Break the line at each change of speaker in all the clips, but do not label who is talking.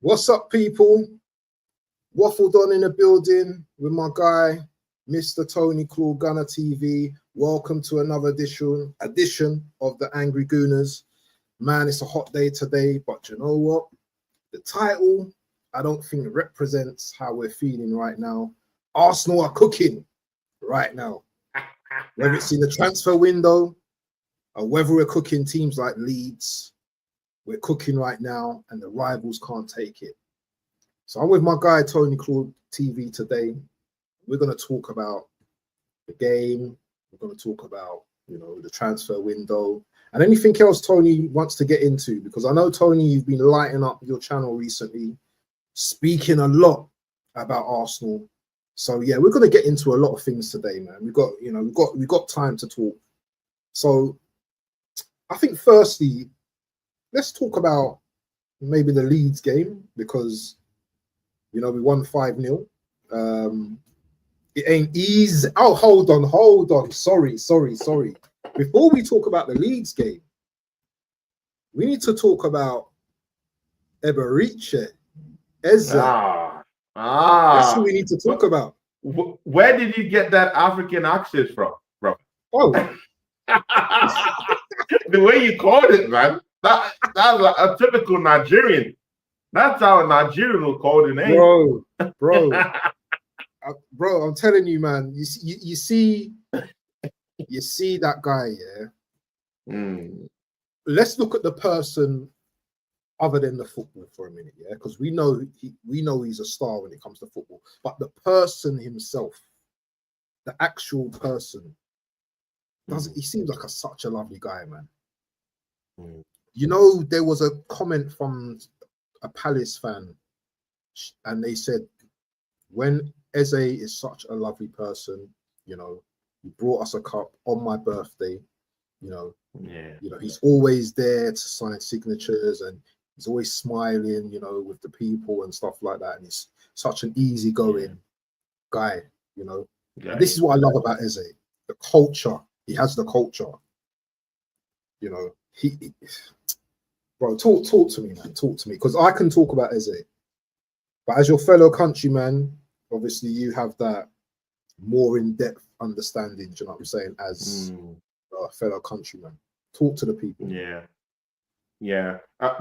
What's up, people? Waffled on in the building with my guy, Mr. Tony Claw, Gunner TV. Welcome to another edition of the Angry Gooners. Man, it's a hot day today, but you know what? The title, I don't think represents how we're feeling right now. Arsenal are cooking right now. Whether it's in the transfer window or whether we're cooking teams like Leeds, we're cooking right now and the rivals can't take it. So I'm with my guy, Tony Claw TV today. We're going to talk about the game. We're going to talk about, the transfer window and anything else Tony wants to get into, because I know, Tony, you've been lighting up your channel recently, speaking a lot about Arsenal. So yeah, we're going to get into a lot of things today, man. We've got time to talk. So I think firstly, let's talk about maybe the Leeds game, because we won 5-0. It ain't easy. Oh, hold on. Sorry. Before we talk about the Leeds game, we need to talk about Eberiche Eze. That's what we need to talk about.
Where did you get that African accent from, bro?
Oh,
the way you called it, man. That's like a typical Nigerian. That's how a Nigerian will call the name.
Bro, I'm telling you, man. You see that guy, yeah. Let's look at the person other than the football for a minute, yeah, because we know he's a star when it comes to football. But the person himself, the actual person, he seems like such a lovely guy, man. There was a comment from a Palace fan, and they said, when Eze is such a lovely person, he brought us a cup on my birthday, he's always there to sign signatures, and he's always smiling, with the people and stuff like that. And he's such an easygoing guy, And this is what I love about Eze, the culture. He has the culture, Bro, talk to me, man. Talk to me, because I can talk about Eze, but as your fellow countryman, obviously you have that more in-depth understanding. Do you know what I'm saying? As a fellow countryman, talk to the people.
Yeah.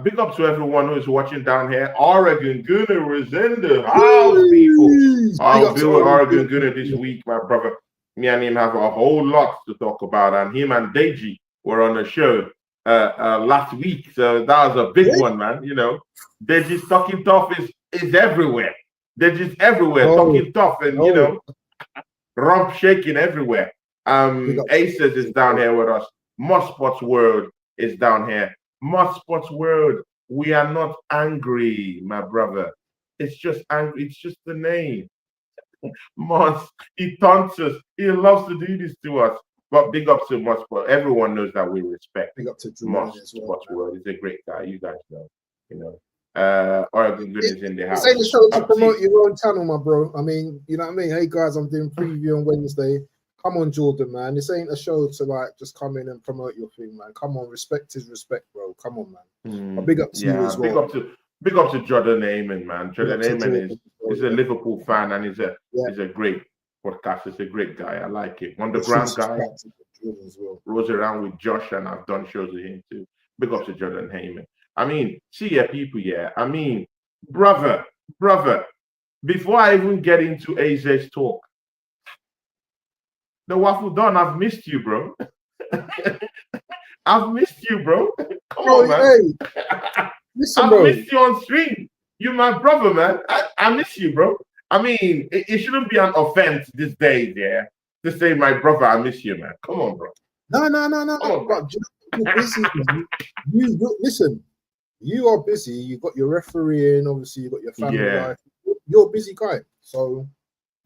Big up to everyone who's watching down here. Oregon Gooner is in the house, people. I'll be with Oregon Gooner this week, my brother. Me and him have a whole lot to talk about, and him and Deji were on the show last week, so that was a big one, man. Deji's talking tough is everywhere. Deji's everywhere, talking tough, and rump shaking everywhere. Aces is down here with us. Mod Sports World is down here. Mod Sports World, we are not angry, my brother. It's just angry. It's just the name. Moss, he taunts us. He loves to do this to us. But big up to Mod Sports. Everyone knows that we respect.
Big up to
Mod Sports World. He's a great guy. You guys know. Oregon Good is in the house.
It's ain't a show to promote your own channel, my bro. I mean, you know what I mean? Hey guys, I'm doing preview on Wednesday. Come on, Jordan, man. This ain't a show to just come in and promote your thing, man. Come on, respect is respect, bro. Come on, man. But big up to you as well.
Big up to Jordan Heyman, man. Jordan Heyman is a Liverpool fan, and he's a great podcast. He's a great guy. I like it. Underground guy. Rose around with Josh, and I've done shows with him too. Big up to Jordan Heyman. I mean, see ya, people, yeah. I mean, brother, before I even get into AZ's talk, the waffle done, I've missed you, bro. I've missed you, bro. Come on, man.
Hey. Listen, bro.
I missed you on stream. You're my brother, man. I miss you, bro. I mean, it shouldn't be an offense these days, yeah, to say my brother, I miss you, man. Come on, bro.
No. Bro, you're busy, man. Listen, you are busy. You've got your refereeing, obviously, you've got your family life. You're a busy guy. So,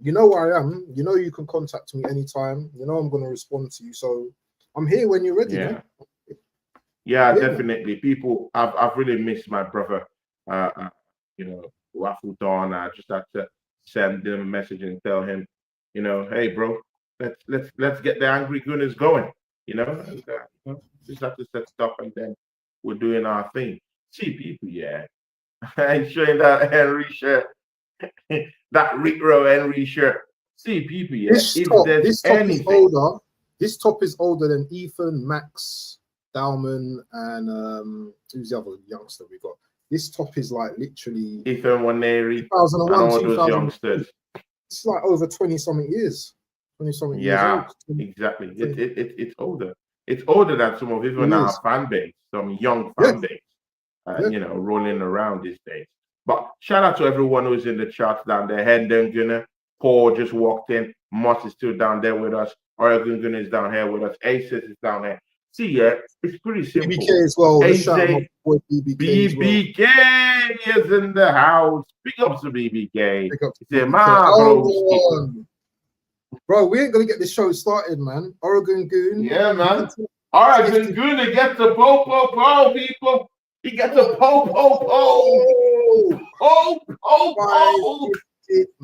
you know where I am. You know you can contact me anytime. You know I'm going to respond to you. So, I'm here when you're ready, man.
Yeah, definitely. Man. People, I've really missed my brother. Waffle Dawn. I just had to send him a message and tell him, hey, bro, let's get the Angry Gooners going. Just have to set stuff, and then we're doing our thing. See, people, yeah. I'm showing that Henry shirt, that Rick Rowe Henry shirt. See, people, yeah, if there's
This top is
anything,
older. This top is older than Ethan, Max, Dalman, and who's the other youngster we got? This top is like literally
Ethan Waneri, and
2001,
all those
2002.
youngsters.
It's like over 20 something years. 20 something years
Yeah,
old.
exactly. It's older. It's older than some of even
It
our
is.
fan base, some young
Yeah.
fan base,
Yeah.
you know, rolling around these days. But shout out to everyone who's in the chat down there. Hendon Gunner, Paul just walked in. Moss is still down there with us. Oregon Gunner is down here with us. Aces is down here. See, yeah, it's pretty simple.
BBK as well. Let's shout out my
AJ,
boy BBK as well.
BBK is in the house. Big up to BBK.
Big up to
Say,
BBK.
my
Hold on. Bro, we ain't gonna get this show started, man. Oregon Goon.
Yeah, man. Oregon Goon to get the po, people. He gets the po.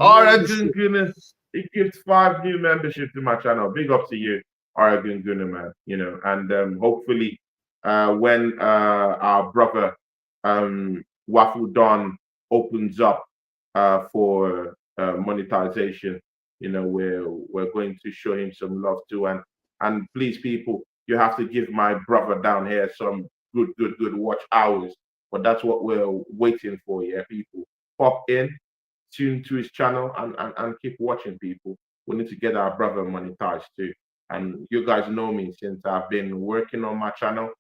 Oregon Goon. He gives 5 new memberships to my channel. Big up to you, Oregon Goon, man. You know, and hopefully, when our brother Waffle Don opens up for monetization, you know, we're going to show him some love too. And please, people, you have to give my brother down here some good watch hours. But that's what we're waiting for, yeah, people. Pop in, tune to his channel, and keep watching, people. We need to get our brother monetized too. And you guys know me since I've been working on my channel.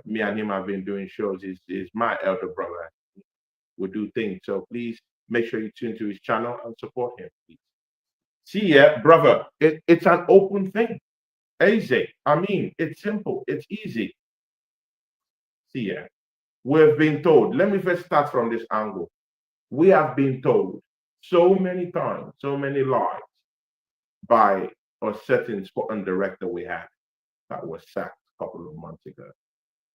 Me and him have been doing shows. He's my elder brother. We do things. So please make sure you tune to his channel and support him, please. See, yeah, brother, it's an open thing. Easy. I mean, it's simple. It's easy. See, yeah, we've been told. Let me first start from this angle. We have been told so many times, so many lies by a certain sporting director we had that was sacked a couple of months ago.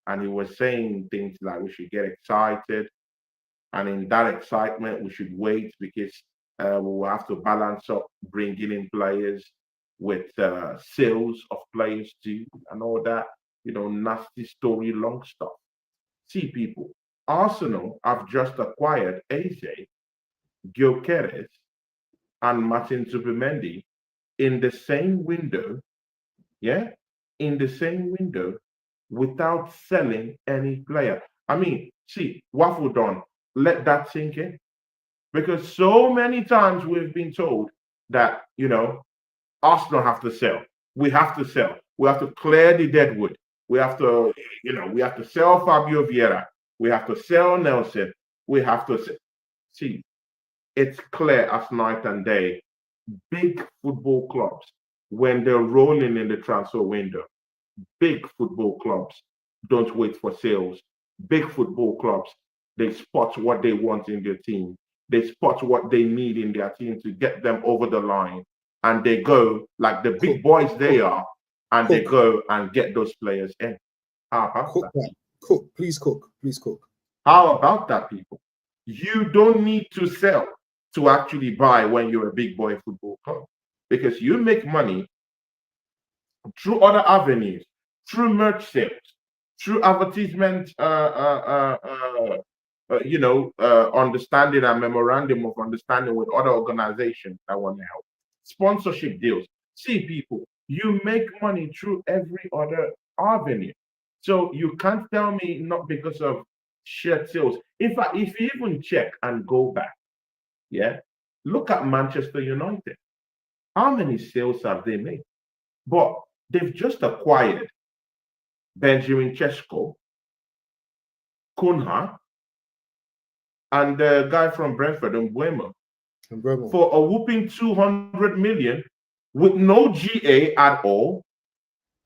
And he was saying things like we should get excited. And in that excitement, we should wait because we will have to balance up bringing in players with sales of players too and all that, you know, nasty story, long stuff. See, people, Arsenal have just acquired AJ, Gyökeres, and Martin Zubimendi in the same window, yeah, in the same window without selling any player. I mean, see, Waffle Don, let that sink in. Because so many times we've been told that, you know, Arsenal have to sell. We have to sell. We have to clear the deadwood. We have to, you know, we have to sell Fabio Vieira. We have to sell Nelson. We have to see. It's clear as night and day. Big football clubs, when they're rolling in the transfer window, big football clubs don't wait for sales. Big football clubs, they spot what they want in their team. They spot what they need in their team to get them over the line. And they go like the big boys they are, and they go and get those players in. How about that?
Cook, please cook, please cook.
How about that, people? You don't need to sell to actually buy when you're a big boy football club, because you make money through other avenues, through merch sales, through advertisement, understanding and memorandum of understanding with other organizations that want to help, sponsorship deals. See, people, you make money through every other avenue. So you can't tell me not because of shirt sales. In fact, if you even check and go back, yeah, look at Manchester United. How many sales have they made? But they've just acquired Benjamin Chesko, Kunha, and the guy from Brentford, Mbuemo, for a whooping 200 million with no GA at all.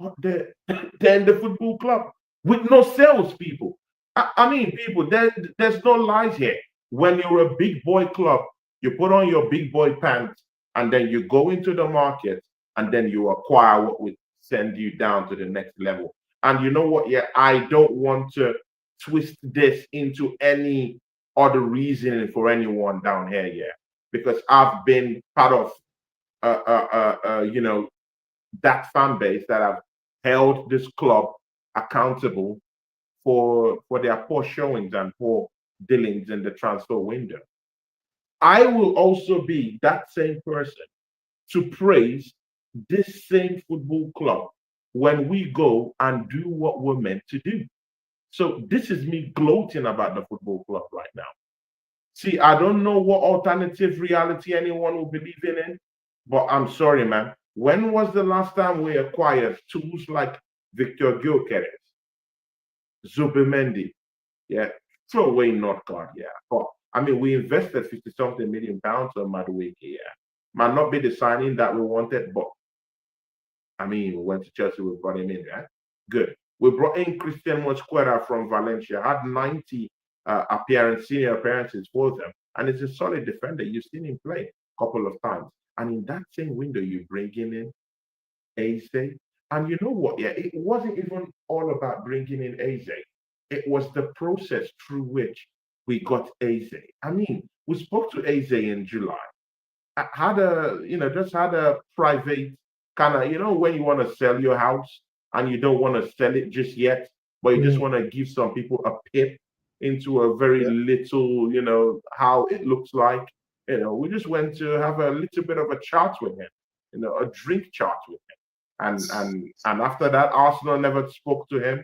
But they're in the football club with no sales, people. I mean, people, there's no lies here. When you're a big boy club, you put on your big boy pants and then you go into the market and then you acquire what would send you down to the next level. And you know what? Yeah, I don't want to twist this into any other reasoning for anyone down here, yeah, because I've been part of, that fan base that have held this club accountable for their poor showings and poor dealings in the transfer window. I will also be that same person to praise this same football club when we go and do what we're meant to do. So this is me gloating about the football club right now. See, I don't know what alternative reality anyone will believe in, but I'm sorry, man. When was the last time we acquired tools like Victor Gyökeres, Zubimendi? Yeah, throw away Nordgaard, yeah. But I mean, we invested 50 something million pounds on Madueke, yeah. Might not be the signing that we wanted, but I mean, we went to Chelsea, we brought him in, right? Good. We brought in Christian Mosquera from Valencia, had 90 senior appearances for them, and it's a solid defender. You've seen him play a couple of times. And in that same window, you bring in Eze. And you know what? Yeah, it wasn't even all about bringing in Eze. It was the process through which we got Eze. I mean, we spoke to Eze in July. I had just had a private kind of, when you want to sell your house and you don't want to sell it just yet, but you just want to give some people a pip into a very little, how it looks like. We just went to have a little bit of a chat with him, a drink chat with him. And after that, Arsenal never spoke to him.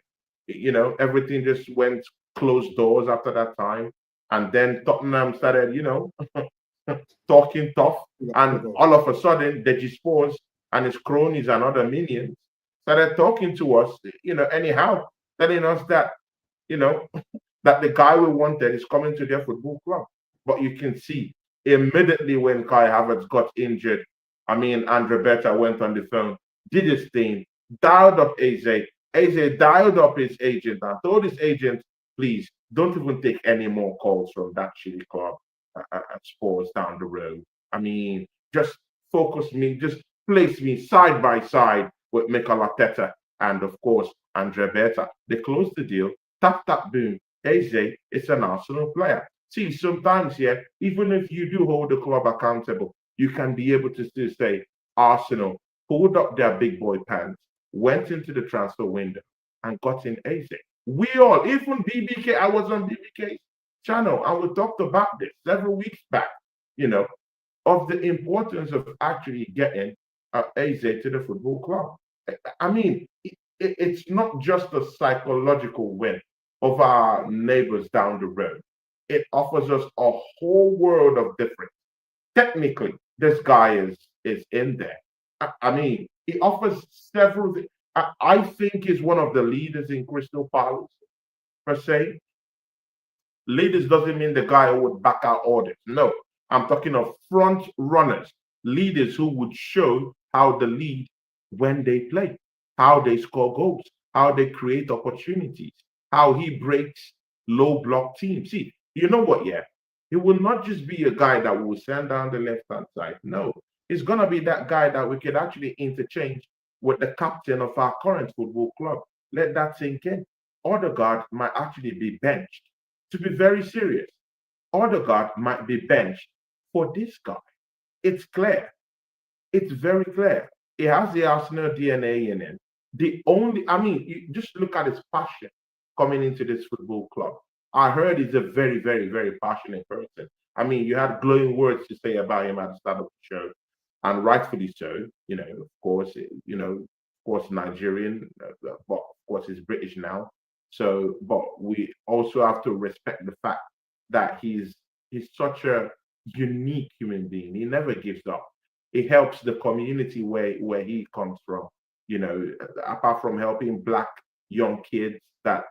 Everything just went closed doors after that time. And then Tottenham started, talking tough. And all of a sudden, Deji Spores and his cronies and other minions started talking to us, anyhow, telling us that, that the guy we wanted is coming to their football club. But you can see immediately when Kai Havertz got injured, Andre Berta went on the phone, did his thing, dialed up Eze. Eze dialed up his agent and told his agent, please don't even take any more calls from that shitty club at Spurs down the road. Just focus me, just place me side by side with Mikel Arteta and, of course, Andre Berta. They closed the deal, tap, tap, boom. Eze is an Arsenal player. See, sometimes, even if you do hold the club accountable, you can be able to still say, Arsenal pulled up their big boy pants, went into the transfer window, and got in Eze. We all, even BBK, I was on BBK's channel, and we talked about this several weeks back, of the importance of actually getting Eze to the football club. It's not just a psychological win of our neighbors down the road. It offers us a whole world of difference. Technically, this guy is in there. He offers several. I think he's one of the leaders in Crystal Palace, per se. Leaders doesn't mean the guy who would back out orders. No, I'm talking of front runners, leaders who would show how they lead when they play, how they score goals, how they create opportunities, how he breaks low block teams. See, you know what? Yeah, he will not just be a guy that will stand down the left hand side. No, he's gonna be that guy that we could actually interchange with the captain of our current football club. Let that sink in. Odegaard might actually be benched. To be very serious, Odegaard might be benched for this guy. It's clear. It's very clear. He has the Arsenal DNA in him. You just look at his passion coming into this football club. I heard he's a very, very, very passionate person. You had glowing words to say about him at the start of the show, and rightfully so. Of course, Nigerian, but of course he's British now. So, but we also have to respect the fact that he's such a unique human being. He never gives up. He helps the community where he comes from. Apart from helping black young kids that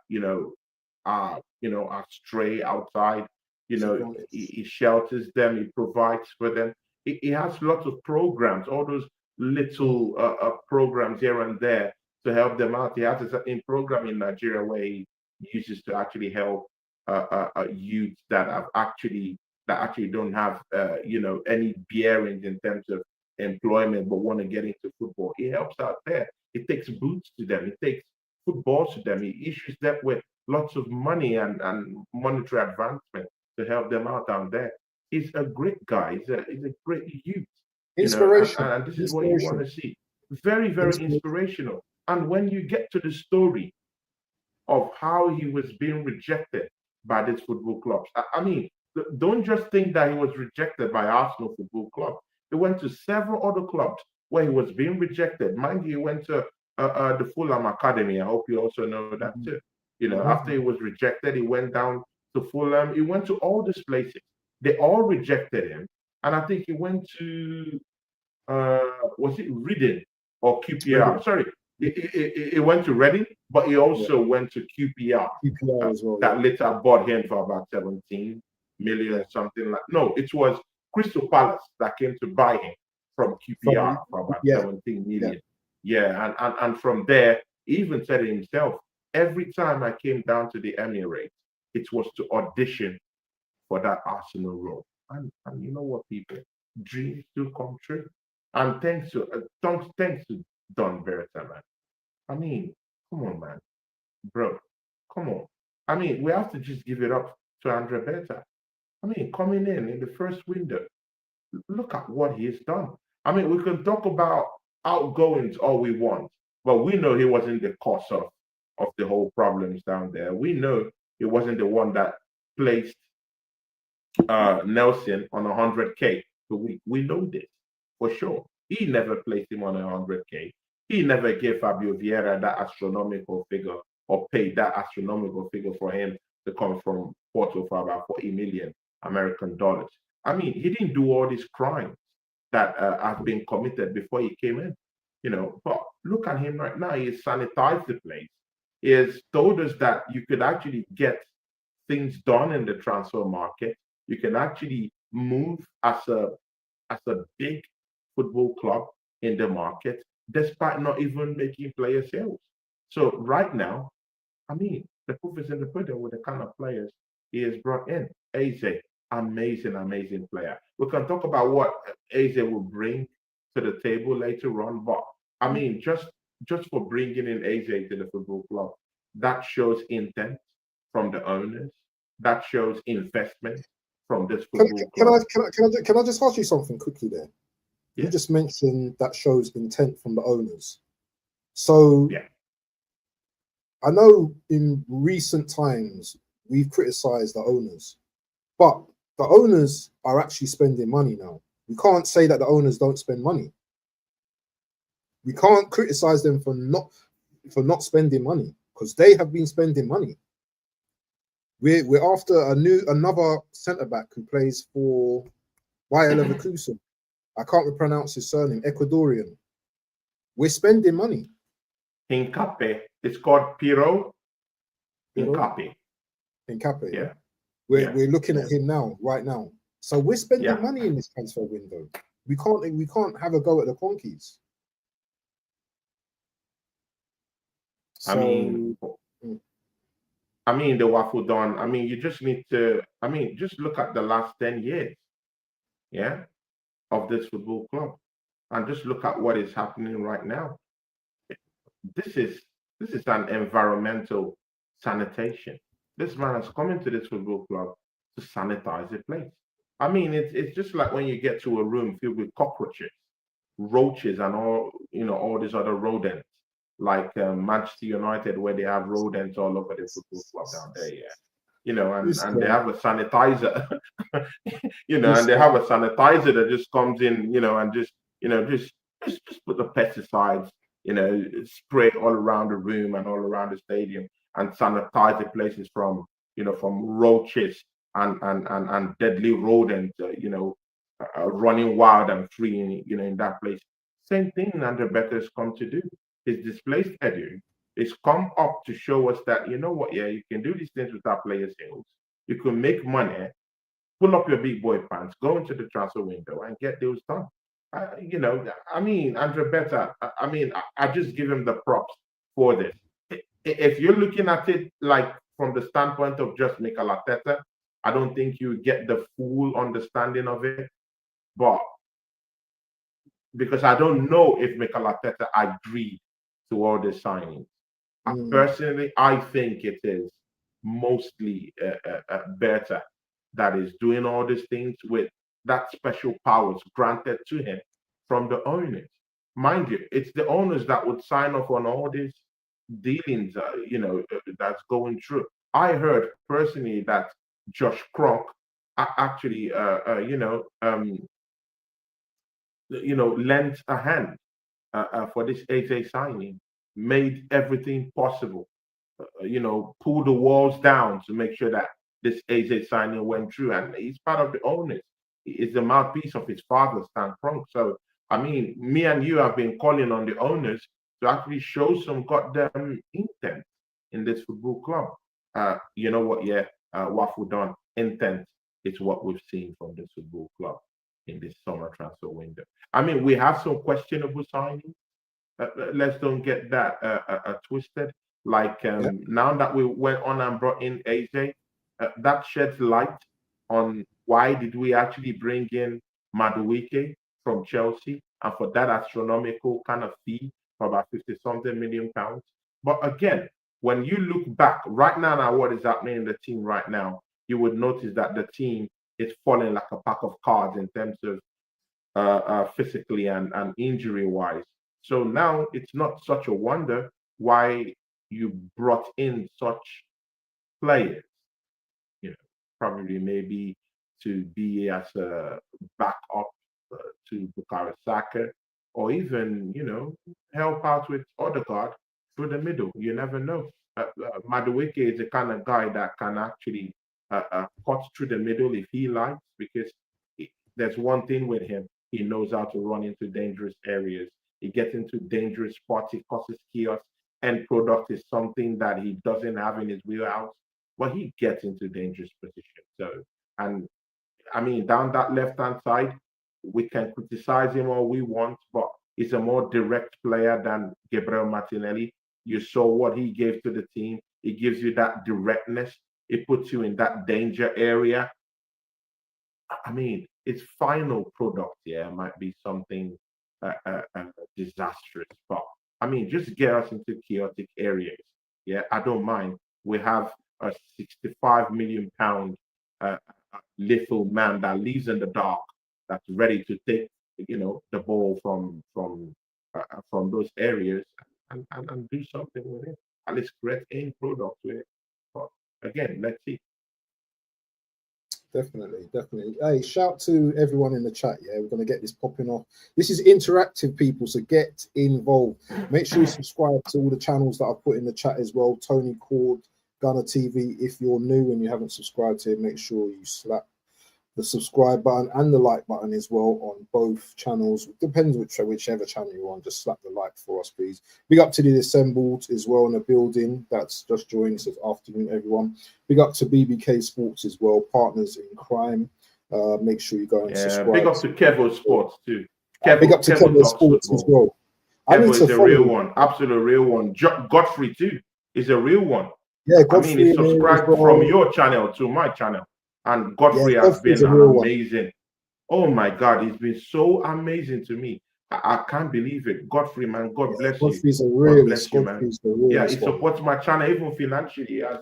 are stray outside. He shelters them. He provides for them. He has lots of programs. All those little programs here and there to help them out. He has a certain program in Nigeria where he uses to actually help youth that actually don't have any bearings in terms of employment but want to get into football. He helps out there. He takes boots to them. He takes footballs to them. He issues them with lots of money and monetary advancement to help them out down there. He's a great guy. He's a great youth.
Inspirational.
And this is what you want to see. Very, very inspirational. And when you get to the story of how he was being rejected by these football clubs. I mean, don't just think that he was rejected by Arsenal Football Club. He went to several other clubs where he was being rejected. Mind you, he went to the Fulham Academy. I hope you also know that too. You know, after he was rejected, he went down to Fulham. He went to all these places. They all rejected him. And I think he went to, was it Reading or QPR?
Reading.
Sorry, he went to Reading, but he also went to QPR.
QPR as well.
That later bought him for about 17 million, something like. No, it was Crystal Palace that came to buy him from QPR for about 17 million. Yeah, and from there, he even said it himself, every time I came down to the Emirates, it was to audition for that Arsenal role. And you know what, people, dreams do come true. And thanks to Don Berta, man. I mean, come on, man, bro, come on. I mean, we have to just give it up to Andre Berta. I mean, coming in the first window, look at what he's done. I mean, we can talk about outgoings all we want, but we know he wasn't the cause of the whole problems down there. We know he wasn't the one that placed Nelson on 100K a week. We know this for sure. He never placed him on 100K. He never gave Fabio Vieira that astronomical figure or paid that astronomical figure for him to come from Porto for about 40 million American dollars. I mean, he didn't do all these crimes that have been committed before he came in, you know. But look at him right now. He has sanitized the place. He has told us that you could actually get things done in the transfer market. You can actually move as a big football club in the market, despite not even making player sales. So right now, I mean, the proof is in the pudding with the kind of players he has brought in. Eze, amazing player. We can talk about what Eze will bring to the table later on, but I mean, just for bringing in Eze to the football club, that shows intent from the owners. That shows investment from this football club.
Can I just ask you something quickly there? Yeah. You just mentioned that shows intent from the owners. So
yeah.
I know in recent times we've criticized the owners, but the owners are actually spending money now. We can't say that the owners don't spend money. We can't criticize them for not spending money, because they have been spending money. We're after another centre back who plays for Bayer Leverkusen. I can't pronounce his surname. Ecuadorian. We're spending money.
Hincape. It's called Piro. Hincape.
Hincape.
Yeah.
We're looking at him now, right now. So we're spending money in this transfer window. We can't have a go at the Conkies.
So, I mean, the waffle done. I mean, you just need to. I mean, just look at the last 10 years, of this football club, and just look at what is happening right now. This is an environmental sanitation. This man has come into this football club to sanitize the place. I mean, it's just like when you get to a room filled with cockroaches, roaches, and all these other rodents, like Manchester United, where they have rodents all over the football club down there. Yeah. And they have a sanitizer, and they have a sanitizer that just comes in, and just put the pesticides, spray it all around the room and all around the stadium and sanitize the places from roaches and deadly rodents, running wild and free, in that place. Same thing Andre Becker has come to do. His displaced Edu is come up to show us that, you can do these things without player sales. You can make money, pull up your big boy pants, go into the transfer window and get deals done. Andre Becker, I just give him the props for this. If you're looking at it like from the standpoint of just Mikel Arteta, I don't think you get the full understanding of it. But because I don't know if Mikel Arteta agreed to all the signings. Personally, I think it is mostly Berta that is doing all these things with that special powers granted to him from the owners. Mind you, it's the owners that would sign off on all these dealings, that's going through. I heard personally that Josh Kronk actually, lent a hand for this AJ signing, made everything possible, pulled the walls down to make sure that this AJ signing went through. And he's part of the owners. He is the mouthpiece of his father, Stan Kroenke. So, I mean, me and you have been calling on the owners to actually show some goddamn intent in this football club. You know what? Yeah, Waffle done. Intent is what we've seen from this football club in this summer transfer window. I mean, we have some questionable signings. Let's don't get that twisted. Like now that we went on and brought in AJ, that sheds light on why did we actually bring in Madueke from Chelsea and for that astronomical kind of fee for about 50 something million pounds. But again, when you look back right now what is happening in the team right now, you would notice that the team is falling like a pack of cards in terms of physically and injury wise. So now it's not such a wonder why you brought in such players, you know, probably maybe to be as a backup to Bukayo Saka, or even, help out with Odegaard through the middle. You never know. Madueke is the kind of guy that can actually cut through the middle if he likes, because there's one thing with him. He knows how to run into dangerous areas. He gets into dangerous spots. He causes chaos. End product is something that he doesn't have in his wheelhouse, but he gets into dangerous positions. So, and I mean, down that left-hand side, we can criticize him all we want, but he's a more direct player than Gabriel Martinelli. You saw what he gave to the team. He gives you that directness. It puts you in that danger area. I mean, its final product, might be something disastrous, but I mean, just get us into chaotic areas. Yeah, I don't mind. We have a 65 million pound little man that lives in the dark, that's ready to take, the ball from those areas and do something with it. At least create a product with it. But again, let's see.
Definitely. Hey, shout to everyone in the chat. Yeah, we're going to get this popping off. This is interactive, people, so get involved. Make sure you subscribe to all the channels that I've put in the chat as well. Tony Cord, Gunner TV. If you're new and you haven't subscribed to it, make sure you slap the subscribe button and the like button as well on both channels. Depends whichever channel you're on. Just slap the like for us, please. Big up to the assembled as well in the building that's just joined us this afternoon, everyone. Big up to BBK Sports as well, partners in crime. Make sure you go and subscribe.
Big up to Kevo Sports too.
Big up to Kevo Sports as well.
Kevo is a real one, absolute real one. Godfrey too is a real one.
Yeah, Godfrey.
I mean, he subscribed from your channel to my channel. And Godfrey has been amazing. Oh my God, he's been so amazing to me. I can't believe it. Godfrey, man, God bless you.
Godfrey's a real, bless you, man.
Yeah, he supports my channel even financially. He has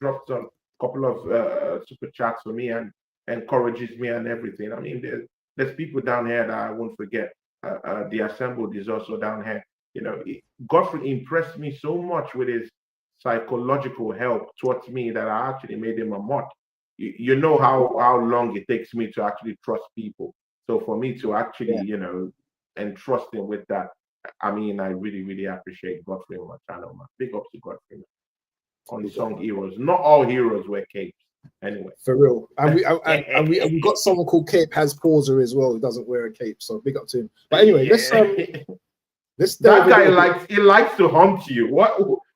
dropped a couple of super chats for me and encourages me and everything. I mean, there's people down here that I won't forget. The assembled is also down here. Godfrey impressed me so much with his psychological help towards me that I actually made him a mod. You know how long it takes me to actually trust people. So for me to actually, entrust him with that, I mean, I really, really appreciate Godfrey on my channel, man. Big ups to Godfrey, man. Unsung heroes. Not all heroes wear capes. Anyway.
For real. And we got someone called Cape Has Pauser as well who doesn't wear a cape. So big up to him. But anyway, let's
that guy likes to hunt you.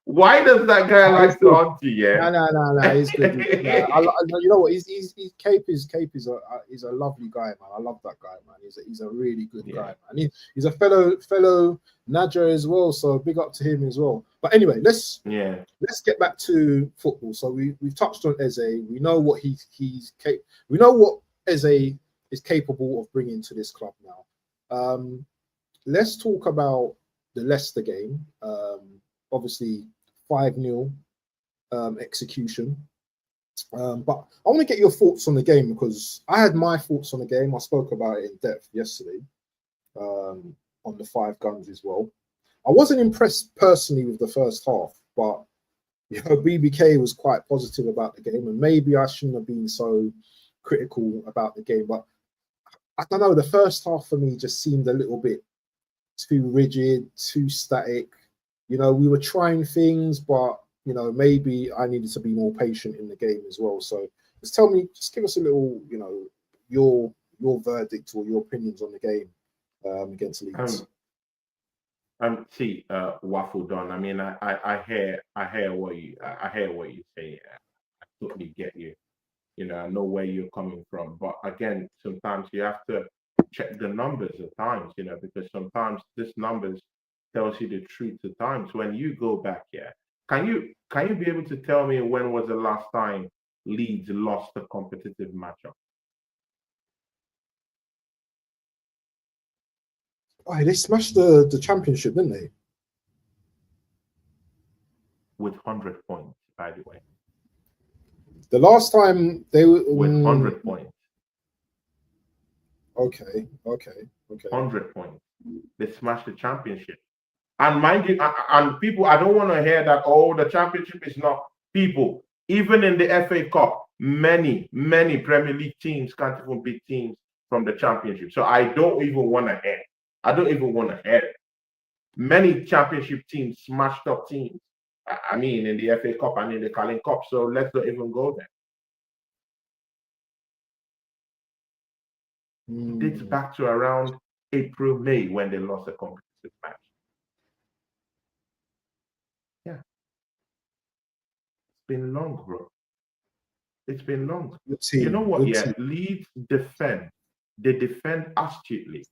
Why does that guy like to hunt you? Yeah.
No. He's good. You know what? He's Cape is a lovely guy, man. I love that guy, man. He's a really good guy, man. He's a fellow Nadja as well. So big up to him as well. But anyway, let's get back to football. So we've touched on Eze. We know what we know what Eze is capable of bringing to this club now. Let's talk about the Leicester game. Obviously 5-0 execution. But I want to get your thoughts on the game because I had my thoughts on the game. I spoke about it in depth yesterday on the 5 guns as well. I wasn't impressed personally with the first half, but you know, BBK was quite positive about the game, and maybe I shouldn't have been so critical about the game. But I don't know, the first half for me just seemed a little bit too rigid, too static. You know, we were trying things, but you know, maybe I needed to be more patient in the game as well. So just give us a little, you know, your verdict or your opinions on the game against Leeds.
See, Waffle Don. I mean, I hear what you say. I totally get you. You know, I know where you're coming from, but again, sometimes you have to check the numbers at times. You know, because sometimes this numbers tells you the truth at times. When you go back here, can you be able to tell me when was the last time Leeds lost a competitive matchup?
Oh, they smashed the championship, didn't they?
With 100 points, by the way.
The last time they were
with 100 points.
Okay.
100 points. They smashed the championship. And mind you, and people, I don't want to hear that, oh, the championship is not people. Even in the FA Cup, many Premier League teams can't even beat teams from the championship. So I don't even want to hear. I don't even want to hear it. Many championship teams smashed up teams. I mean, in the FA Cup and in the Carling Cup. So let's not even go there. It's back to around April, May when they lost a competitive match. Yeah. It's been long, bro. It's been long. You know what? Yeah, Leeds defend. They defend astutely.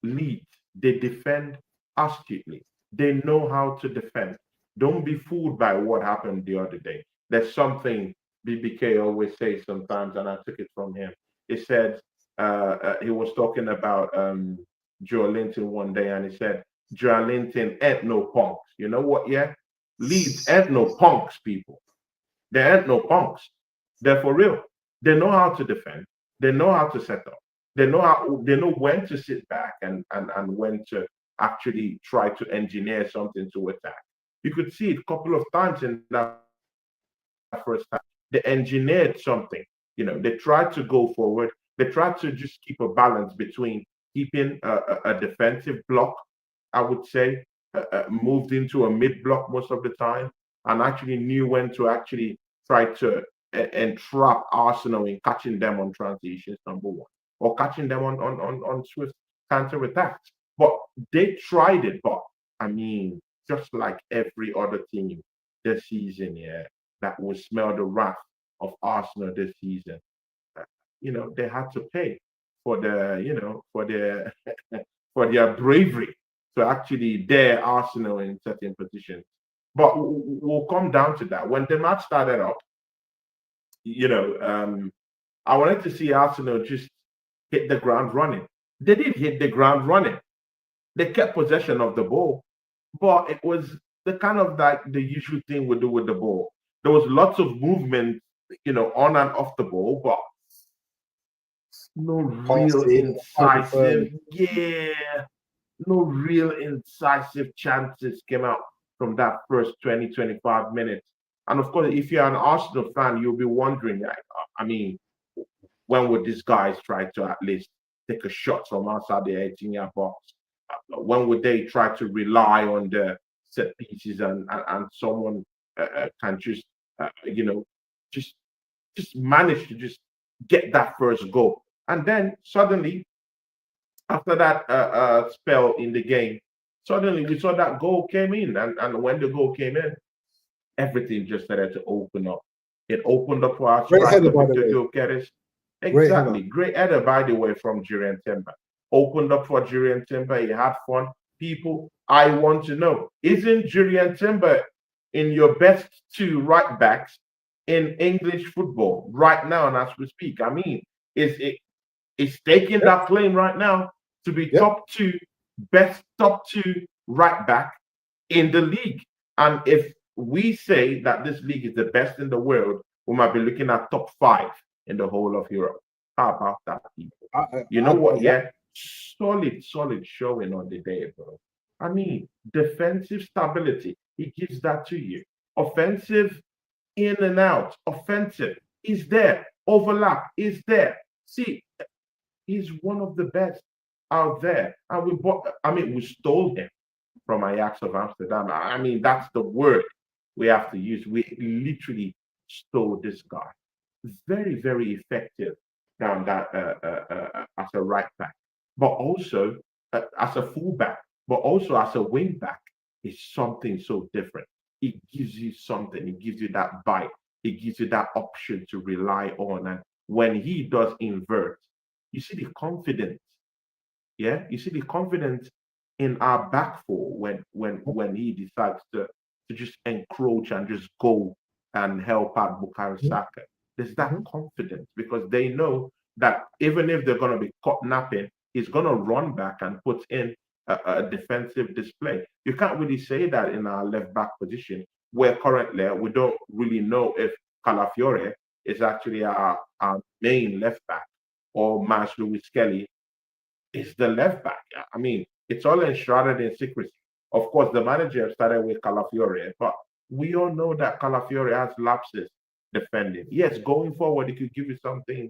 Leeds, they defend astutely. They know how to defend. Don't be fooled by what happened the other day. There's something BBK always says sometimes, and I took it from him. He said, he was talking about Joe Linton one day, and he said, Joe Linton ain't no punks. You know what? Yeah, Leeds ain't no punks, people. There ain't no punks. They're for real. They know how to defend. They know how to set up. They know when to sit back and when to actually try to engineer something to attack. You could see it a couple of times in that first time. They engineered something. You know, they tried to go forward. They tried to just keep a balance between keeping a defensive block, I would say, moved into a mid block most of the time, and actually knew when to actually try to entrap Arsenal in catching them on transitions, number one, or catching them on swift counter attacks. But they tried it, but I mean, just like every other team this season, yeah, that will smell the wrath of Arsenal this season. You know, they had to pay for their for their bravery to actually dare Arsenal in certain positions. But we'll come down to that. When the match started up, you know, I wanted to see Arsenal just hit the ground running. They did hit the ground running. They kept possession of the ball, but it was the kind of like the usual thing we do with the ball. There was lots of movement, you know, on and off the ball, but no real incisive, no real incisive chances came out from that first 20-25 minutes. And of course, if you're an Arsenal fan, you'll be wondering, I mean, when would these guys try to at least take a shot from outside the 18-yard box? When would they try to rely on the set pieces and someone can just, you know, just manage to just get that first goal? And then suddenly, after that spell in the game, suddenly we saw that goal came in. And when the goal came in, everything just started to open up. It opened up for our striker, Victor Gyökeres. Exactly. Great header, by the way, from Jurriën Timber. Opened up for Jurriën Timber. He had fun. People, I want to know, isn't Jurriën Timber in your best two right backs in English football right now and as we speak? I mean, is taking that claim right now to be best top two right back in the league. And if we say that this league is the best in the world, we might be looking at top 5 in the whole of Europe. How about that, people? You know what? Yeah, solid showing on the day, bro. I mean, defensive stability, he gives that to you. offensive, in and out, offensive. He's there. Overlap is there. See, he's one of the best out there. And we stole him from Ajax of Amsterdam. I mean, that's the word we have to use. We literally stole this guy. Very, very effective down that as a right back, but also as a fullback, but also as a wing back. Is something so different. It gives you something. It gives you that bite. It gives you that option to rely on. And when he does invert, you see the confidence. Yeah, you see the confidence in our back four when he decides to just encroach and just go and help out Bukayo Saka. There's that confidence because they know that even if they're going to be caught napping, he's going to run back and put in a defensive display. You can't really say that in our left back position, where currently we don't really know if Calafiore is actually our main left back or Mash Lewis Kelly is the left back. I mean, it's all enshrouded in secrecy. Of course, the manager started with Calafiore, but we all know that Calafiore has lapses defending. Yes, going forward, he could give you something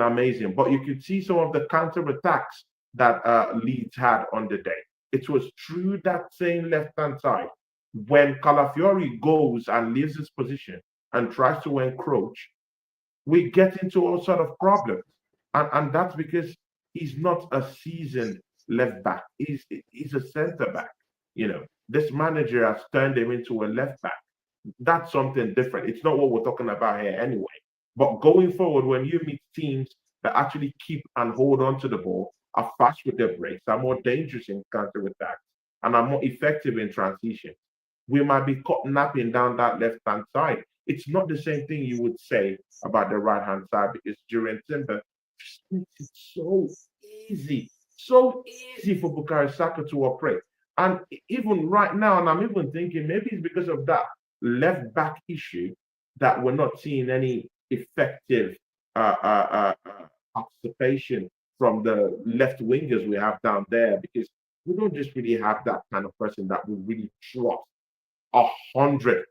amazing, but you could see some of the counter attacks that Leeds had on the day. It was through that same left-hand side when Calafiore goes and leaves his position and tries to encroach, we get into all sort of problems. And that's because he's not a seasoned left back. He's a centre back. You know, this manager has turned him into a left back. That's something different. It's not what we're talking about here anyway. But going forward, when you meet teams that actually keep and hold on to the ball, are fast with their breaks, are more dangerous in counter attacks, and are more effective in transition, we might be caught napping down that left-hand side. It's not the same thing you would say about the right-hand side because Jurien Timber just makes it so easy for Bukayo Saka to operate. And even right now, and I'm even thinking maybe it's because of that left back issue that we're not seeing any effective participation from the left wingers we have down there because we don't just really have that kind of person that we really trust 100%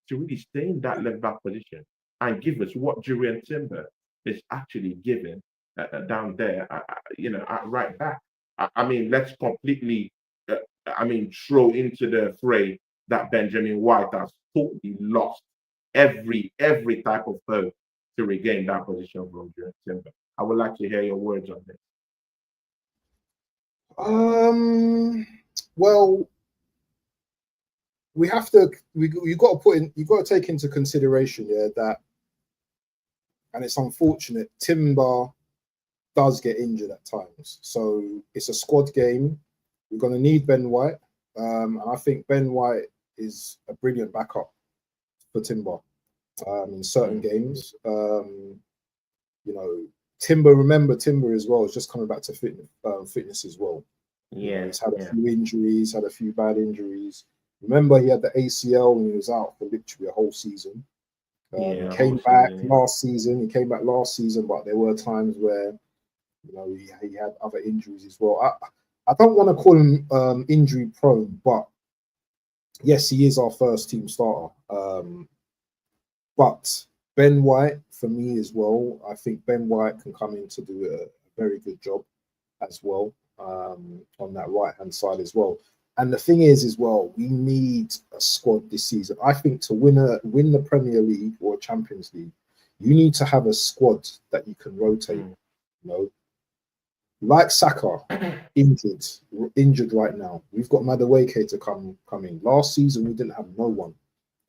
to really stay in that left back position and give us what Jurien Timber is actually giving down there, at right back. I mean, let's completely, throw into the fray that Benjamin White has totally lost every type of hope to regain that position from Jurien Timber. I would like to hear your words on this.
Well, we got to take into consideration, that, and it's unfortunate, Timber does get injured at times. So it's a squad game. We're going to need Ben White. And I think Ben White is a brilliant backup for Timber in certain games. Timber as well is just coming back to fitness as well.
Yeah,
he's had a few injuries, had a few bad injuries. Remember, he had the ACL and he was out for literally a whole season. He came back last season, but there were times where he had other injuries as well. I don't want to call him injury prone, but yes, he is our first team starter. But Ben White, for me as well, I think Ben White can come in to do a very good job as well on that right-hand side as well. And the thing is as well, we need a squad this season. I think to win the Premier League or Champions League, you need to have a squad that you can rotate. Like Saka, injured right now. We've got Madueke to come in. Last season, we didn't have no one.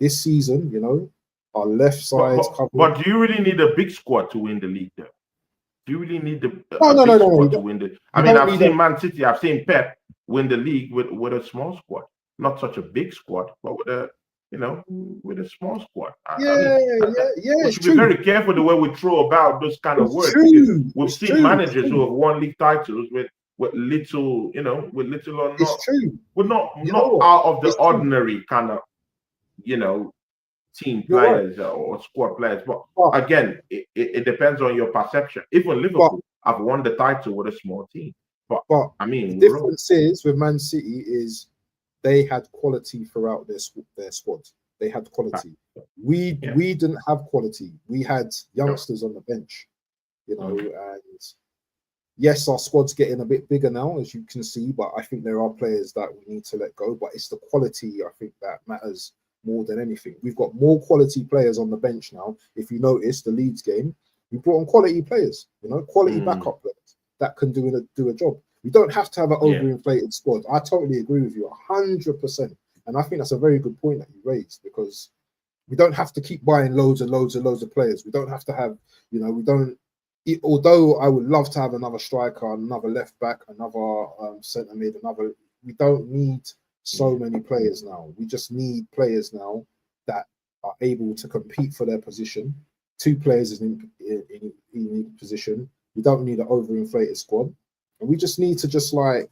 This season, our left side.
But do you really need a big squad to win the league, though? Do you really need big squad to win the? I mean, I've seen Man City, I've seen Pep win the league with a small squad, not such a big squad, but with a small squad. We should be very careful the way we throw about those kind of words because we've seen managers who have won league titles with little, with little or not. We're not out of the ordinary kind of, team players or squad players. But again, it depends on your perception. Even Liverpool have won the title with a small team. But I mean,
the difference is with Man City is they had quality throughout their squad. They had quality. We didn't have quality. We had youngsters on the bench, you know, and yes, our squad's getting a bit bigger now, as you can see, but I think there are players that we need to let go. But it's the quality, I think, that matters more than anything. We've got more quality players on the bench now. If you notice the Leeds game, we brought on quality players, you know, quality backup players that can do a job. We don't have to have an overinflated squad. I totally agree with you 100%. And I think that's a very good point that you raised, because we don't have to keep buying loads and loads and loads of players. We don't have to have, you know, we don't, although I would love to have another striker, another left back, another centre mid, we don't need so many players now. We just need players now that are able to compete for their position. 2 players is in position. We don't need an overinflated squad. And we just need to just like,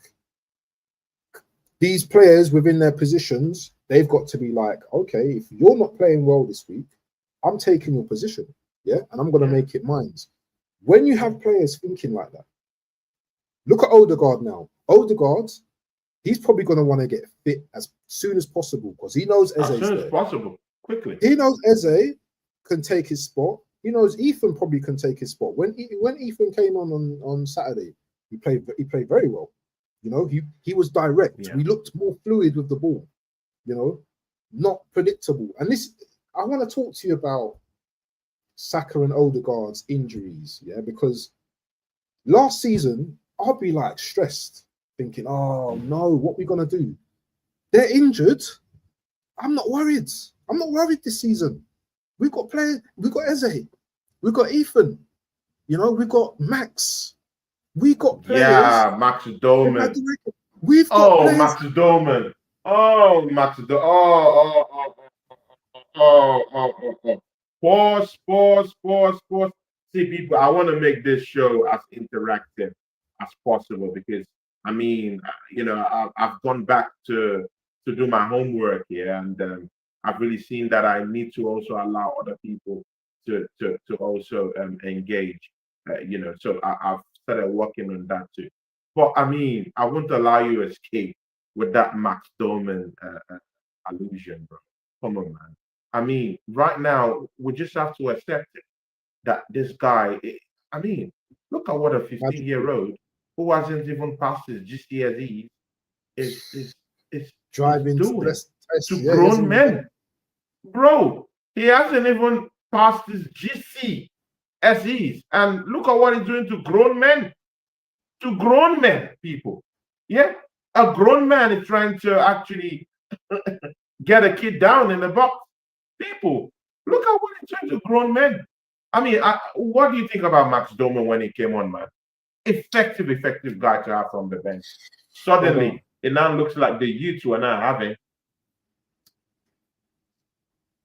these players within their positions, they've got to be like, okay, if you're not playing well this week, I'm taking your position, yeah, and I'm going to make it mine. When you have players thinking like that, look at Odegaard now. Odegaard, he's probably going to want to get fit as soon as possible, because he knows Eze's
as soon
there.
as possible, quickly.
He knows Eze can take his spot. He knows Ethan probably can take his spot. When Ethan came on Saturday, he played very well. You know, he was direct. We looked more fluid with the ball, you know, not predictable. And this, I want to talk to you about Saka and Odegaard's injuries, yeah, because last season I'll be like stressed, thinking, oh no, what we gonna do? They're injured. I'm not worried. I'm not worried this season. We've got players, we've got Eze, we've got Ethan, you know, we've got Max. We got players.
Yeah, Max Doman.
We've got players.
Max Doman. Oh, Max Doman. Pause. See, people, I want to make this show as interactive as possible, because, I mean, you know, I've gone back to do my homework here, and I've really seen that I need to also allow other people to also engage, you know, so I've started working on that too. But I mean, I won't allow you to escape with that Max Doman allusion, bro. Come on, man. I mean, right now, we just have to accept it, that this guy, I mean, look at what a 15-year-old who hasn't even passed his GCSEs is
driving
doing to
yeah,
grown men. Bro, he hasn't even passed his GCSEs, and look at what he's doing to grown men. To grown men, people. Yeah, a grown man is trying to actually get a kid down in the box. People, look at what he's doing to grown men. I mean, what do you think about Max Doman when he came on, man? Effective guy to have from the bench. Suddenly, it now looks like the youth are now having.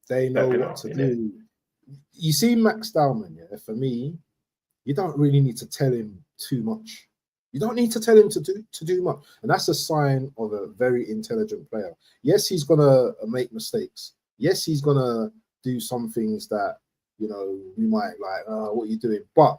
They know what to do. You see, Max Doman, yeah, for me, you don't really need to tell him too much. You don't need to tell him to do much. And that's a sign of a very intelligent player. Yes, he's going to make mistakes. Yes, he's going to do some things that, you know, you might like, what are you doing? But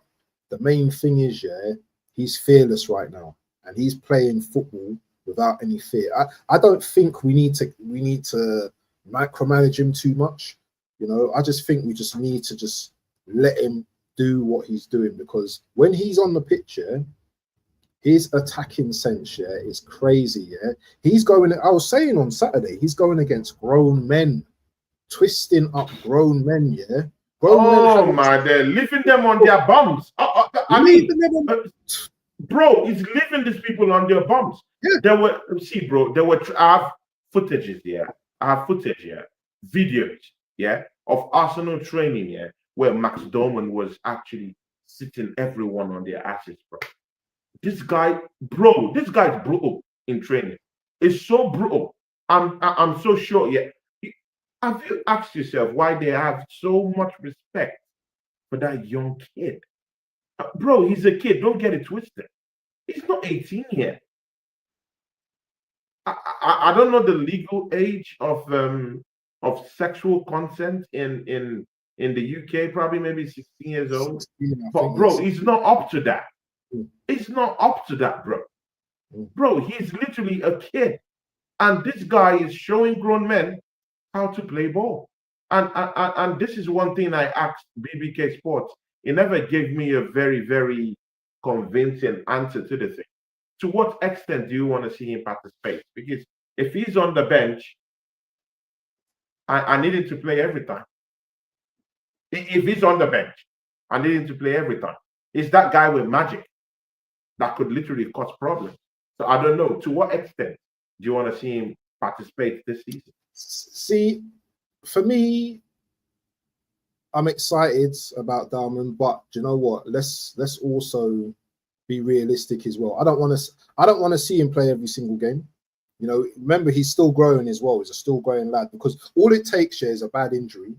the main thing is, yeah, he's fearless right now. And he's playing football without any fear. I don't think we need to micromanage him too much. You know, I just think we just need to just let him do what he's doing, because when he's on the pitch, yeah, his attacking sense, yeah, is crazy, yeah. He's going, I was saying on Saturday, he's going against grown men, twisting up grown men, yeah.
Grown men, my, they're leaving them on their bums. I mean, bro, he's leaving these people on their bums. Yeah. I have footages, yeah. I have footage, yeah. Videos, yeah, of Arsenal training, yeah, where Max Doman was actually sitting everyone on their asses, bro. This guy's brutal in training. It's so brutal. I'm so sure. Yeah. Have you asked yourself why they have so much respect for that young kid? Bro, he's a kid. Don't get it twisted. He's not 18 yet. I don't know the legal age of sexual consent in the UK. Probably maybe 16 years old. 16, but bro, he's not up to that. It's not up to that, bro. Bro, he's literally a kid. And this guy is showing grown men how to play ball. And this is one thing I asked BBK Sports. He never gave me a very, very convincing answer to the thing. To what extent do you want to see him participate? Because if he's on the bench, I need him to play every time. If he's on the bench, I need him to play every time. It's that guy with magic that could literally cause problems. So I don't know, to what extent do you want to see him participate this season?
See, for me, I'm excited about Dalman, but do you know what? Let's also be realistic as well. I don't want to see him play every single game. You know, remember, he's still growing as well. He's a still growing lad, because all it takes here is a bad injury,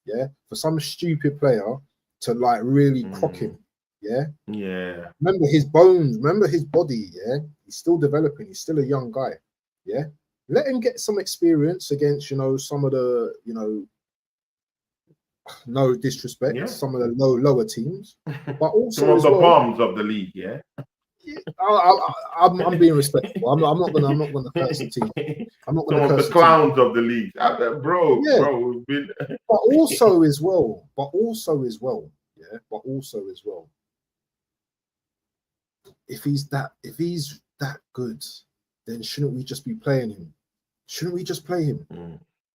yeah, for some stupid player to like really crock him. Yeah. Remember his bones, remember his body, yeah. He's still developing, he's still a young guy. Yeah. Let him get some experience against, you know, some of the, you know, no disrespect, some of the lower teams, but also
some of the bombs of the league, yeah.
I'm being respectful. I'm not gonna curse the team. I'm not gonna curse
the clowns of the league, bro.
Yeah.
Bro,
but also as well, yeah. But also as well, if he's that good, then shouldn't we just be playing him? Shouldn't we just play him?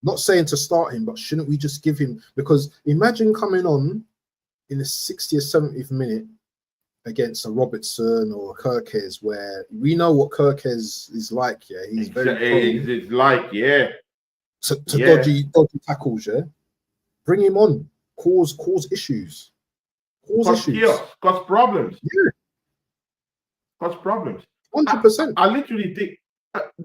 Not saying to start him, but shouldn't we just give him? Because imagine coming on in the 60th, 70th minute against a Robertson or a Kirkes, where we know what Kirkes is like. Yeah, he's very
it's like
to dodgy tackles. Yeah, bring him on. Cause issues. Cause
problems.
Yeah,
cause problems.
100%.
I literally think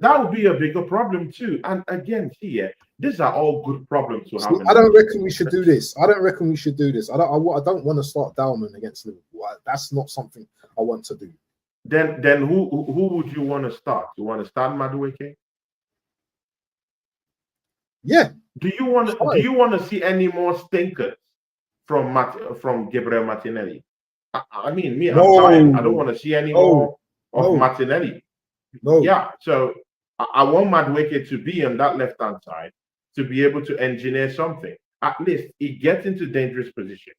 that would be a bigger problem too. And again, see, these are all good problems to have.
I don't reckon we should do this. I don't don't want to start Dalman against Liverpool. That's not something I want to do.
Then who would you want to start? You want to start Madueke?
Yeah.
Do you want to see any more stinkers from Gabriel Martinelli? I mean, I'm tired. I don't want to see any more of Martinelli.
No.
Yeah, so I want Madueke to be on that left-hand side to be able to engineer something. At least he gets into dangerous position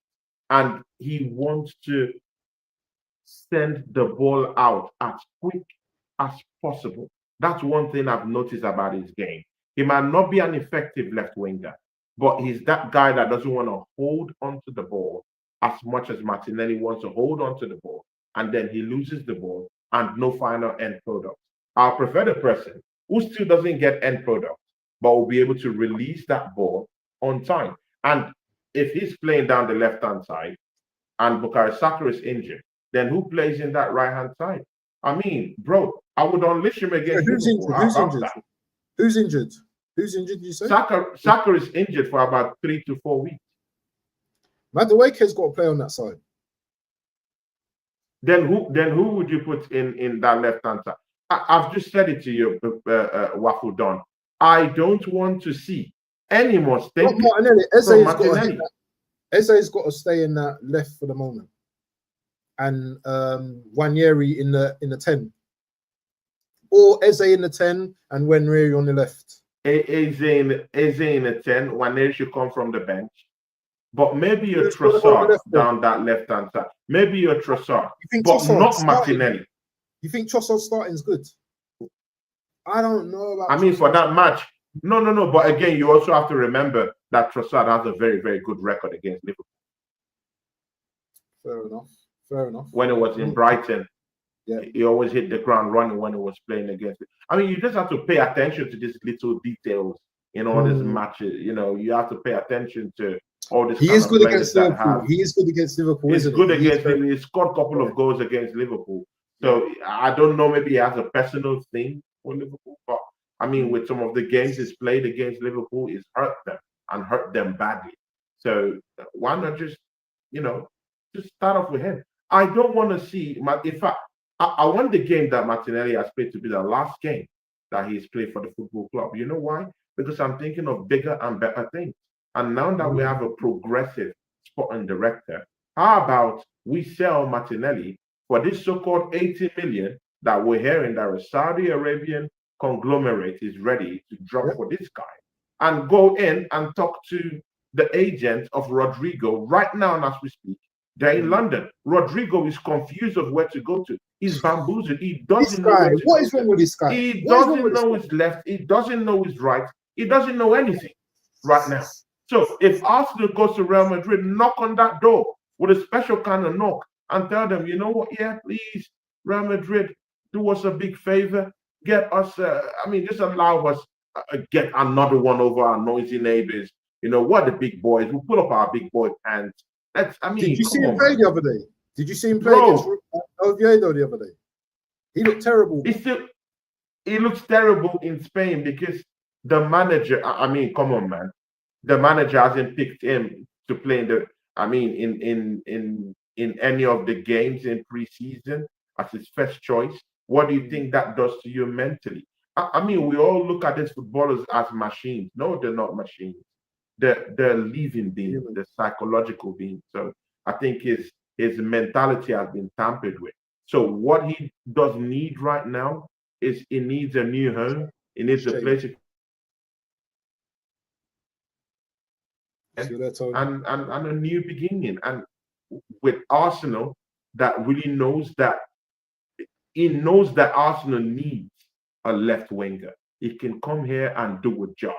and he wants to send the ball out as quick as possible. That's one thing I've noticed about his game. He might not be an effective left winger, but he's that guy that doesn't want to hold onto the ball as much as Martinelli wants to hold onto the ball, and then he loses the ball and no final end product. I prefer the person who still doesn't get end product, but will be able to release that ball on time. And if he's playing down the left-hand side and Bukayo Saka is injured, then who plays in that right-hand side? I mean, bro, I would unleash him against Liverpool.
Who's injured? Who's injured, you say?
Saka is injured for about 3 to 4 weeks.
Madueke's got to play on that side.
Then who would you put in that left-hand side? I've just said it to you, Waffle Don. I don't want to see any more stinking from Martinelli.
Eze's got to stay in that left for the moment, and Wanyeri in the 10, or Eze in the 10 and Wanyeri on the left.
Eze in the 10. Wanyeri should come from the bench, but maybe a Trossard down that left-hand side. Maybe a Trossard, but not Martinelli.
You think Trossard starting is good? I don't know about.
I mean, for that match, no. But again, you also have to remember that Trossard has a very, very good record against Liverpool.
Fair enough.
When it was in Brighton, he always hit the ground running when he was playing against it. I mean, you just have to pay attention to these little details in all these matches. You know, you have to pay attention to all this.
He is good against Liverpool. He is good against Liverpool.
He's good against Liverpool. He scored a couple of goals against Liverpool. So I don't know, maybe he has a personal thing for Liverpool, but I mean, with some of the games he's played against Liverpool, he's hurt them and hurt them badly. So why not just start off with him? I don't want to see. In fact, I want the game that Martinelli has played to be the last game that he's played for the football club. You know why? Because I'm thinking of bigger and better things. And now that we have a progressive sporting director, how about we sell Martinelli for this so-called 80 million that we're hearing that a Saudi Arabian conglomerate is ready to drop for this guy and go in and talk to the agent of Rodrigo right now, and as we speak, they're in London. Rodrigo is confused of where to go to. He's bamboozled. He doesn't know where to
What
go
is wrong with this guy?
He doesn't know his left. He doesn't know his right. He doesn't know anything right now. So if Arsenal goes to Real Madrid, knock on that door with a special kind of knock and tell them, you know what? Yeah, please, Real Madrid, do us a big favor. Get us, just allow us get another one over our noisy neighbors. You know, what the big boys. We'll put up our big boy pants.
Did you see him play the other day? Did you see him play against Oviedo the other day? He looked terrible.
He looks terrible in Spain because the manager, come on, man. The manager hasn't picked him to play in any of the games in preseason as his first choice. What do you think that does to you mentally? We all look at these footballers as machines. No, they're not machines. They're living beings, they're psychological beings. So I think his mentality has been tampered with. So what he does need right now is he needs a new home. He needs a place and a new beginning. And with Arsenal, that really knows that Arsenal needs a left winger. He can come here and do a job.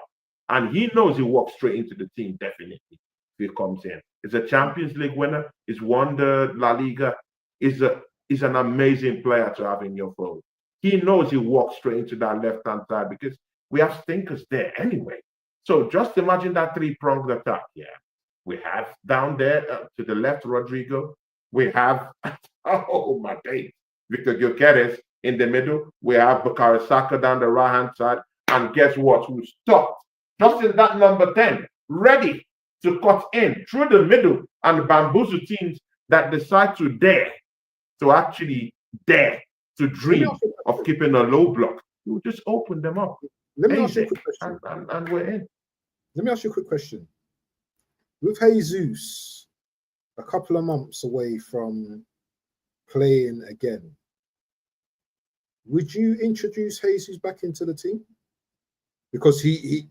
And he knows he walks straight into the team, definitely, if he comes in. He's a Champions League winner. He's won the La Liga. He's an amazing player to have in your fold. He knows he walks straight into that left-hand side because we have stinkers there anyway. So just imagine that three-pronged attack. Yeah, we have down there to the left, Rodrigo. We have, oh my days, Victor Gyökeres in the middle. We have Bukayo Saka down the right-hand side. And guess what? Who stopped? Just in that number 10, ready to cut in through the middle and bamboozle teams that decide to dare to dream of keeping a low block. You just open them up.
Let me ask you a quick question.
And we're in.
Let me ask you a quick question. With Jesus a couple of months away from playing again, would you introduce Jesus back into the team? Because he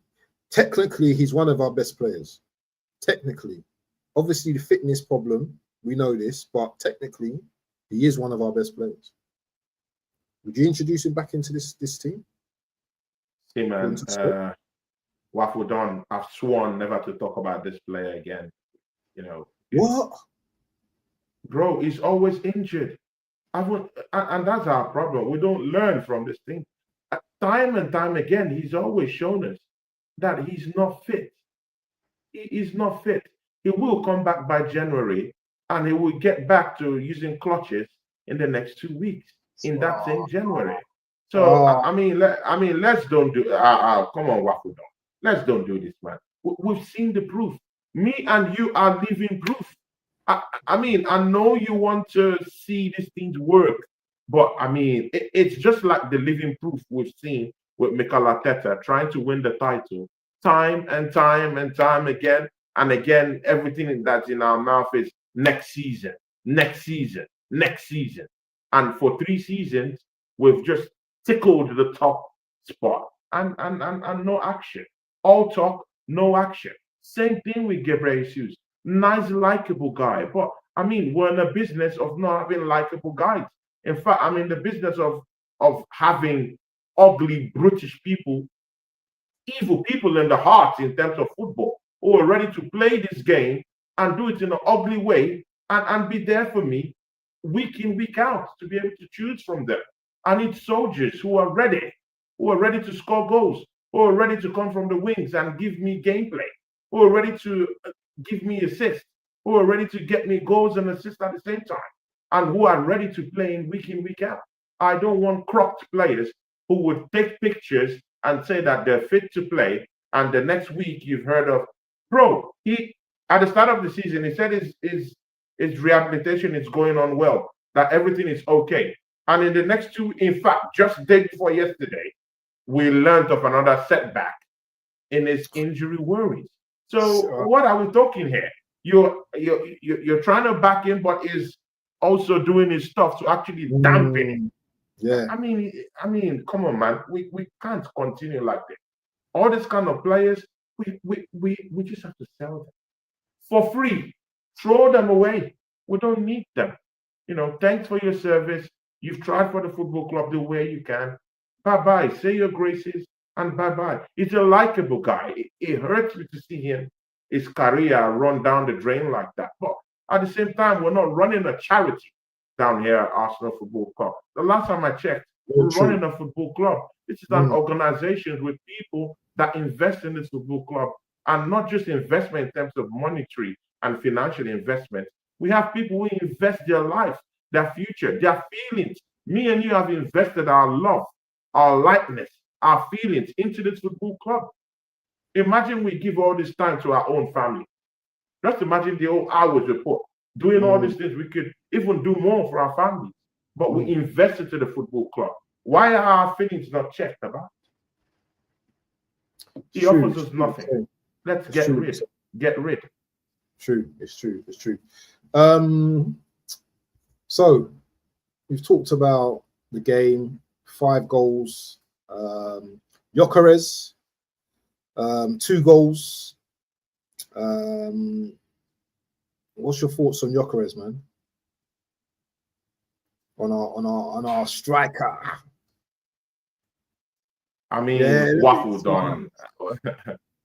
technically, he's one of our best players. Technically. Obviously, the fitness problem, we know this, but technically, he is one of our best players. Would you introduce him back into this team?
See, man, Waffle Don, I've sworn never to talk about this player again. You know.
What?
Bro, he's always injured. And that's our problem. We don't learn from this thing. Time and time again, he's always shown us that he's not fit. He's not fit. He will come back by January and he will get back to using clutches in the next 2 weeks in that same January. So, let's don't do come on, Waffle Dog. Let's don't do this, man. We've seen the proof. Me and you are living proof. I know you want to see these things work, but it's just like the living proof we've seen with Mikel Arteta trying to win the title time and time and time again. And again, everything that's in our mouth is next season, next season, next season. And for 3 seasons, we've just tickled the top spot and no action. All talk, no action. Same thing with Gabriel Jesus. Nice, likable guy. But we're in the business of not having likable guys. In fact, I'm in the business of having ugly, brutish people, evil people in the heart in terms of football, who are ready to play this game and do it in an ugly way and be there for me week in, week out to be able to choose from them. I need soldiers who are ready to score goals, who are ready to come from the wings and give me gameplay, who are ready to give me assists, who are ready to get me goals and assists at the same time, and who are ready to play in, week out. I don't want cropped players who would take pictures and say that they're fit to play, and the next week you've heard of, bro, he at the start of the season, he said his rehabilitation is going on well, that everything is okay. And in the next 2, in fact, just day before yesterday, we learned of another setback in his injury worries. So what are we talking here? You're trying to back him, but is also doing his stuff to actually dampen
Yeah.
I mean, come on, man. We can't continue like this. All these kind of players, we just have to sell them for free. Throw them away. We don't need them. Thanks for your service. You've tried for the football club the way you can. Bye bye. Say your graces and bye bye. He's a likable guy. It hurts me to see his career run down the drain like that. But at the same time, we're not running a charity down here at Arsenal Football Club. The last time I checked, we're running a football club. This is an organization with people that invest in this football club, and not just investment in terms of monetary and financial investment. We have people who invest their life, their future, their feelings. Me and you have invested our love, our likeness, our feelings into this football club. Imagine we give all this time to our own family. Just imagine the whole hours we put doing all these things. We could even do more for our families, but we invest into the football club. Why are our feelings not checked about? He offers us nothing. Let's get rid. Get rid.
True. It's true. It's true. So we've talked about the game, 5 goals. Gyökeres, 2 goals. What's your thoughts on Gyökeres, man? On our striker.
I mean, waffle done.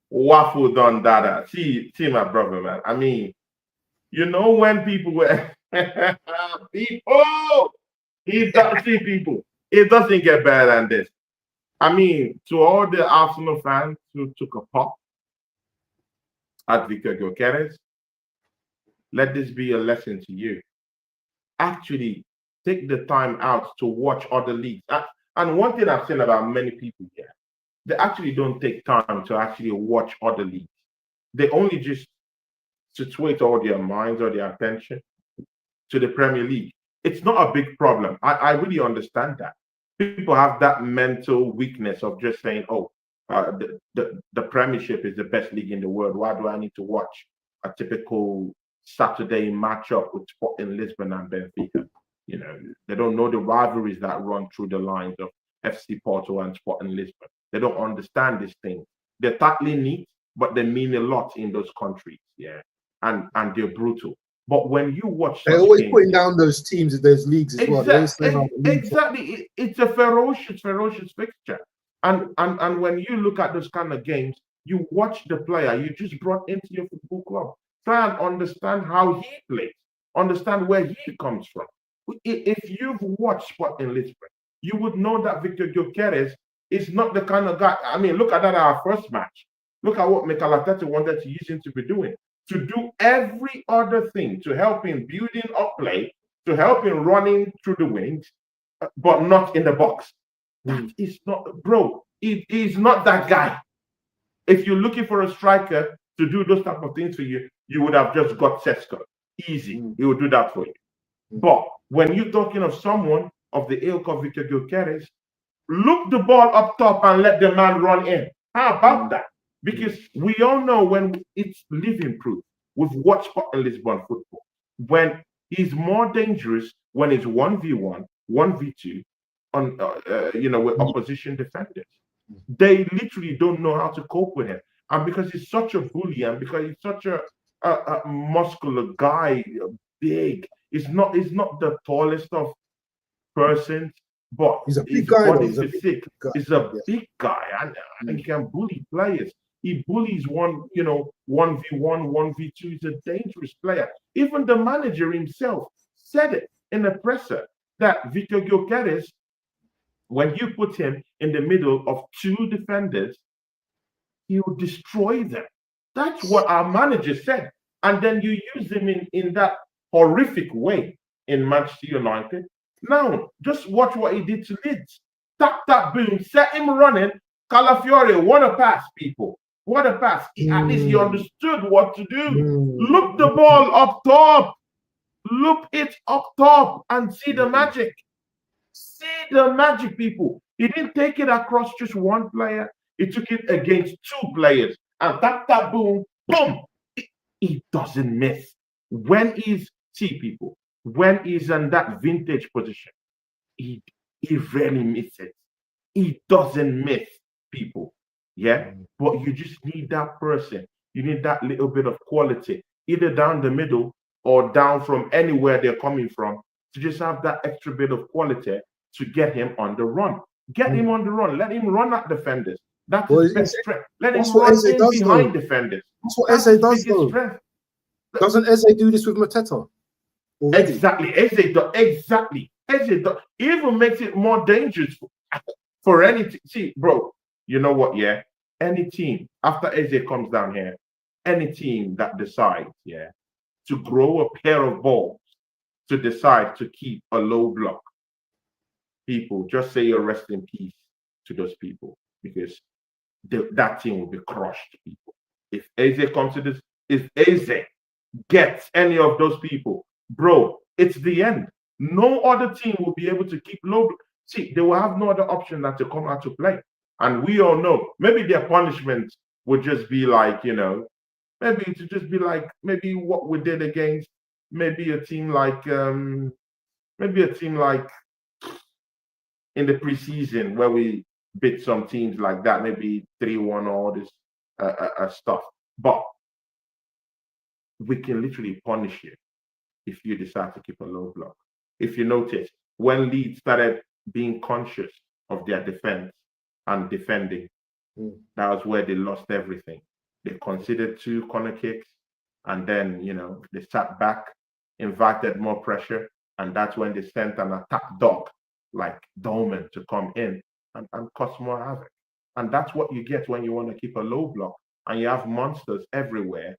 Waffle done, Dada. See, my brother, man. I mean, when people were people, it doesn't get better than this. I mean, to all the Arsenal fans who took a pop at Victor Gyökeres, let this be a lesson to you. Actually, take the time out to watch other leagues. And one thing I've seen about many people here, they actually don't take time to actually watch other leagues. They only just situate all their minds or their attention to the Premier League. It's not a big problem. I really understand that. People have that mental weakness of just saying, oh, the Premiership is the best league in the world. Why do I need to watch a typical Saturday matchup with Sporting Lisbon and Benfica? They don't know the rivalries that run through the lines of FC Porto and Sporting Lisbon. They don't understand these things. They're tightly neat, but they mean a lot in those countries. Yeah, and they're brutal. But when you watch,
they're always putting down those teams in those leagues as well.
Exactly, it's a ferocious fixture. And when you look at those kind of games, you watch the player you just brought into your football club. Try and understand how he plays. Understand where he comes from. If you've watched Sporting Lisbon, you would know that Victor Gyökeres is not the kind of guy. I mean, look at that our first match. Look at what Mikel Arteta wanted to use him to be doing. To do every other thing, to help him building up play, to help him running through the wings, but not in the box. That is not, bro. It is not that guy. If you're looking for a striker to do those type of things for you, you would have just got Sesko. Easy. He would do that for you. But when you're talking of someone of the ilk of Victor Gyökeres, look the ball up top and let the man run in. How about that? Because we all know when it's living proof. We've watched Sporting Lisbon football. When he's more dangerous when it's 1v1, 1v2 on with opposition defenders. They literally don't know how to cope with him. And because he's such a bully and because he's such a muscular guy, big, he's not the tallest of persons, but
he's a big guy. He's
a big guy, and he can bully players. He bullies 1v1, 1v2. He's a dangerous player. Even the manager himself said it in the presser that Victor Gyökeres, when you put him in the middle of 2 defenders, he will destroy them. That's what our manager said. And then you use him in that horrific way in Manchester United. Now, just watch what he did to Leeds. Tap, boom, set him running. Calafiore, what a pass, people. What a pass. At least he understood what to do. Look the ball up top. Look it up top and see the magic. See the magic, people. He didn't take it across just one player. He took it against 2 players. And tap, boom, boom. He doesn't miss. When he's in that vintage position, he he rarely misses. He doesn't miss people. Yeah. But you just need that person. You need that little bit of quality, either down the middle or down from anywhere they're coming from, to just have that extra bit of quality to get him on the run. Get him on the run. Let him run at defenders. That's his best strength. Let him run in behind defenders.
That's what Eze does, though.
Strength.
Doesn't Eze do this with Mateta already?
Exactly. Eze does. Exactly. Eze does. Even makes it more dangerous for any team. See, bro, you know what? Yeah, any team after Eze comes down here, any team that decides, yeah, to grow a pair of balls, to decide to keep a low block, people just say your rest in peace to those people, because that team will be crushed, people. If Eze comes to this, if Eze gets any of those people, bro, it's the end. No other team will be able to keep low. See, they will have no other option than to come out to play. And we all know, maybe their punishment would just be like, you know, maybe to just be like, maybe what we did against maybe a team like in the preseason, where we beat some teams like that, maybe 3-1 or all this stuff. But we can literally punish you if you decide to keep a low block. If you notice, when Leeds started being conscious of their defense and defending, that was where they lost everything. They conceded 2 corner kicks, and then, you know, they sat back, invited more pressure, and that's when they sent an attack dog like Dolman to come in and cause more havoc. And that's what you get when you want to keep a low block and you have monsters everywhere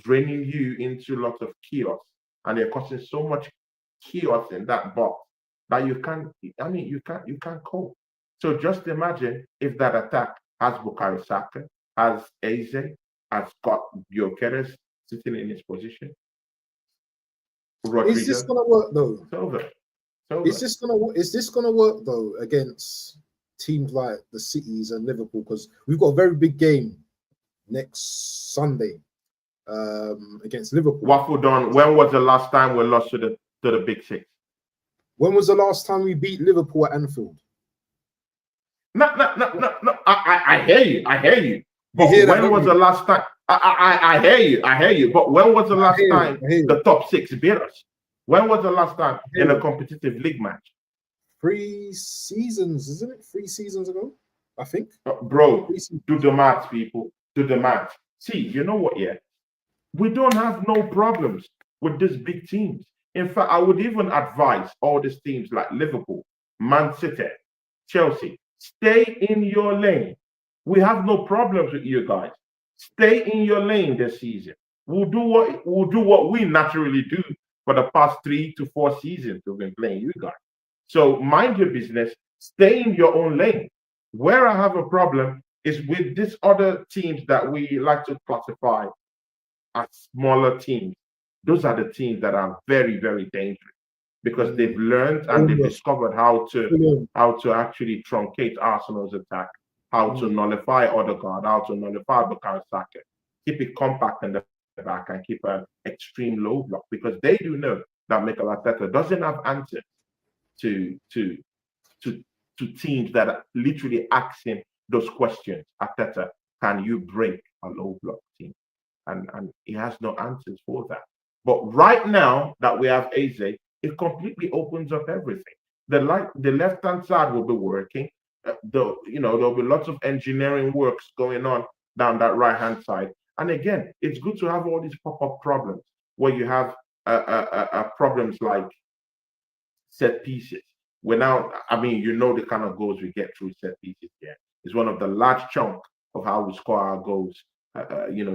draining you into lots of chaos, and they're causing so much chaos in that box that you can't cope. So just imagine if that attack has Bukayo Saka, has Eze, has got Gyökeres sitting in his position. Rodrigo.
Is this gonna work though?
It's over.
Is this gonna work though against teams like the Cities and Liverpool? Because we've got a very big game next Sunday against Liverpool.
Waffle Don, when was the last time we lost to the Big Six?
When was the last time we beat Liverpool at Anfield?
No. I hear you. But when was the last time? I hear you. But when was the last time the top 6 beat us? When was the last time in a competitive league match?
3 seasons, isn't it? 3 seasons ago, I think.
Bro, do the maths, people. Do the maths. See, you know what? Yeah, we don't have no problems with these big teams. In fact, I would even advise all these teams like Liverpool, Man City, Chelsea, stay in your lane. We have no problems with you guys. Stay in your lane this season. We'll do what we naturally do for the past 3 to 4 seasons we've been playing you guys. So mind your business. Stay in your own lane. Where I have a problem is with these other teams that we like to classify as smaller teams. Those are the teams that are very, very dangerous, because they've learned and they've discovered how to actually truncate Arsenal's attack, how to nullify Odegaard, how to nullify Bukayo Saka, keep it compact in the back and keep an extreme low block, because they do know that Mikel Arteta doesn't have answers to teams that are literally asking those questions. Arteta, can you break a low block team? And he has no answers for that. But right now that we have Eze, it completely opens up everything. The left-hand side will be working. There'll be lots of engineering works going on down that right-hand side. And again, it's good to have all these pop-up problems where you have problems like set pieces. The kind of goals we get through set pieces here. It's one of the large chunk of how we score our goals,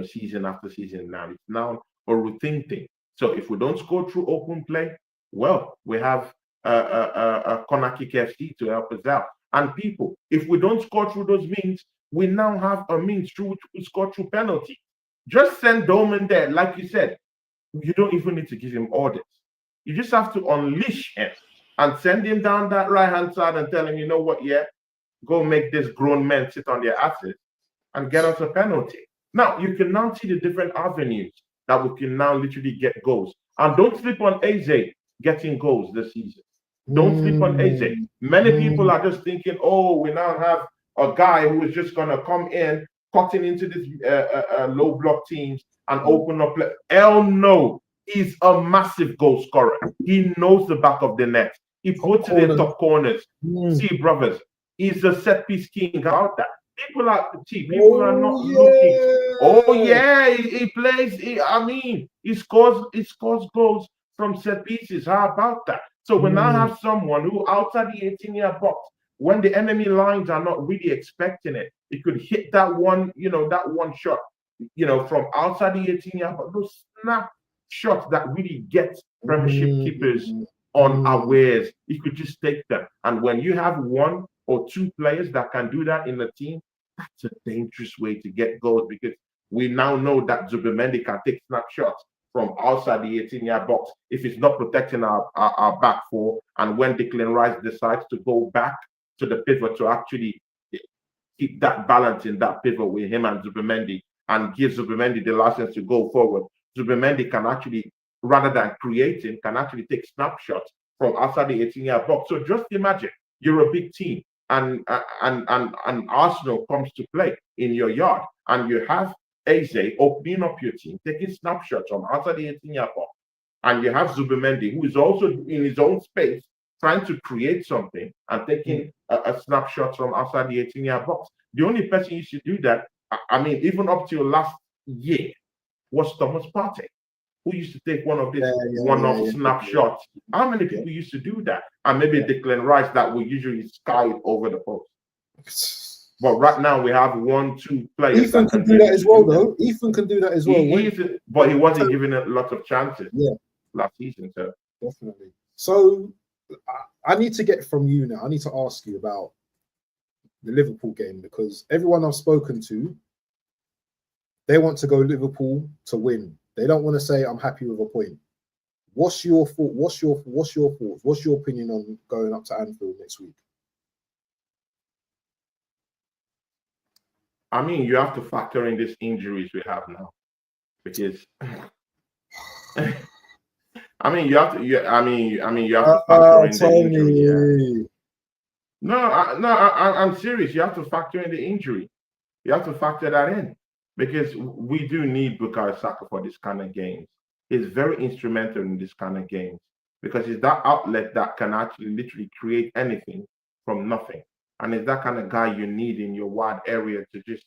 season after season now. It's now a routine thing. So if we don't score through open play, well, we have a corner kick FC to help us out. And people, if we don't score through those means, we now have a means through which we score through penalty. Just send Dolman there, like you said. You don't even need to give him orders. You just have to unleash him and send him down that right-hand side and tell him, you know what, yeah, go make this grown men sit on their asses and get us a penalty. Now, you can now see the different avenues that we can now literally get goals. And don't sleep on Eze getting goals this season. Don't sleep on AJ. Many people are just thinking, oh, we now have a guy who is just going to come in, cutting into this low block teams and open up. Hell no. He's a massive goal scorer. He knows the back of the net. He puts it in top corners. See, brothers, he's a set piece king out there. People are cheap. People are not looking. Oh yeah, he plays. He scores goals from set pieces. How about that? So we now have someone who outside the 18-yard box, when the enemy lines are not really expecting it, he could hit that one, that one shot, from outside the 18-yard box. Those snap shots that really get Premiership keepers unawares. He could just take them. And when you have one or two players that can do that in the team, that's a dangerous way to get goals, because we now know that Zubimendi can take snapshots from outside the 18-yard box if he's not protecting our back four. And when Declan Rice decides to go back to the pivot to actually keep that balance in that pivot with him and Zubimendi, and give Zubimendi the license to go forward, Zubimendi can actually, rather than creating, can actually take snapshots from outside the 18-yard box. So just imagine you're a big team, and Arsenal comes to play in your yard, and you have Eze opening up your team, taking snapshots from outside the 18-yard box, and you have Zubimendi, who is also in his own space trying to create something and taking a snapshot from outside the 18-yard box. The only person you should do that, even up till last year, was Thomas Partey, who used to take one of these one-off snapshots. How many people used to do that? And maybe Declan Rice that will usually sky it over the post. But right now we have 1-2 players.
Ethan can do that as well, though. Ethan can do that as well.
But he wasn't given a lot of chances last season. So
definitely. So I need to get from you now. I need to ask you about the Liverpool game, because everyone I've spoken to, they want to go Liverpool to win. They don't want to say I'm happy with a point. What's your thought? What's your thoughts? What's your opinion on going up to Anfield next week?
You have to factor in these injuries we have now, because you have to. You have to factor in the injury. I'm serious. You have to factor in the injury. You have to factor that in, because we do need Bukayo Saka for this kind of games. He's very instrumental in this kind of games, because he's that outlet that can actually literally create anything from nothing. And it's that kind of guy you need in your wide area to just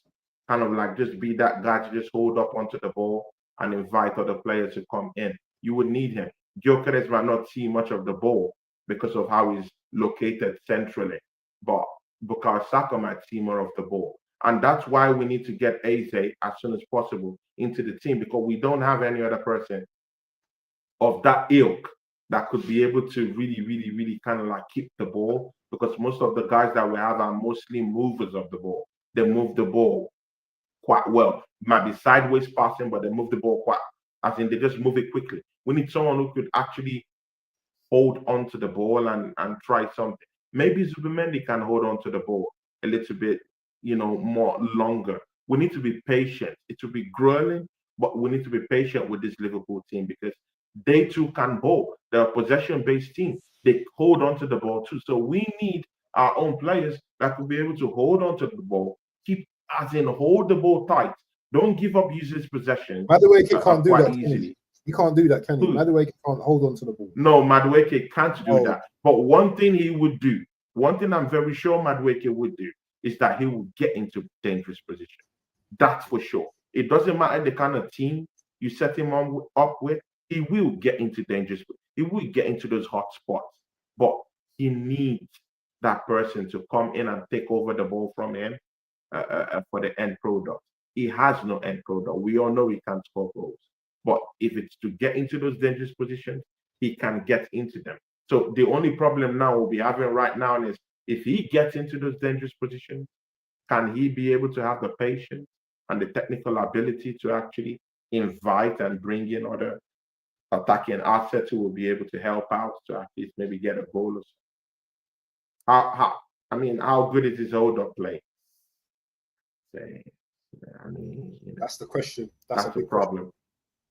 kind of just be that guy to just hold up onto the ball and invite other players to come in. You would need him. Gyökeres might not see much of the ball because of how he's located centrally, but Bukayo Saka might see more of the ball. And that's why we need to get Eze as soon as possible into the team, because we don't have any other person of that ilk that could be able to really, really, really kind of keep the ball, because most of the guys that we have are mostly movers of the ball. They move the ball quite well. Might be sideways passing, but they move the ball they just move it quickly. We need someone who could actually hold on to the ball and try something. Maybe Zubimendi can hold on to the ball a little bit, more longer. We need to be patient. It will be grueling, but we need to be patient with this Liverpool team, because they too can bowl. They're a possession-based team. They hold on to the ball too. So we need our own players that will be able to hold on to the ball, hold the ball tight. Don't give up users' possession.
Madueke can't do that easily. He can't do that, can he? Madueke can't hold on to the ball.
No, Madueke can't do that. But one thing he would do, one thing I'm very sure Madueke would do, is that he will get into dangerous position. That's for sure. It doesn't matter the kind of team you set him up with, he will get into dangerous. He will get into those hot spots. But he needs that person to come in and take over the ball from him for the end product. He has no end product. We all know he can't score goals. But if it's to get into those dangerous positions, he can get into them. So the only problem now we'll be having right now is, if he gets into those dangerous positions, can he be able to have the patience and the technical ability to actually invite and bring in other attacking assets who will be able to help out to at least maybe get a goal or so? How good is his hold-up play?
That's the question.
That's the problem.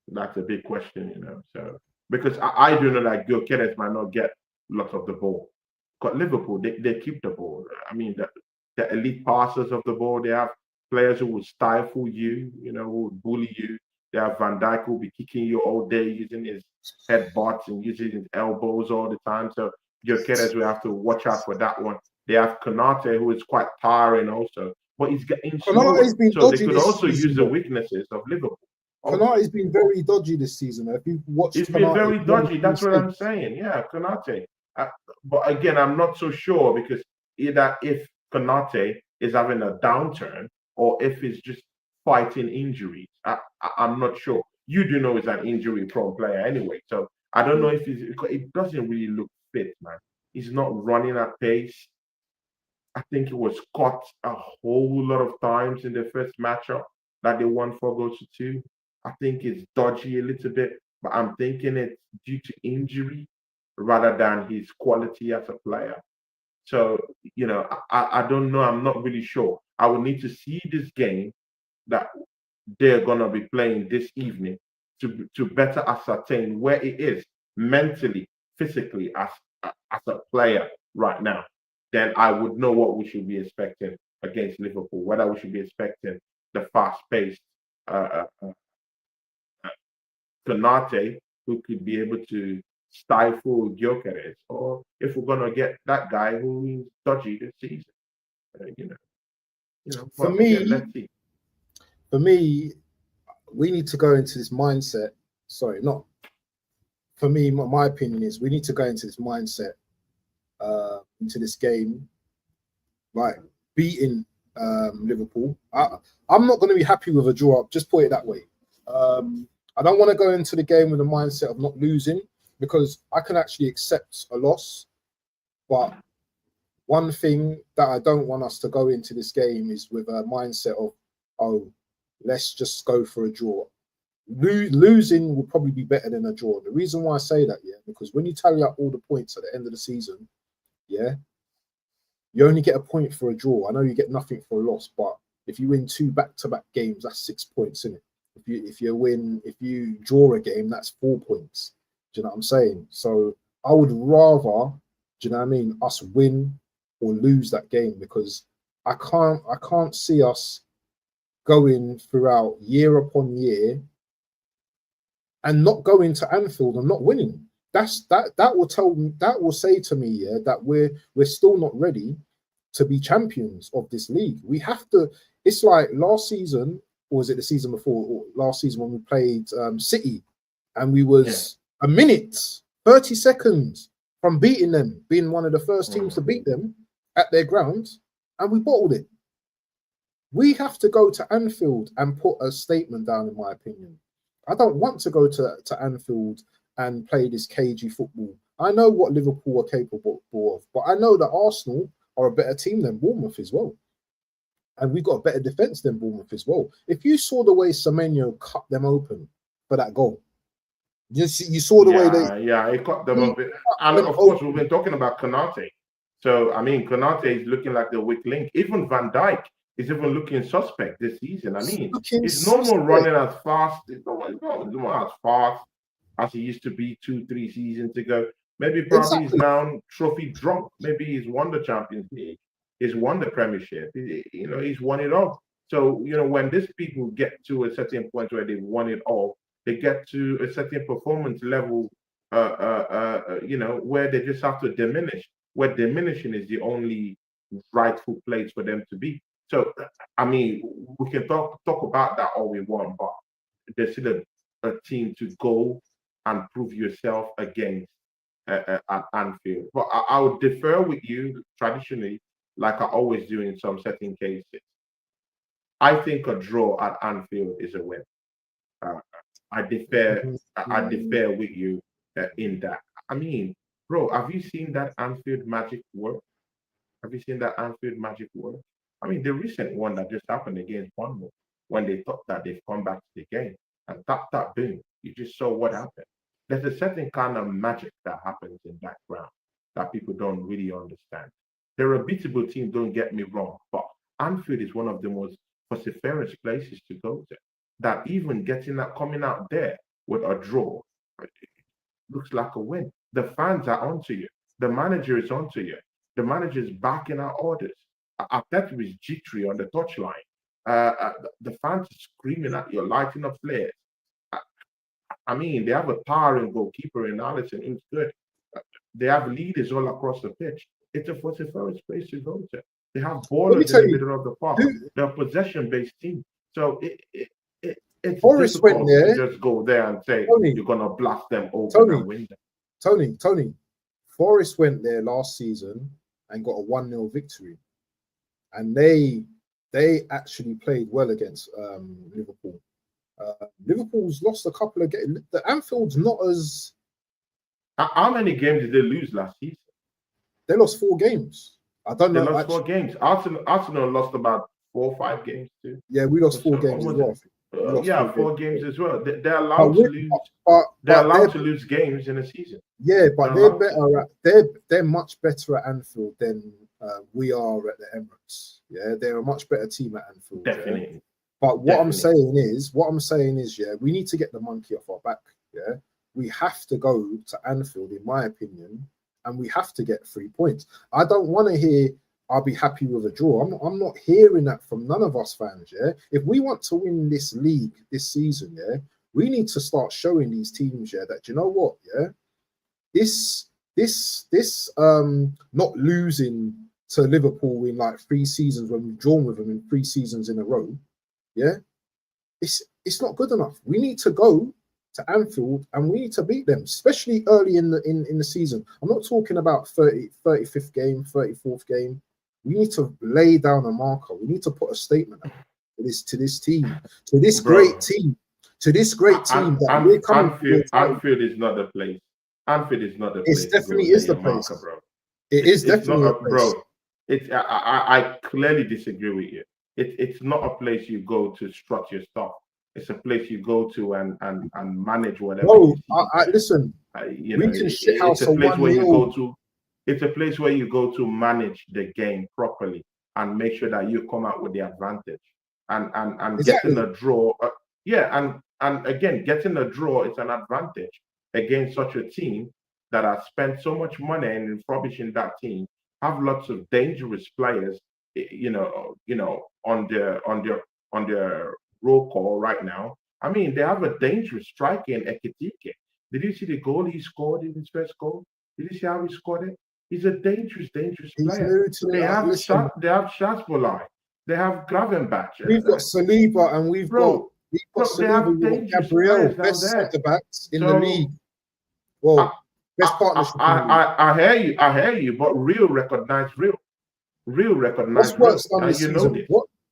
That's a big question, So because I do know that Gyökeres might not get lot of the ball. But Liverpool, they keep the ball. I mean, the elite passers of the ball, they have players who will stifle you, who will bully you. They have Van Dijk who will be kicking you all day using his headbutts and using his elbows all the time. So Gyökeres will have to watch out for that one. They have Konate, who is quite tiring also, but he's getting slower. So they could also use the weaknesses of Liverpool.
Konate's been very dodgy this season. If you watched,
it's been very dodgy. That's what I'm saying. Yeah, Konate. But again, I'm not so sure because either if Konate is having a downturn or if he's just fighting injuries. I'm not sure. You do know he's an injury-prone player anyway, so I don't know if it doesn't really look fit, man. He's not running at pace. I think he was caught a whole lot of times in the first matchup that they won 4-2. I think it's dodgy a little bit, but I'm thinking it's due to injury rather than his quality as a player. So, I don't know. I'm not really sure. I will need to see this game that they're going to be playing this evening to better ascertain where it is mentally, physically as a player right now. Then I would know what we should be expecting against Liverpool, whether we should be expecting the fast-paced Konate, who could be able to stifle Gyökeres, or if we're going to get that guy who is dodgy this season.
For me, we need to go into this mindset. Sorry, not for me. My opinion is we need to go into this mindset, into this game, like beating Liverpool. I'm not going to be happy with a draw. Just put it that way. I don't want to go into the game with the mindset of not losing because I can actually accept a loss. But one thing that I don't want us to go into this game is with a mindset of, oh, let's just go for a draw. Losing will probably be better than a draw. The reason why I say that, because when you tally up all the points at the end of the season, you only get a point for a draw. I know you get nothing for a loss, but if you win 2 back-to-back games, that's 6 points, isn't it? If you draw a game, that's 4 points. Do you know what I'm saying? So I would rather, do you know what I mean, us win or lose that game because I can't see us going throughout year upon year and not going to Anfield and not winning. That will say to me, that we're still not ready to be champions of this league. We have to. It's like last season, or was it the season before? Or last season when we played City, and we was a minute, 30 seconds from beating them, being one of the first teams to beat them at their ground, and we bottled it. We have to go to Anfield and put a statement down, in my opinion. I don't want to go to Anfield and play this cagey football. I know what Liverpool are capable of, but I know that Arsenal are a better team than Bournemouth as well. And we've got a better defence than Bournemouth as well. If you saw the way Semenyo cut them open for that goal, you saw the way they...
Yeah, he cut them open. And of course, we've been talking about Konate. So, I mean, Konate is looking like the weak link. Even Van Dijk is even looking suspect this season. I mean, he's no more running as fast. He's not as fast as he used to be 2-3 seasons ago. Maybe probably he's now trophy drunk. Maybe he's won the Champions League. He's won the Premiership. He's won it all. So, when these people get to a certain point where they've won it all, they get to a certain performance level, where they just have to diminish, where diminishing is the only rightful place for them to be. So, I mean, we can talk about that all we want, but there's still a team to go and prove yourself against at Anfield. But I would defer with you traditionally, like I always do in some certain cases. I think a draw at Anfield is a win. I defer with you in that. I mean, bro, have you seen that Anfield magic work? Have you seen that Anfield magic work? I mean, the recent one that just happened against Bournemouth, when they thought that they've come back to the game, and tap, boom, you just saw what happened. There's a certain kind of magic that happens in that ground that people don't really understand. They're a beatable team, don't get me wrong, but Anfield is one of the most vociferous places to go to. That even coming out there with a draw, looks like a win. The fans are onto you. The manager is onto you. The manager is backing our orders. Arteta is jittery on the touchline. The fans are screaming at you, lighting up flares. I, I mean, they have a towering goalkeeper in Allison, who's good. They have leaders all across the pitch. It's a first place to go to. They have ballers in the middle of the park. They're a possession-based team. So it's
Forest went
difficult
there.
to just go there and say you're going to blast them open and win them.
Tony, Forest went there last season and got a 1-0 victory. And they actually played well against Liverpool. Liverpool's lost a couple of games. The Anfield's not as...
How many games did they lose last season?
They lost 4 games. I don't know.
They lost 4 games. Arsenal lost about 4 or 5 games too.
Yeah, we lost 4 games as well.
Yeah, 4 games as well. They're allowed to lose. They're allowed to lose games in a season.
Yeah, but they're much better at Anfield than we are at the Emirates. Yeah, they're a much better team at Anfield.
Definitely.
Yeah? But what I'm saying is, yeah, we need to get the monkey off our back. Yeah, we have to go to Anfield, in my opinion, and we have to get 3 points. I don't want to hear I'll be happy with a draw. I'm not hearing that from none of us fans. Yeah, if we want to win this league this season, yeah, we need to start showing these teams, yeah, that you know what, yeah, this not losing to Liverpool in like 3 seasons when we've drawn with them in 3 seasons in a row, yeah, it's not good enough. We need to go to Anfield and we need to beat them, especially early in the season. I'm not talking about 35th game, 34th game. We need to lay down a marker. We need to put a statement out to this team, to this great team, that we're coming.
Anfield is not the place. Anfield is not the place.
It definitely is the place,
marker, bro.
It is definitely a place.
Bro, I clearly disagree with you. It's not a place you go to strut your stuff. It's a place you go to and manage whatever.
No, listen.
We can shit house a place where you go to. It's a place where you go to manage the game properly and make sure that you come out with the advantage. And exactly. Getting a draw, and again, getting a draw is an advantage against such a team that has spent so much money in refurbishing that team, have lots of dangerous players, on their roll call right now. I mean, they have a dangerous striker in Ekitike. Did you see the goal he scored in his first goal? Did you see how he scored it? He's a dangerous player. They have Shazbolai. They have Gravenbach.
We've got Saliba and we've got Gabriel, best centre backs in the league. Well, best partnership.
I hear you, but real recognize real.
What's worse done this season?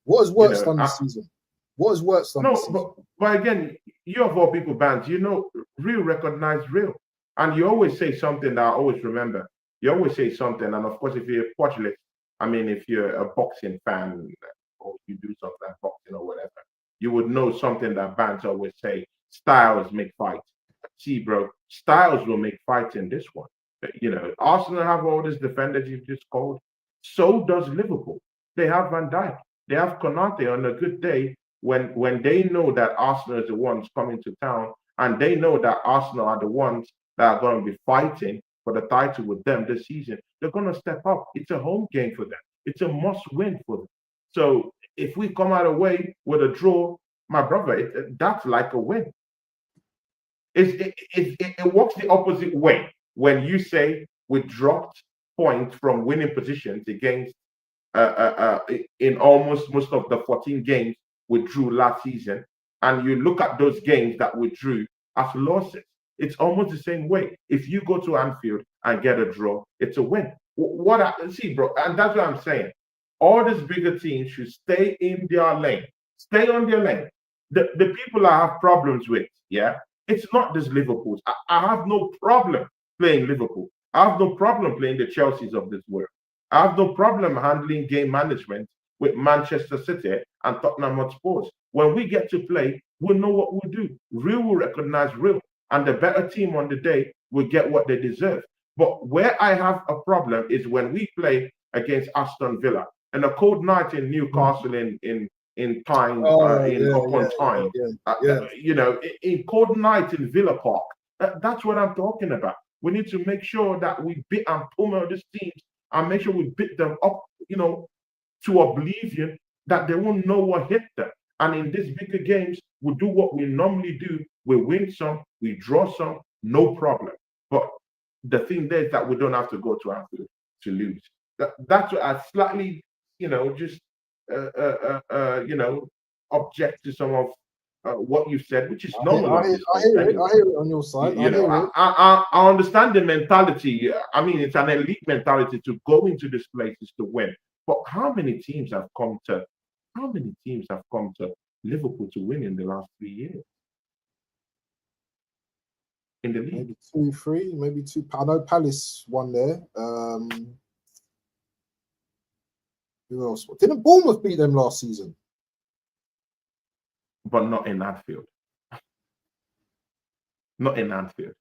What has worse done this season? What has worse done this season?
But again, you of all people bands, real recognize real. And you always say something that I always remember. You always say something, and of course, if you're a pugilist, I mean, if you're a boxing fan or you do something like boxing or whatever, you would know something that bands always say: styles make fights. See, bro, styles will make fights in this one. Arsenal have all these defenders you've just called. So does Liverpool. They have Van Dijk. They have Konate on a good day when they know that Arsenal is the ones coming to town, and they know that Arsenal are the ones that are going to be fighting for the title with them this season. They're going to step up. It's a home game for them. It's a must-win for them. So if we come out away with a draw, my brother, that's like a win. It works the opposite way when you say we dropped points from winning positions against in almost most of the 14 games we drew last season, and you look at those games that we drew as losses. It's almost the same way. If you go to Anfield and get a draw, it's a win. See, bro, and that's what I'm saying. All these bigger teams should stay in their lane. Stay on their lane. The people I have problems with, yeah, it's not this Liverpool. I have no problem playing Liverpool. I have no problem playing the Chelseas of this world. I have no problem handling game management with Manchester City and Tottenham Hotspur. When we get to play, we'll know what we'll do. Real will recognize real. And the better team on the day will get what they deserve. But where I have a problem is when we play against Aston Villa and a cold night in Newcastle in time, in cold night in Villa Park. That's what I'm talking about. We need to make sure that we beat and pummel these teams and make sure we beat them up, to oblivion, that they won't know what hit them. And in these bigger games, we do what we normally do. We win some, we draw some, no problem. But the thing there is that we don't have to go to Anfield to lose. That's what I slightly, just object to some of what you said, which is normal.
I hear it on your side.
I understand the mentality. I mean, it's an elite mentality to go into these places to win. But how many teams have come to Liverpool to win in the last 3 years? In the league?
Maybe 2, 3, maybe 2. I know Palace won there. Who else? Didn't Bournemouth beat them last season?
But not in Anfield. Not in Anfield.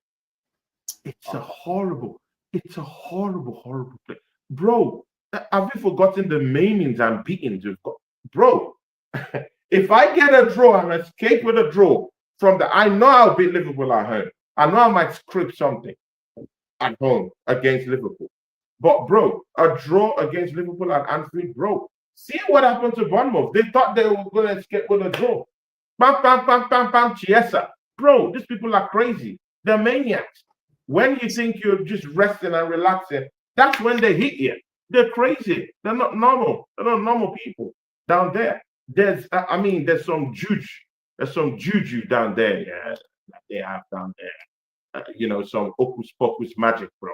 It's a horrible play. Bro, have you forgotten the maimings and beatings we've got? Bro, if I get a draw and escape with a draw I know I'll beat Liverpool at home. I know I might script something at home against Liverpool. But, bro, a draw against Liverpool at Anfield, bro. See what happened to Bournemouth. They thought they were going to escape with a draw. Bam, bam, bam, bam, bam, Chiesa. Bro, these people are crazy. They're maniacs. When you think you're just resting and relaxing, that's when they hit you. They're crazy. They're not normal. They're not normal people down there. There's some juju. There's some juju down there, yeah, that they have down there. Some hocus pocus magic, bro.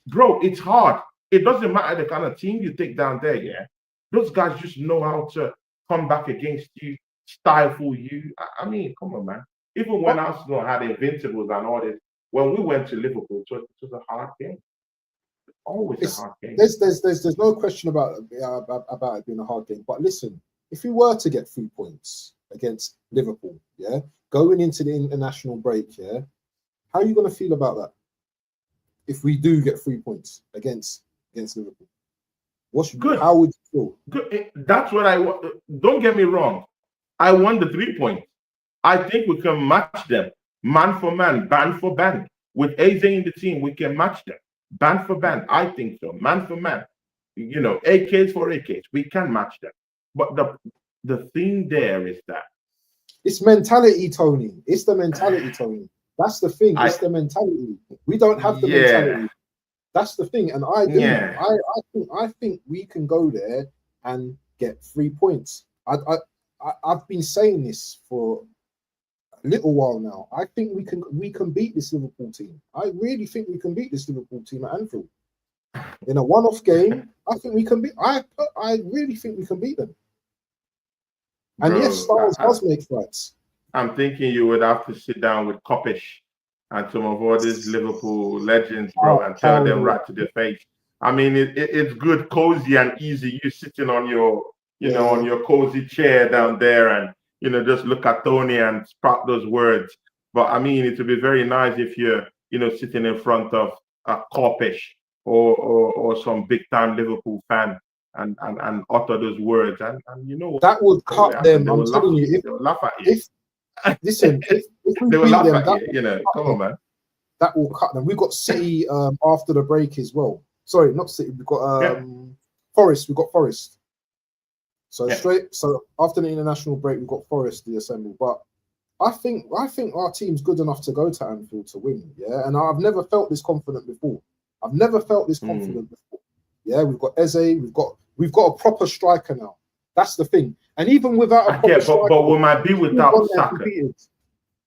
Bro, it's hard. It doesn't matter the kind of team you take down there, yeah. Those guys just know how to come back against you, stifle you. I mean, come on, man. Even when Arsenal had Invincibles and all this, when we went to Liverpool, it was a hard game. Always a hard game.
There's no question about it being a hard game. But listen, if we were to get 3 points against Liverpool, yeah, going into the international break, yeah, how are you going to feel about that? If we do get 3 points against Liverpool, what's good? How would you feel?
Good. That's what I want. Don't get me wrong. I want the 3 points. I think we can match them, man for man, band for band. With Eze in the team, we can match them, band for band. I think so, man for man. AKs for AKs, we can match them. But the thing there is that
it's mentality, Tony. It's the mentality, Tony. That's the thing. It's the mentality. We don't have the mentality. That's the thing. And I do. Yeah. I think we can go there and get 3 points. I've been saying this for a little while now. I think we can beat this Liverpool team. I really think we can beat this Liverpool team at Anfield. In a one-off game, I think we can beat. I really think we can beat them. And bro, yes, Styles does make fights.
I'm thinking you would have to sit down with Kopish and some of all these Liverpool legends, bro, and tell them right to their face. I mean, it's good, cozy, and easy. You sitting on your, on your cozy chair down there, and just look at Tony and sprout those words. But I mean, it would be very nice if you're, sitting in front of a Kopish or some big time Liverpool fan. And utter those words, and
that would cut them. I'm telling you,
they will laugh at you.
Listen, if we
they will laugh
them,
at you. Come on, man.
That will cut them. We've got City after the break as well. Sorry, not City. We've got Forest. We've got Forest. So So after the international break, we've got Forest the assemble. But I think our team's good enough to go to Anfield to win. Yeah, and I've never felt this confident before. Yeah, we've got Eze. We've got a proper striker now. That's the thing. And even without a proper striker,
but we might be without Saka.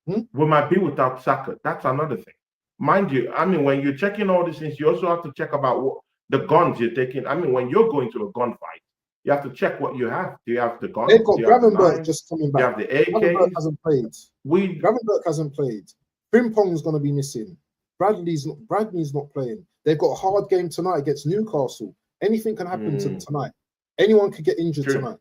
We might be without Saka. That's another thing. Mind you, I mean, when you're checking all these things, you also have to check about what the guns you're taking. I mean, when you're going to a gunfight, you have to check what you have. Do you have the guns?
They've got Gravenberch just coming back.
You have the AK.
Gravenberch hasn't played. Gravenberch hasn't played. Frimpong's going to be missing. Bradley's not playing. They've got a hard game tonight against Newcastle. Anything can happen tonight. Anyone could get injured tonight.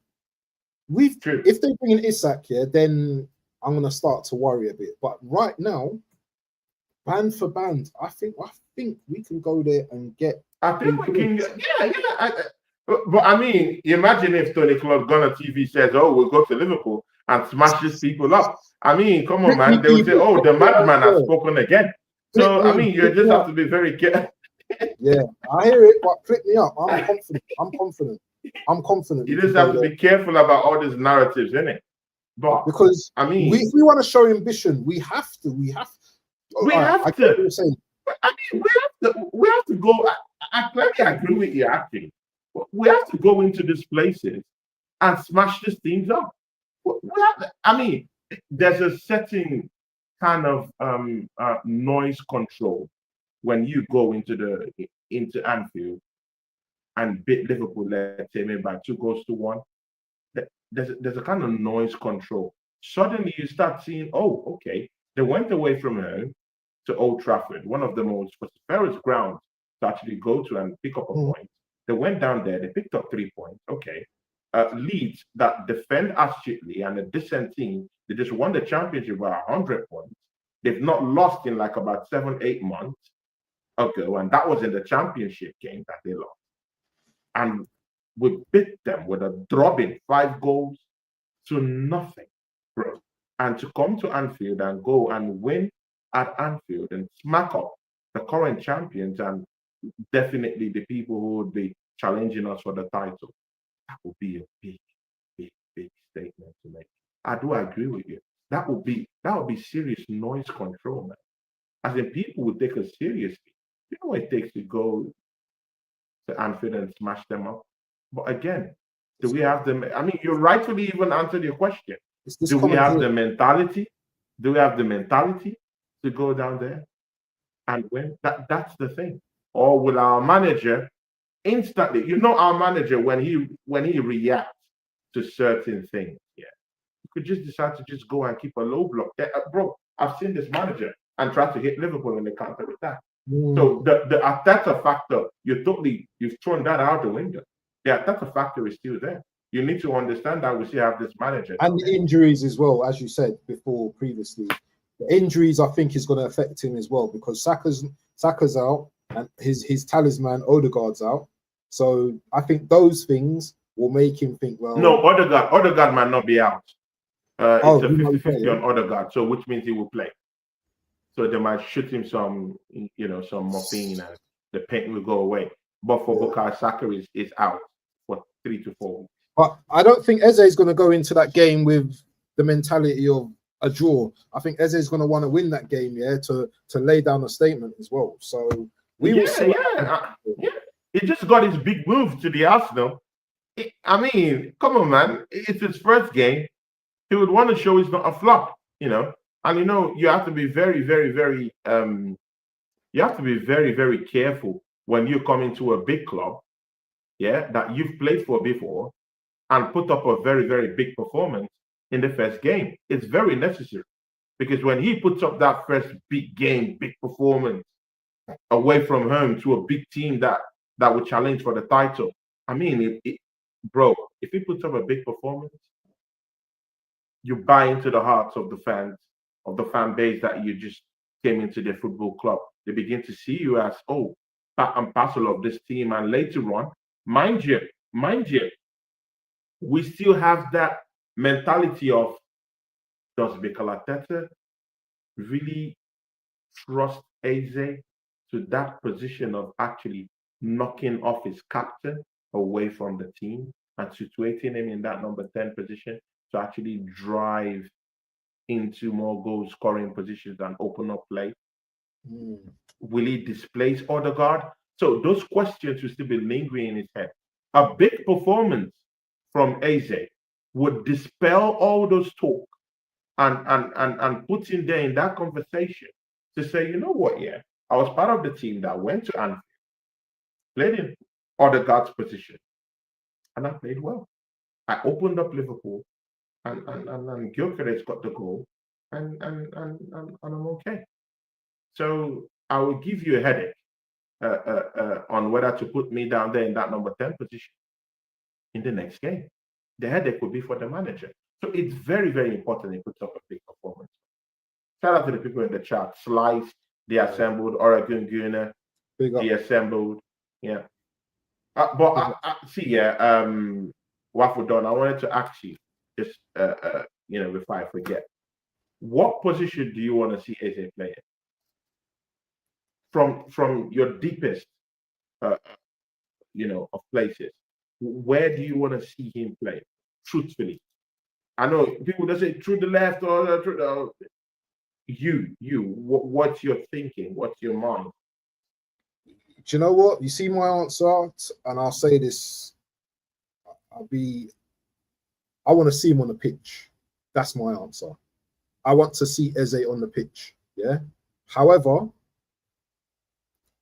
If they bring in Isak here, then I'm gonna start to worry a bit. But right now, band for band, I think we can go there and get.
I think we can. But I mean, imagine if Tony Club Gunner TV says, "Oh, we'll go to Liverpool and smashes people up." I mean, come on, man. They will say, "Oh, the madman has spoken again." So I
me,
mean, you
flip
just
me
have
up.
to be very careful.
Yeah, I hear it, but flip me up. I'm confident. I'm confident. I'm confident we
You
can
just
go
have to
there.
be careful about all these narratives, innit? But
Because
I mean,
if we want to show ambition, we have to. We have. Oh,
we
all right, I
have
get what
to.
you're saying.
I mean, we have to go. I clearly agree with you, actually. We have to go into these places and smash these teams up. I mean, there's a certain kind of noise control when you go into Anfield and beat Liverpool, let's say maybe by 2 goals to 1. There's a kind of noise control. Suddenly you start seeing, oh, okay, they went away from home to Old Trafford, one of the most prosperous grounds to actually go to and pick up a point. They went down there, they picked up 3 points. Okay. Leeds that defend astutely and a decent team, they just won the championship by 100 points. They've not lost in like about 7, 8 months ago, and that was in the championship game that they lost. And we beat them with a drubbing 5 goals to nothing, bro. And to come to Anfield and go and win at Anfield and smack up the current champions and definitely the people who would be challenging us for the title, that would be a big, big, big statement to make. I do agree with you. That would be serious noise control, man. As in, people would take us seriously. You know what it takes to go to Anfield and smash them up. But again, do we have the? I mean, you rightfully even answered your question.
It's this
Do we
common
have
here.
the mentality? Do we have the mentality to go down there and win? That's the thing. Or will our manager instantly? You know, our manager when he reacts to certain things, yeah, you could just decide to just go and keep a low block. Bro, I've seen this manager and try to hit Liverpool in the counter attack. So the Arteta factor, you've thrown that out the window. The Arteta factor is still there. You need to understand that we still have this manager.
And the injuries as well, as you said before previously. The injuries, I think, is going to affect him as well because Saka's out and his talisman Odegaard's out. So I think those things will make him think, well,
No, Odegaard might not be out. It's a
he might be
50-50 on Odegaard, so which means he will play. So they might shoot him some morphine and the pain will go away. But for Bukayo Saka is out for 3 to 4 weeks.
But I don't think Eze is going to go into that game with the mentality of a draw. I think Eze is going to want to win that game, yeah, to lay down a statement as well. So we will see.
Yeah. He just got his big move to the Arsenal. I mean, come on, man. It's his first game. He would want to show he's not a flop, And you have to be very, very, very you have to be very, very careful when you come into a big club, yeah, that you've played for before and put up a very, very big performance in the first game. It's very necessary because when he puts up that first big game, big performance away from home to a big team that would challenge for the title, I mean, bro, if he puts up a big performance, you buy into the hearts of the fans, of the fan base that you just came into their football club. They begin to see you as, oh, part and parcel of this team. And later on, mind you, we still have that mentality of, does Mikel Arteta really trust Eze to that position of actually knocking off his captain away from the team and situating him in that number 10 position to actually drive into more goal scoring positions and open up play? Will he displace Odegaard? So those questions will still be lingering in his head. A big performance from Eze would dispel all those talk and put him there in that conversation to say, you know what, yeah, I was part of the team that went to Anfield, played in Odegaard's position, and I played well. I opened up Liverpool, and Gyökeres got the goal, and I'm okay. So I will give you a headache on whether to put me down there in that number 10 position in the next game. The headache will be for the manager. So it's very, very important he puts up a big performance. Shout out to the people in the chat. Slice, the assembled, Oregon Gooner, the assembled. Yeah. But Waffle Don, I wanted to ask you, just before I forget, what position do you want to see Eze play in? from your deepest, uh, of places, where do you want to see him play? Truthfully, I know people that say through the left or through the. What's your thinking? What's your mind?
Do you know what? You see my answer, and I'll say this. I want to see him on the pitch. That's my answer. I want to see Eze on the pitch. Yeah. However,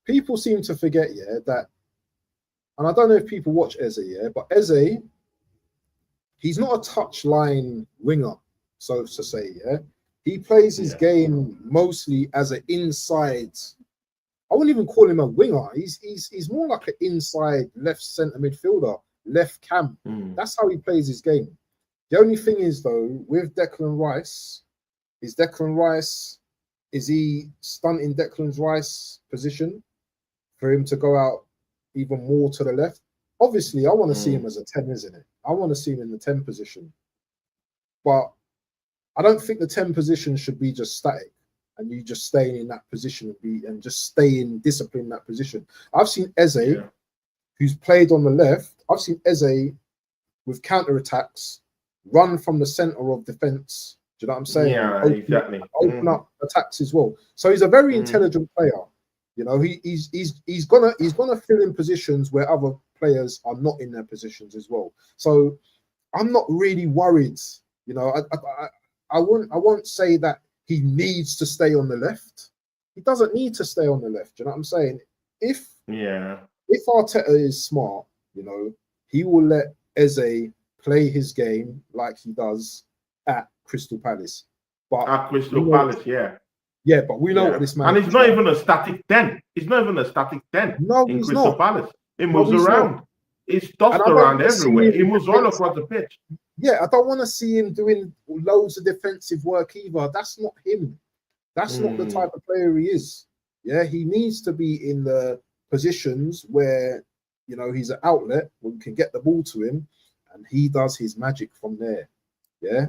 people seem to forget, that, and I don't know if people watch Eze, but Eze, he's not a touchline winger, so to say, He plays his game mostly as an inside. I wouldn't even call him a winger. He's more like an inside left centre midfielder, left cam. That's how he plays his game. The only thing is, though, with Declan Rice, is he stunting Declan Rice's position for him to go out even more to the left? Obviously, I want to see him as a 10, isn't it? I want to see him in the 10 position. But I don't think the 10 position should be just static and you just staying in that position and just stay in discipline in that position. I've seen Eze, who's played on the left. I've seen Eze with counter-attacks run from the centre of defence. Do you know what I'm saying?
Yeah, exactly.
Open up attacks as well. So he's a very intelligent player. You know, he's gonna fill in positions where other players are not in their positions as well. So I'm not really worried. You know, I won't say that he needs to stay on the left. He doesn't need to stay on the left. Do you know what I'm saying? If Arteta is smart, you know, he will let Eze play his game like he does at Crystal Palace. But
at Crystal Palace,
yeah, but we know what this man.
And he's not even a static 10. He's not even a static 10 in Crystal Palace. He moves around. He's tossed around everywhere. He moves all across the pitch.
Yeah, I don't want to see him doing loads of defensive work either. That's not him. That's not the type of player he is. Yeah, he needs to be in the positions where, you know, he's an outlet where we can get the ball to him and he does his magic from there. Yeah.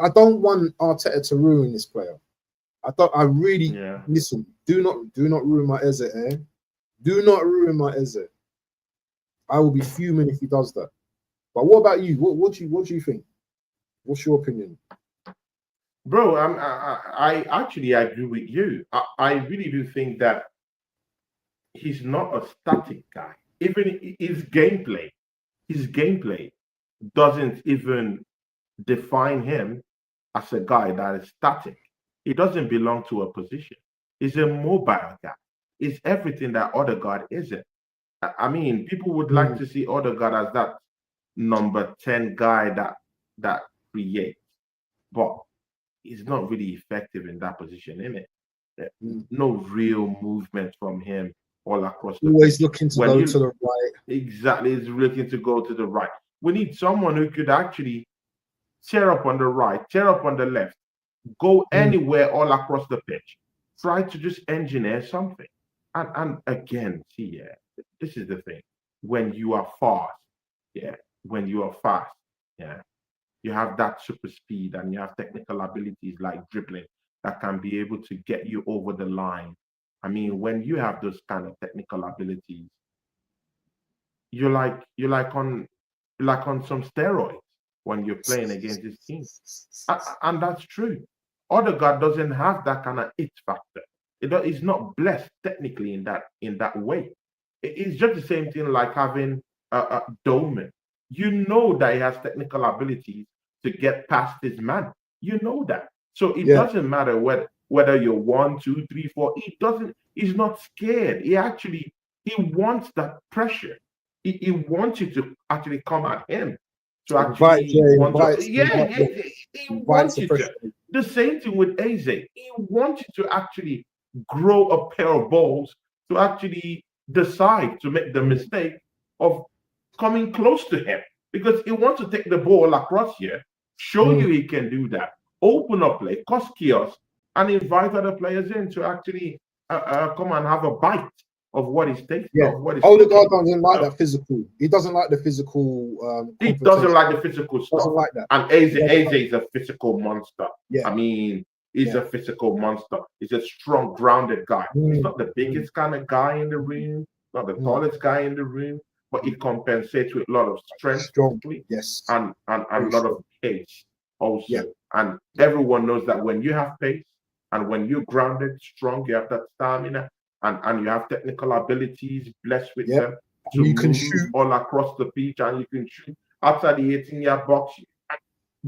I don't want Arteta to ruin this player. Listen, do not ruin my Eze, Do not ruin my Eze. I will be fuming if he does that. But what about you? What do you think? What's your opinion?
Bro, I actually agree with you. I really do think that he's not a static guy. Even his gameplay doesn't even define him as a guy that is static. He doesn't belong to a position. He's a mobile guy. He's everything that Odegaard isn't. I mean, people would like to see Odegaard as that number 10 guy that creates, but he's not really effective in that position, isn't it? No real movement from him all across the
always pitch. Looking to go to the right.
Exactly, he's looking to go to the right. We need someone who could actually tear up on the right, tear up on the left, go anywhere all across the pitch. Try to just engineer something. And again, see, this is the thing. When you are fast, you have that super speed and you have technical abilities like dribbling that can be able to get you over the line. I mean, when you have those kind of technical abilities, you're like on some steroids when you're playing against this team. And that's true. Odegaard doesn't have that kind of it factor. He's not blessed technically in that way. It's just the same thing like having a Doman. You know that he has technical abilities to get past his man. You know that. So it doesn't matter whether you're 1, 2, 3, 4. He's not scared. He wants that pressure. He wants you to actually come at him. To actually he wants you to. The same thing with Eze. He wants you to actually grow a pair of balls to actually decide to make the mistake of coming close to him, because he wants to take the ball across here, show you he can do that, open up play, cause chaos, and invite other players in to actually come and have a bite of what he's taking.
Odegaard doesn't like that physical. He doesn't like the physical.
He doesn't like the physical stuff.
Doesn't like that.
And Eze is a physical monster.
Yeah.
I mean, He's a physical monster. He's a strong, grounded guy. He's not the biggest kind of guy in the room, not the tallest guy in the room, but he compensates with a lot of strength,
strong, yes,
and a lot of pace also.
Yeah.
And everyone knows that when you have pace and when you're grounded, strong, you have that stamina, and you have technical abilities, blessed with them to
you can
move
shoot
all across the pitch, and you can shoot outside the 18-yard box.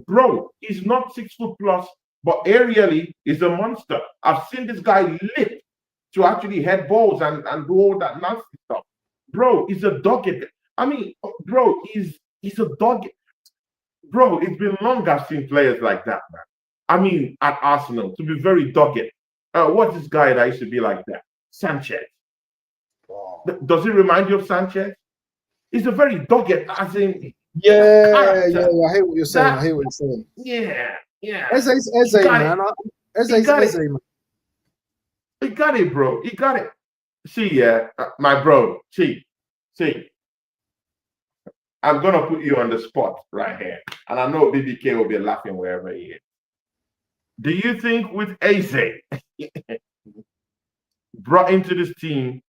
Bro, he's not 6 foot plus, but aerially is a monster. I've seen this guy lit to actually head balls and do all that nasty stuff. Bro, he's a dogged. I mean, bro, he's a dog. Bro, it's been long I've seen players like that, man. I mean, at Arsenal, to be very dogged. What's this guy that used to be like that? Sanchez.
wow.
Does it remind you of Sanchez? He's a very dogged, as in
Yeah, I hear what you're saying.
Yeah.
Eze, man. Eze, man.
He got it, bro. He got it. See, my bro. See. I'm gonna put you on the spot right here, and I know BBK will be laughing wherever he is. Do you think with Eze brought into this team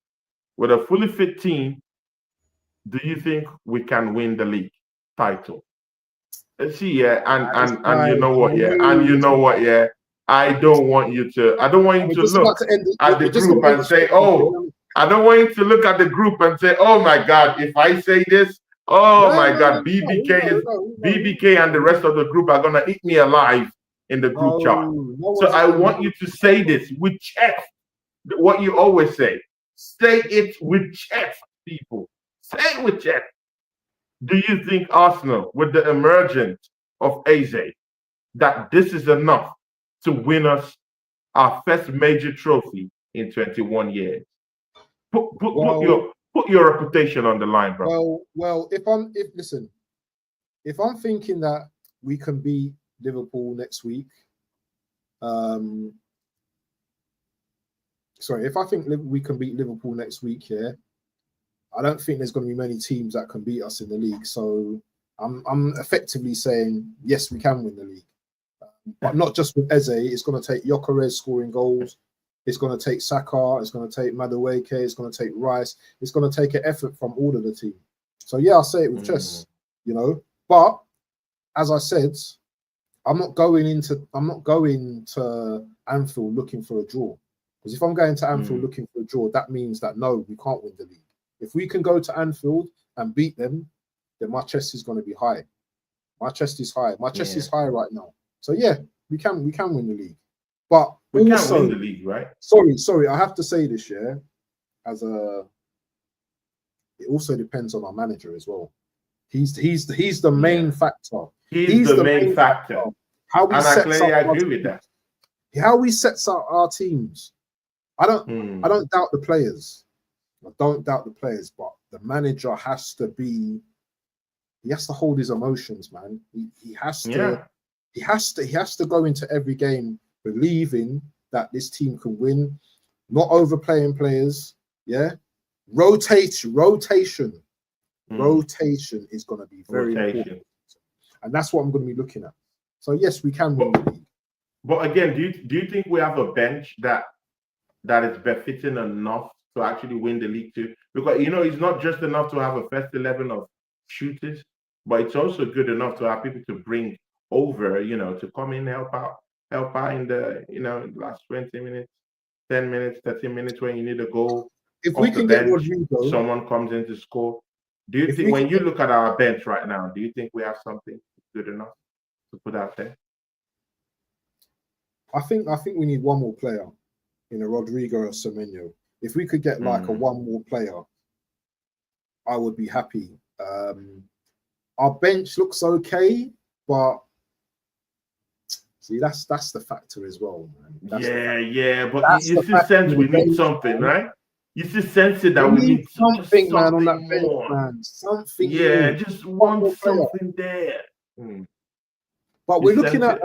with a fully fit team, do you think we can win the league title? See, and you know what, I don't want you to look at the group and say, oh, I don't want you to look at the group and say, oh my God, if I say this, my God, BBK and the rest of the group are gonna eat me alive in the group chat. So I want you to say this with chest. What you always say. Say it with chest, people. Say it with chest. Do you think Arsenal, with the emergence of Eze, that this is enough to win us our first major trophy in 21 years? Put your reputation on the line, bro.
Well, if I'm thinking that we can beat Liverpool next week, if I think we can beat Liverpool next week, I don't think there's going to be many teams that can beat us in the league. So I'm effectively saying yes, we can win the league, but not just with Eze. It's going to take Gyökeres scoring goals. It's going to take Saka. It's going to take Madueke. It's going to take Rice. It's going to take an effort from all of the team. So yeah, I'll say it with chess, But as I said, I'm not going to Anfield looking for a draw. Because if I'm going to Anfield looking for a draw, that means that no, we can't win the league. If we can go to Anfield and beat them, then my chest is going to be high. My chest is high. My chest is high right now. So yeah, we can win the league. But
we can't win the league, right?
Sorry, I have to say this, it also depends on our manager as well. He's the main factor.
He's the main factor.
How we
agree with that.
How he sets out our teams. I don't doubt the players. I don't doubt the players, but the manager has to hold his emotions, man. He has to go into every game believing that this team can win, not overplaying players. Rotation is going to be very important, and that's what I'm going to be looking at. So yes, we can win the league.
But again, do you think we have a bench that is befitting enough to actually win the league too? Because it's not just enough to have a first 11 of shooters, but it's also good enough to have people to bring over, to come in, help out in the last 20 minutes, 10 minutes, 30 minutes when you need a goal.
If we can get Rodrigo,
someone comes in to score. Do you think when you look at our bench right now, do you think we have something good enough to put out there?
I think we need one more player in a Rodrigo or Semenyo. If we could get like a one more player, I would be happy. Our bench looks okay, but see, that's the factor as well, man.
But you see sense we need something, right? You see sense that we need
something, man, on that bench, man. Something.
Yeah, just want something there.
But we're looking at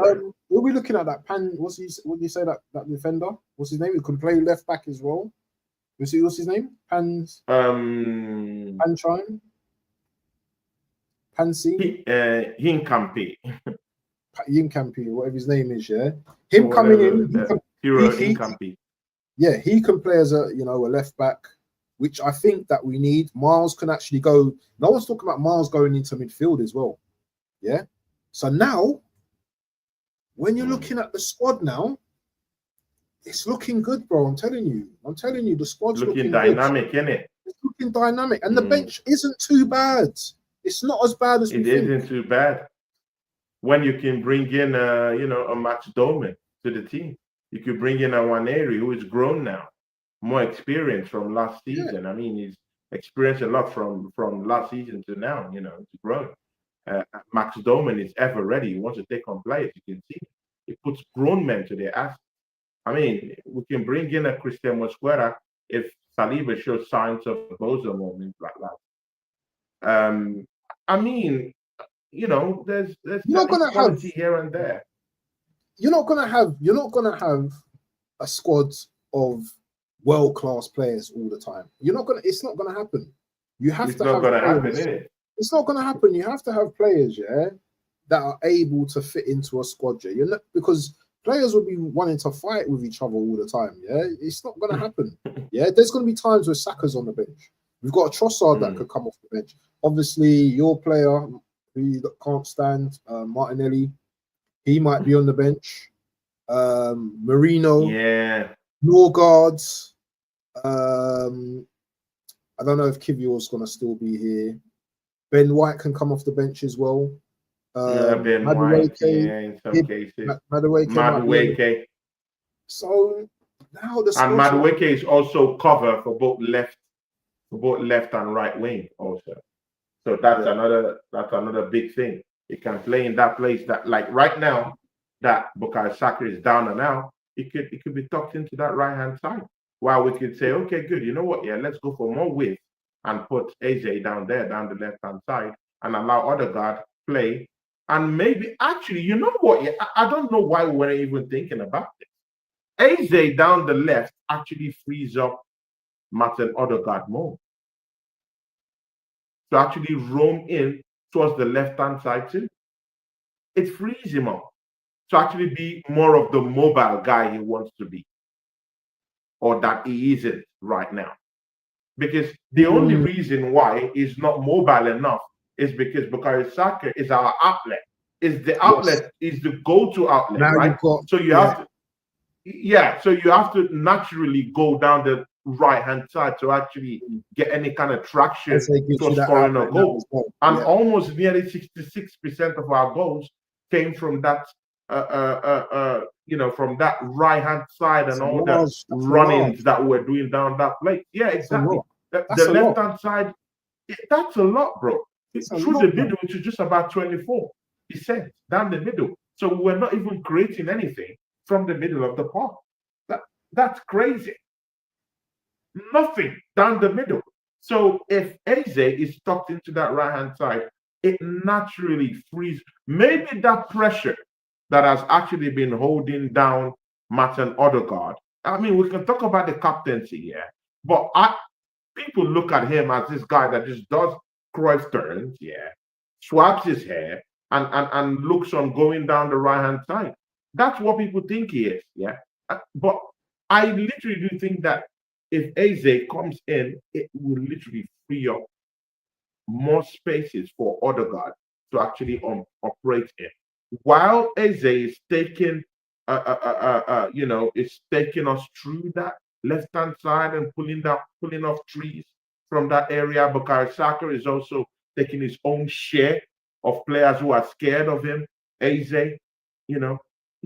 we're looking at that Pan. What did you say that defender? What's his name? He could play left back as well. What's his name? Panchine.
Hinkampi.
Yinkampi, whatever his name is, yeah. Him coming in, he can play as a a left back, which I think that we need. Miles can actually go. No one's talking about Miles going into midfield as well. Yeah. So now, when you're looking at the squad now, it's looking good, bro. I'm telling you, the squad's looking
dynamic, isn't it?
It's looking dynamic, and the bench isn't too bad. It's not as bad as
it isn't too bad. When you can bring in a Max Doman to the team, you could bring in a Waneri who is grown now, more experience from last season. I mean, he's experienced a lot from last season to now. He's grown. Max Doman is ever ready. He wants to take on players. You can see it puts grown men to their ass. I mean, we can bring in a Christian Mosquera if Saliba shows signs of bozo moments like that. I mean, there's quality here and there.
You're not gonna have a squad of world-class players all the time. It's not gonna happen. You have to have players. It's not gonna happen. You have to have players, that are able to fit into a squad, because players will be wanting to fight with each other all the time. It's not gonna happen. There's gonna be times where Saka's on the bench. We've got a Trossard that could come off the bench. Obviously, your player who you can't stand, Martinelli, he might be on the bench. Marino, Norgard. I don't know if Kivior's gonna still be here. Ben White can come off the bench as well.
Ben White, in some cases. Madueke.
So now the
and Madueke is also cover for both left and right wing also. So that's another big thing. He can play in that place that, like right now, that Bukayo Saka is down and out. It could be tucked into that right hand side. While we could say, okay, good. You know what? Yeah, let's go for more width and put AJ down there, down the left hand side, and allow Odegaard play. And maybe actually, you know what? Yeah, I don't know why we're even thinking about this. AJ down the left actually frees up Martin Odegaard more to actually roam in towards the left-hand side too. It frees him up to actually be more of the mobile guy he wants to be, or that he isn't right now. Because the only reason why he's not mobile enough is because Bukayo Saka is our outlet. Is the outlet, is the go-to outlet, now right? So you have to, so you have to naturally go down the right-hand side to actually get any kind of traction to scoring a goal. And almost nearly 66% of our goals came from that, from that right-hand side and all the run-ins that we're doing down that place. Yeah, exactly. The left-hand side, that's a lot, bro. Through the middle, which is just about 24% down the middle. So we're not even creating anything from the middle of the park. That's crazy. Nothing down the middle. So if Eze is tucked into that right-hand side, it naturally frees. Maybe that pressure that has actually been holding down Martin Odegaard. I mean, we can talk about the captaincy here, but people look at him as this guy that just does Cruyff turns, swaps his hair, and looks on going down the right-hand side. That's what people think he is, But I literally do think that if Eze comes in, it will literally free up more spaces for Odegaard to actually operate in. While Eze is taking, is taking us through that left-hand side and pulling off trees from that area. Bukayo Saka is also taking his own share of players who are scared of him. Eze, it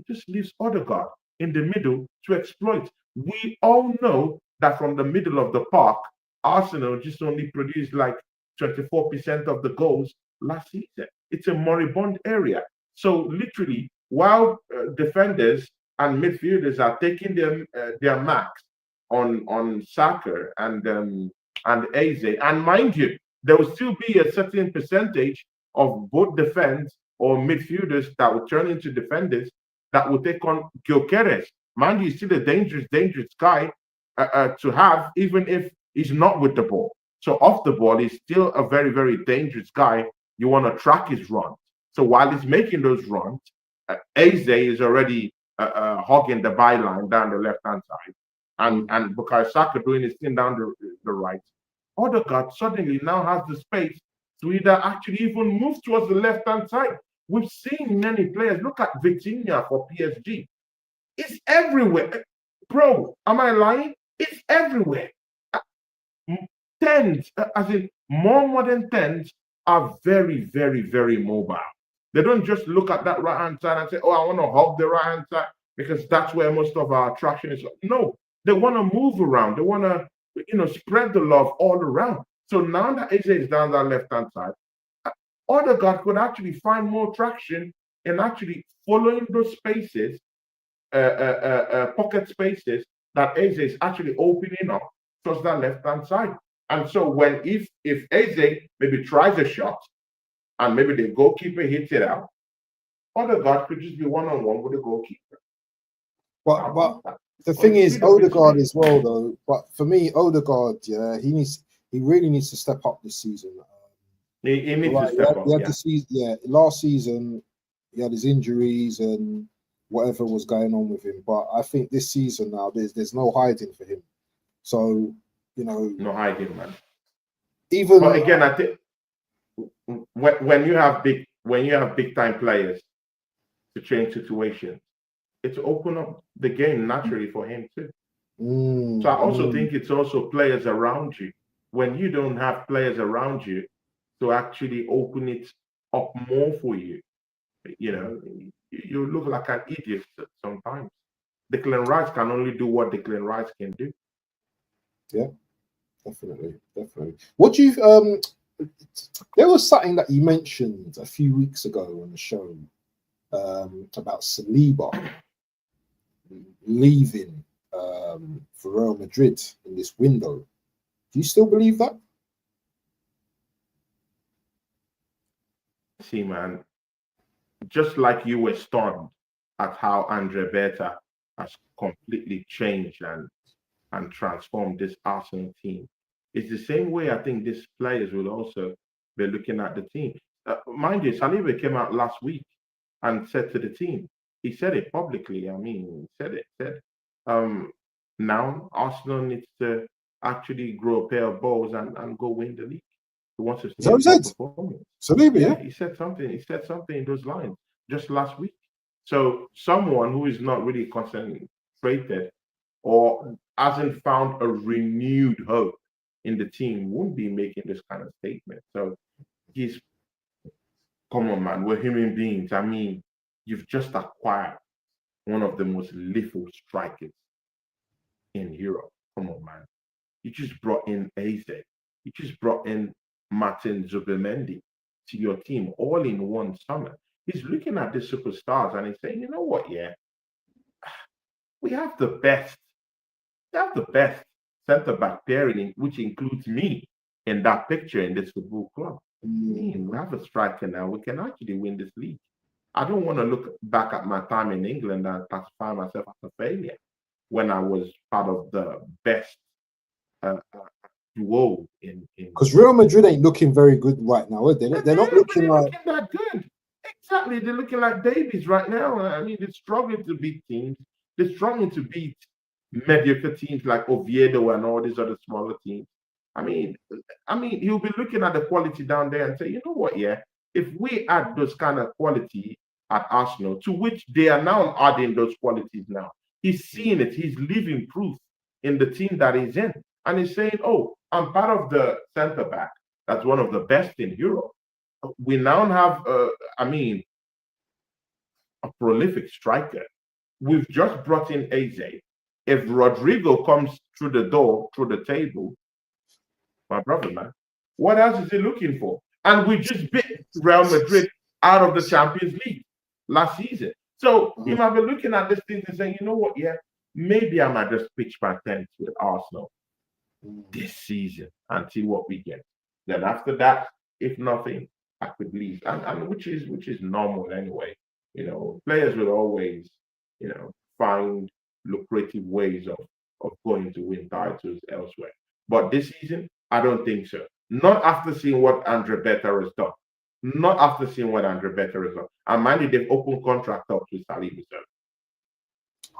just leaves Odegaard in the middle to exploit. We all know that from the middle of the park, Arsenal just only produced like 24% of the goals last season. It's a moribund area. So literally, while defenders and midfielders are taking their marks on Saka and Eze, and mind you, there will still be a certain percentage of both defense or midfielders that will turn into defenders that will take on Gyökeres. Mind you, he's still a dangerous guy to have, even if he's not with the ball. So off the ball, he's still a very, very dangerous guy. You want to track his runs. So while he's making those runs, Eze is already hogging the byline down the left-hand side, and because Saka doing his thing down the right, Odegaard suddenly now has the space to either actually even move towards the left-hand side. We've seen many players. Look at Vitinha for PSG. It's everywhere. Bro, am I lying? It's everywhere. Tens, as in more modern tens, are very, very, very mobile. They don't just look at that right-hand side and say, oh, I want to hug the right-hand side because that's where most of our attraction is. No, they want to move around. They want to, spread the love all around. So now that Eze is down that left-hand side, Odegaard could actually find more traction in actually following those spaces, pocket spaces that Eze is actually opening up towards that left-hand side. And so if Eze maybe tries a shot and maybe the goalkeeper hits it out, Odegaard could just be one-on-one with the goalkeeper.
But the thing is, Odegaard as well, though. But for me, Odegaard, yeah, he really needs to step up this season.
He needs to step up.
Last season he had his injuries and whatever was going on with him. But I think this season now there's no hiding for him. So
no hiding, man.
But
again, I think when you have big time players to change situations, it's open up the game naturally for him too. So I also think it's also players around you. When you don't have players around you to actually open it up more for you, you look like an idiot sometimes. Declan Rice can only do what Declan Rice can do.
Yeah, definitely. What do you there was something that you mentioned a few weeks ago on the show about Saliba leaving for Real Madrid in this window. Do you still believe that?
See, man, just like you were stunned at how Andre Berta has completely changed and transformed this Arsenal team, it's the same way I think these players will also be looking at the team. Mind you, Saliba came out last week and said to the team, he said it publicly. I mean, he said, now Arsenal needs to actually grow a pair of balls and go win the league. He wants to see a performance.
Saliba, yeah.
He said something in those lines just last week. So someone who is not really concentrated or hasn't found a renewed hope in the team won't be making this kind of statement. So come on, man, we're human beings. I mean, you've just acquired one of the most lethal strikers in Europe. Come on, man. You just brought in Eze. You just brought in Martin Zubimendi to your team all in one summer. He's looking at the superstars and he's saying, you know what, yeah, we have the best. We have the best centre-back pairing, which includes me in that picture in this football club. We have a striker now. We can actually win this league. I don't want to look back at my time in England and classify myself as a failure when I was part of the best duo in.
Because Real Madrid ain't looking very good right now, are they? They're not looking like
that good. Exactly, they're looking like babies right now. I mean, they're struggling to beat teams. They're struggling to beat mediocre teams like Oviedo and all these other smaller teams. I mean, he'll be looking at the quality down there and say, you know what, yeah, if we add those kind of quality at Arsenal, to which they are now adding those qualities now, he's seeing it, he's living proof in the team that he's in. And he's saying, oh, I'm part of the centre back that's one of the best in Europe. We now have, a prolific striker. We've just brought in Eze. If Rodrigo comes through the door, through the table, my brother, man, what else is he looking for? And we just beat Real Madrid out of the Champions League last season. So he might be looking at this thing and saying, you know what, yeah, maybe I might just pitch my tent with Arsenal this season and see what we get. Then after that, if nothing, I could leave. And which is normal anyway. Players will always, find lucrative ways of going to win titles elsewhere. But this season, I don't think so. Not after seeing what Andre Berta has done. Not after seeing what Andre Becker is on. And mind you, they've opened contract up with Saliba.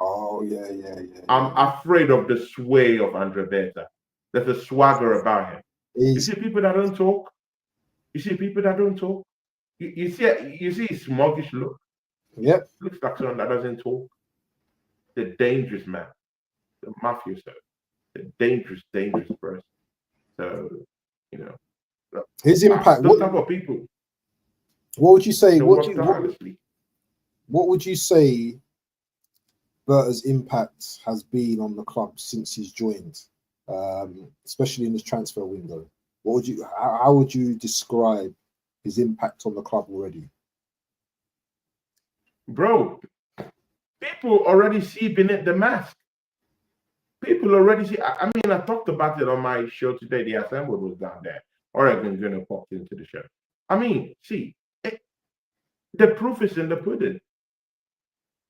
Oh, yeah.
I'm afraid of the sway of Andre Becker. There's a swagger about him. You see people that don't talk. You see his smuggish look.
Yep.
Looks like someone that doesn't talk. The dangerous man. The mafia, sir. The dangerous person. So,
his impact.
Those type of people.
What would you say? What would you say Berta's impact has been on the club since he's joined, especially in this transfer window? How would you describe his impact on the club already?
Bro, people already see beneath the mask. People already see. I mean, I talked about it on my show today. The Assembled was down there. Oregon Gunner popped into the show. I mean, see, the proof is in the pudding.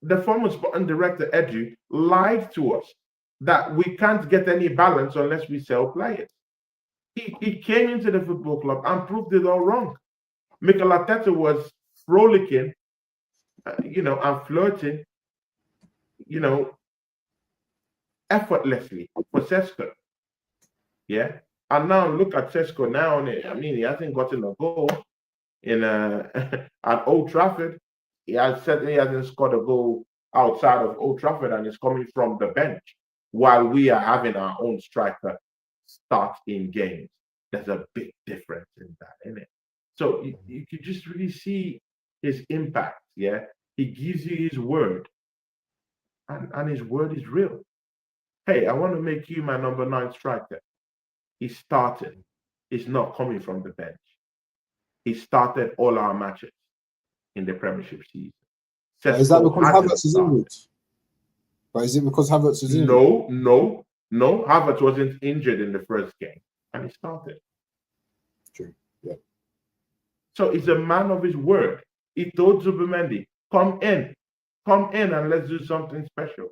The former sporting director, Edu, lied to us that we can't get any balance unless we sell players. He came into the football club and proved it all wrong. Mikel Arteta was frolicking, and flirting, effortlessly for Sesko. Yeah. And now look at Sesko now. I mean, he hasn't gotten a goal at Old Trafford. He certainly hasn't scored a goal outside of Old Trafford, and it's coming from the bench while we are having our own striker start in games. There's a big difference in that, isn't it? So you can just really see his impact. Yeah. He gives you his word, and his word is real. Hey, I want to make you my number 9 striker. He started. He's not coming from the bench. He started all our matches in the Premiership season.
Is that because Havertz is injured? But is it because Havertz is injured?
No. Havertz wasn't injured in the first game, and he started.
True. Yeah.
So he's a man of his word. He told Zubimendi, come in, and let's do something special.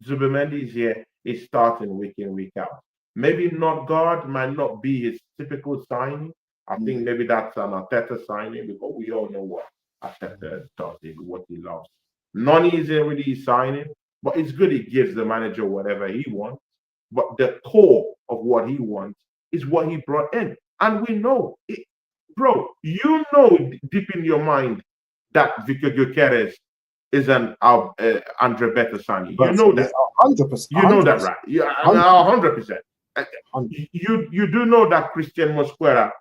Zubimendi is here. He's starting week in, week out. Maybe Notgaard might not be his typical signing. I think maybe that's an Arteta signing, because we all know what Arteta does, what he loves. Noni isn't really signing, but it's good he gives the manager whatever he wants. But the core of what he wants is what he brought in. And we know, bro, deep in your mind that Vitor Gyökeres is an Andre Becker signing. You know that.
100%.
You know that, right? Yeah, 100%. You do know that Christian Mosquera.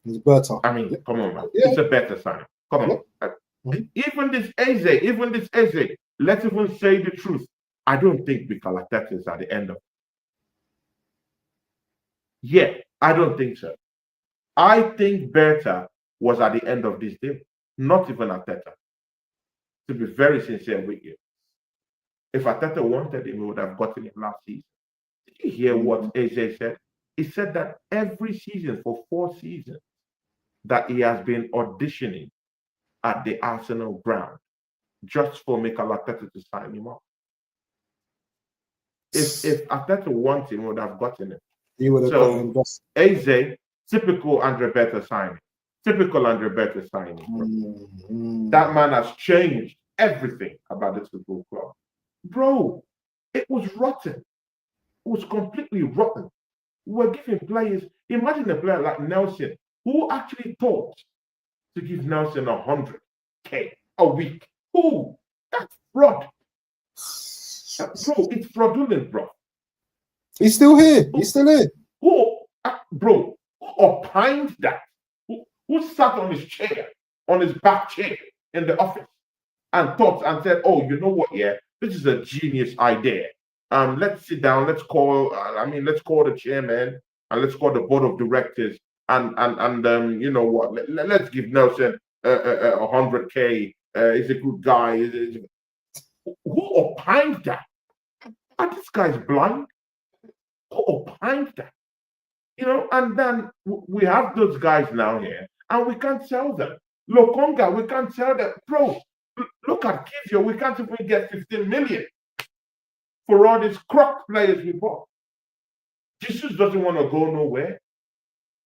He's better.
I mean, come on, man. Yeah. It's a better sign. Come on. Even this Eze, let's even say the truth. I don't think Mikel Arteta is at the end of it. Yeah, I don't think so. I think Berta was at the end of this deal, not even Arteta. To be very sincere with you. If Arteta wanted him, he would have gotten him last season. Did you hear what AJ said? He said that every season for 4 seasons that he has been auditioning at the Arsenal ground just for Mikel Arteta to sign him up. If Arteta wanted him, he would have gotten him.
He would have gotten him.
AJ, typical Andre Becker signing. Typical Andre Becker signing. That man has changed everything about this football club. Bro, it was rotten. It was completely rotten. We were giving players, imagine a player like Nelson, who actually thought to give Nelson 100K a week. Who? That's fraud. Bro, it's fraudulent, bro.
He's still here.
Who, bro, who opined that? Who sat on his chair, on his back chair in the office and thought and said, oh, you know what, yeah, this is a genius idea. Let's sit down, let's call the chairman and let's call the board of directors and you know what, let's give Nelson 100K. He's a good guy. Who opined that? And this guy's blind. Who opined that? You know, and then we have those guys now here, and we can't sell them. Lokonga, we can't sell them. Bro, look at Kivio, we can't even get 15 million for all these crock players we bought. Jesus doesn't want to go nowhere.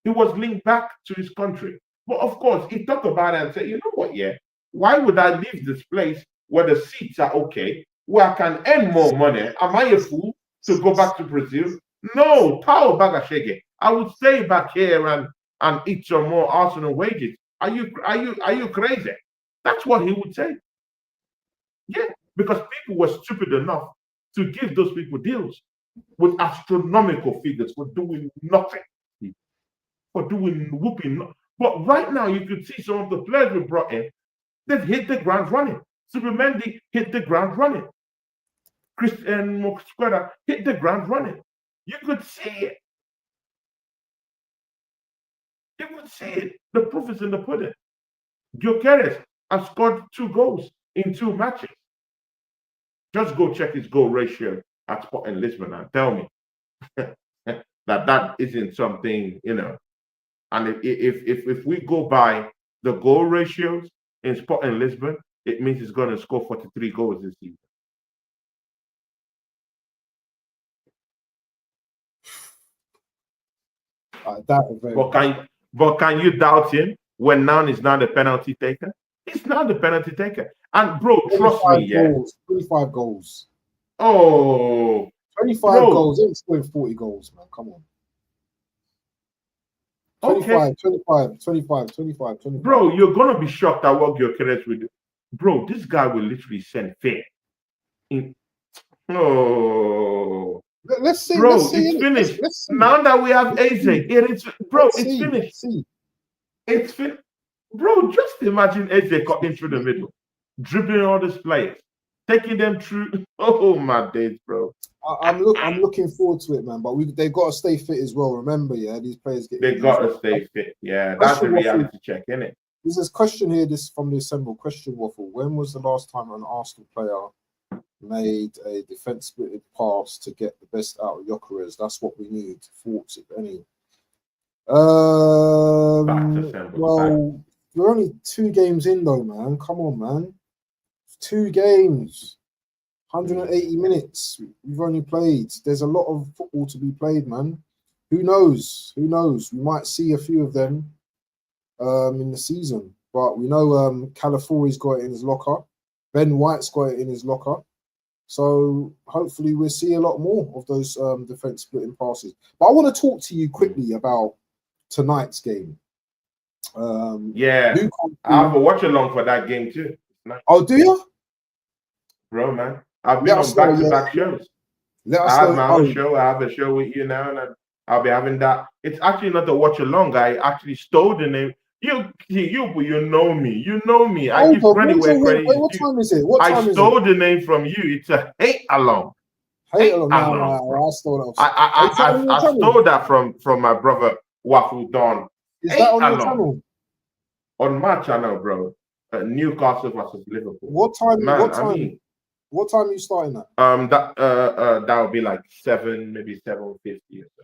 He was linked back to his country. But of course, he talked about it and said, you know what, yeah, why would I leave this place where the seats are okay, where I can earn more money? Am I a fool to go back to Brazil? No, Tao Bagashege. I would stay back here and eat some more Arsenal wages. Are you crazy? That's what he would say. Yeah, because people were stupid enough to give those people deals with astronomical figures for doing nothing, for doing whooping. But right now, you could see some of the players we brought in, they've hit the ground running. Supermendi hit the ground running. Christian Mosquera hit the ground running. You could see it. You could see it. The proof is in the pudding. Gyökeres has scored 2 goals in 2 matches. Just go check his goal ratio at Sporting Lisbon and tell me that isn't something, And if we go by the goal ratios in Sporting Lisbon, it means he's going to score 43 goals this season. But can you doubt him when now he's not the penalty taker? He's not the penalty taker. And bro, trust me,
goals, 25 goals.
Oh,
25 goals. He's scoring 40 goals, man. Come on. 25.
Bro, you're gonna be shocked at what Gyökeres will do. Bro, this guy will literally send fear. Oh,
let's see.
Bro,
let's see,
it's finished.
Let's
now that we have Eze, it's finished. It's finished. Bro, just imagine Eze cutting through the middle, dribbling all these players, taking them through. Oh my days, bro.
I'm looking forward to it, man. But they've got to stay fit as well. Remember, yeah, these players
they got to stay fit. Yeah, that's a reality check, isn't it?
There's this question here, from the assembled question waffle. When was the last time an Arsenal player made a defense splitted pass to get the best out of Gyökeres? That's what we need. Thoughts, if any. Well, we're only 2 games in though, man. Come on, man. 2 games. 180 minutes we've only played. There's a lot of football to be played, man. Who knows? We might see a few of them in the season. But we know Calafori's got it in his locker. Ben White's got it in his locker. So hopefully we'll see a lot more of those defense splitting passes. But I want to talk to you quickly about tonight's game.
I have a watch along for that game too. Nice.
Oh, do you?
Bro, man. I've been on back-to-back shows. I have my own show. I have a show with you now, and I'll be having that. It's actually not a watch along. I actually stole the name. You know me. You know me. I give credit where credit is
due. What time is it?
I stole the name from you. It's a hate along.
Hate along. I stole that.
I stole that from my brother Waffle Don.
Is that on your channel?
On my channel, bro. Newcastle versus Liverpool.
What time?
Man,
what time? I mean, what time are you starting that?
That would be like 7, maybe 7:50 or so.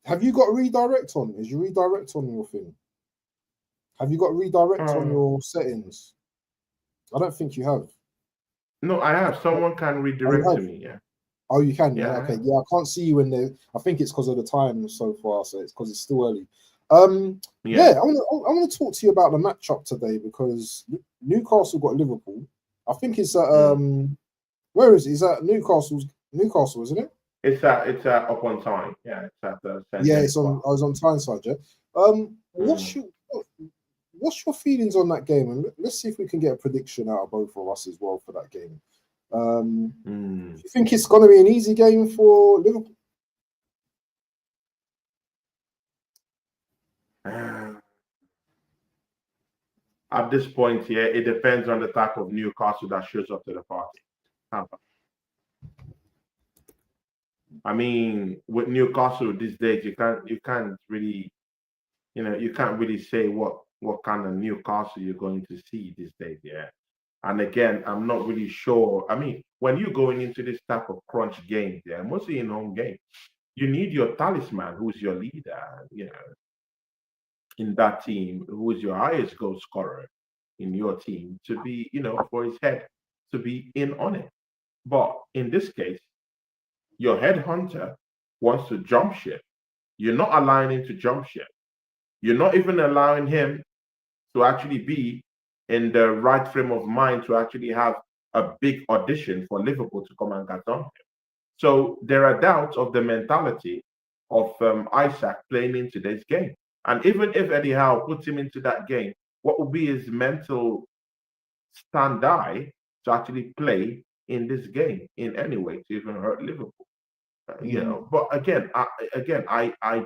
Have you got redirect on? Is your redirect on your thing? Have you got redirect on your settings? I don't think you have.
No, I have. Someone can redirect to me. Yeah.
Oh, you can. Yeah. Okay. Yeah, I can't see you in there. I think it's because of the time so far. So it's because it's still early. I want to talk to you about the matchup today because Newcastle got Liverpool. I think it's at where is it? Is that Newcastle, isn't it?
It's up on time. Yeah, it's at the
it's on. I was on Tyneside. Yeah. What's your feelings on that game? And let's see if we can get a prediction out of both of us as well for that game. Do you think it's going to be an easy game for Liverpool?
At this point, yeah, it depends on the type of Newcastle that shows up to the party. I mean, with Newcastle these days, you can't really, you can't really say what kind of Newcastle you're going to see these days, yeah. And again, I'm not really sure. I mean, when you're going into this type of crunch game, yeah, mostly in home games, you need your talisman, who's your leader, in that team, who is your highest goal scorer in your team, to be, for his head to be in on it. But in this case, your headhunter wants to jump ship. You're not allowing him to jump ship. You're not even allowing him to actually be in the right frame of mind to actually have a big audition for Liverpool to come and get on him. So there are doubts of the mentality of Isaac playing in today's game. And even if Eddie Howe puts him into that game, what will be his mental stand-by to actually play in this game in any way to even hurt Liverpool? But I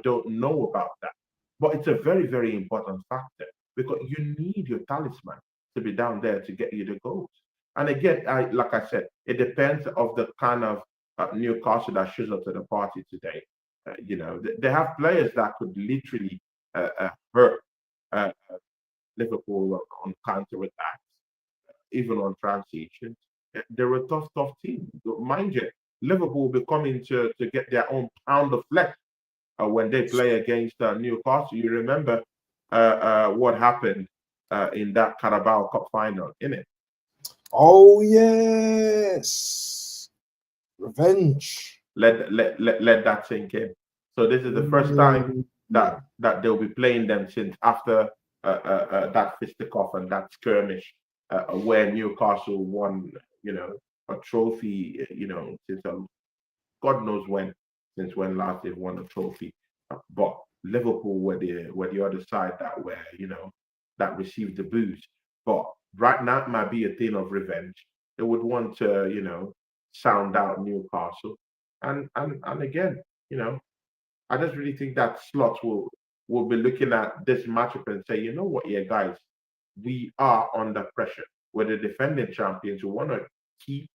don't know about that. But it's a very, very important factor because you need your talisman to be down there to get you the goals. And again, like I said, it depends of the kind of Newcastle that shows up to the party today. They have players that could literally hurt uh, Liverpool on counter attacks, even on transitions. They're a tough, tough team. Mind you, Liverpool will be coming to get their own pound of flesh when they play against Newcastle. You remember what happened in that Carabao Cup final, innit?
Oh yes, revenge.
Let that sink in. So this is the first time that they'll be playing them since after that fisticuff and that skirmish where Newcastle won, a trophy, since God knows when, since when last they've won a trophy. But Liverpool were the other side that received the booze. But right now it might be a thing of revenge. They would want to, sound out Newcastle. And again, I just really think that Slot will be looking at this matchup and say, you know what, yeah, guys, we are under pressure. We're the defending champions. We want to keep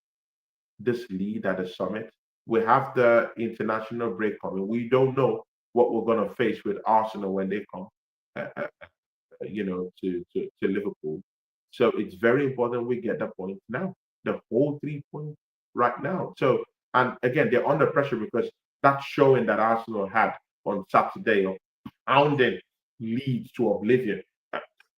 this lead at the summit. We have the international break coming. We don't know what we're going to face with Arsenal when they come, to Liverpool. So it's very important we get the point now, the whole 3 points right now. So, and again, they're under pressure because that showing that Arsenal had on Saturday of pounding leads to oblivion.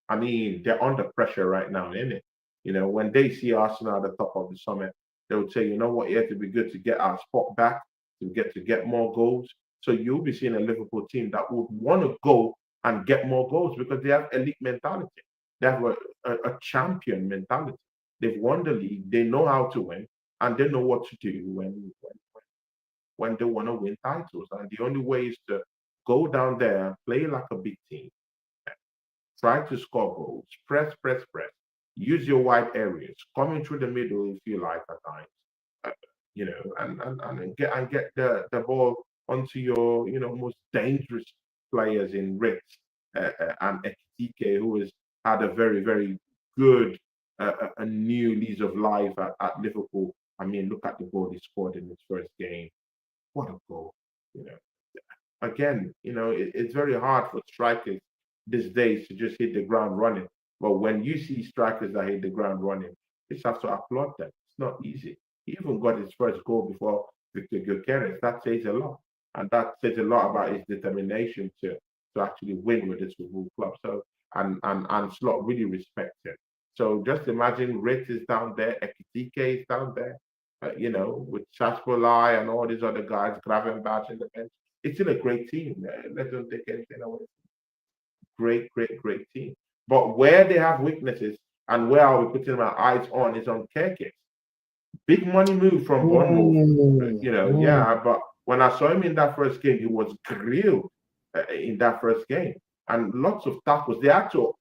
I mean, they're under pressure right now, isn't it? When they see Arsenal at the top of the summit, they would say, you know what, yeah, it'd be good to get our spot back, to get more goals. So you'll be seeing a Liverpool team that would want to go and get more goals because they have elite mentality. They have a champion mentality. They've won the league. They know how to win, and they know what to do when they want to win titles. And the only way is to go down there, play like a big team, try to score goals, press, press, press, use your wide areas, coming through the middle if you like at times, and get the ball onto your most dangerous players in Ritz and Ekitike, who has had a very, very good a new lease of life at Liverpool. I mean, look at the goal he scored in his first game. What a goal! You know, again, it's very hard for strikers these days to just hit the ground running. But when you see strikers that hit the ground running, you just have to applaud them. It's not easy. He even got his first goal before Victor Gyökeres. That says a lot, and that says a lot about his determination to actually win with this football club. So and Slot really respects it. So just imagine Ritz is down there, Ekitike is down there, with Shashbolai and all these other guys, Gravenbach in the bench. It's still a great team. Let's don't take anything away. Great, great, great team. But where they have weaknesses and where are we putting our eyes on is on Kirkis. Big money move from Bournemouth, yeah. But when I saw him in that first game, he was grilled in that first game, and lots of tackles. They had to,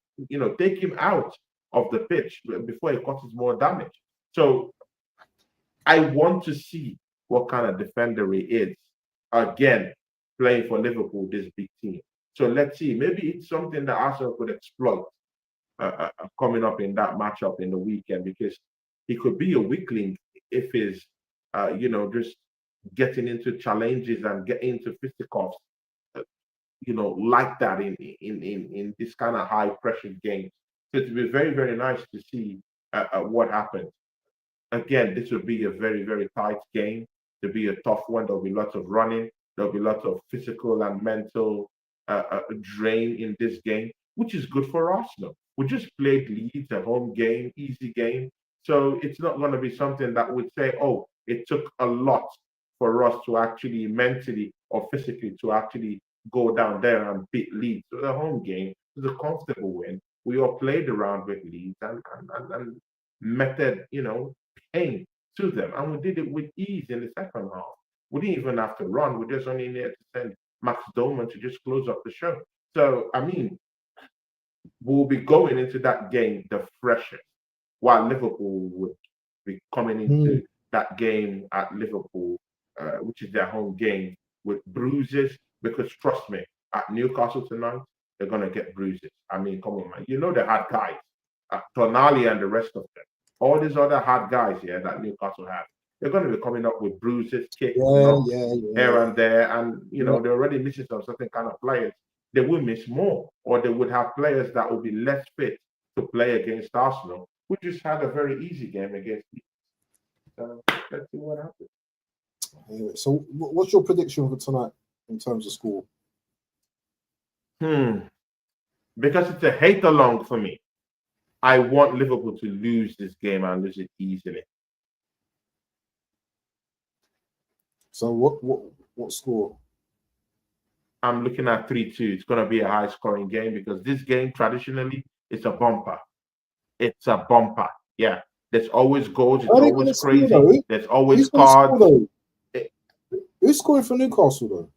take him out of the pitch before he causes more damage. So I want to see what kind of defender he is again playing for Liverpool, this big team. So let's see. Maybe it's something that Arsenal could exploit coming up in that matchup in the weekend because he could be a weakling if he's, just getting into challenges and getting into fisticuffs, like that in this kind of high pressure games. So it would be very, very nice to see what happens. Again, this will be a very, very tight game. There'll be a tough one. There'll be lots of running. There'll be lots of physical and mental drain in this game, which is good for Arsenal. We just played Leeds, a home game, easy game. So it's not going to be something that would say, oh, it took a lot for us to actually mentally or physically to actually go down there and beat Leeds. So the home game was a comfortable win. We all played around with Leeds and meted, pain to them. And we did it with ease in the second half. We didn't even have to run. We just only needed to send Max Doman to just close up the show. So, we'll be going into that game the freshest, while Liverpool would be coming into that game at Liverpool, which is their home game, with bruises. Because trust me, at Newcastle tonight, they're going to get bruises. Come on, man. You know the hard guys, Tonali and the rest of them. All these other hard guys here that Newcastle have, they're going to be coming up with bruises, kicks, knocks, here and there. And, they're already missing some certain kind of players. They will miss more, or they would have players that will be less fit to play against Arsenal. We just had a very easy game against Leeds. So let's see what happens.
Anyway, so what's your prediction for tonight in terms of score?
Because it's a hate along for me. I want Liverpool to lose this game and lose it easily.
So what score?
I'm looking at 3-2. It's going to be a high-scoring game because this game, traditionally, it's a bumper. It's a bumper. Yeah. There's always goals. It's always crazy. There's always cards.
Who's scoring for Newcastle, though?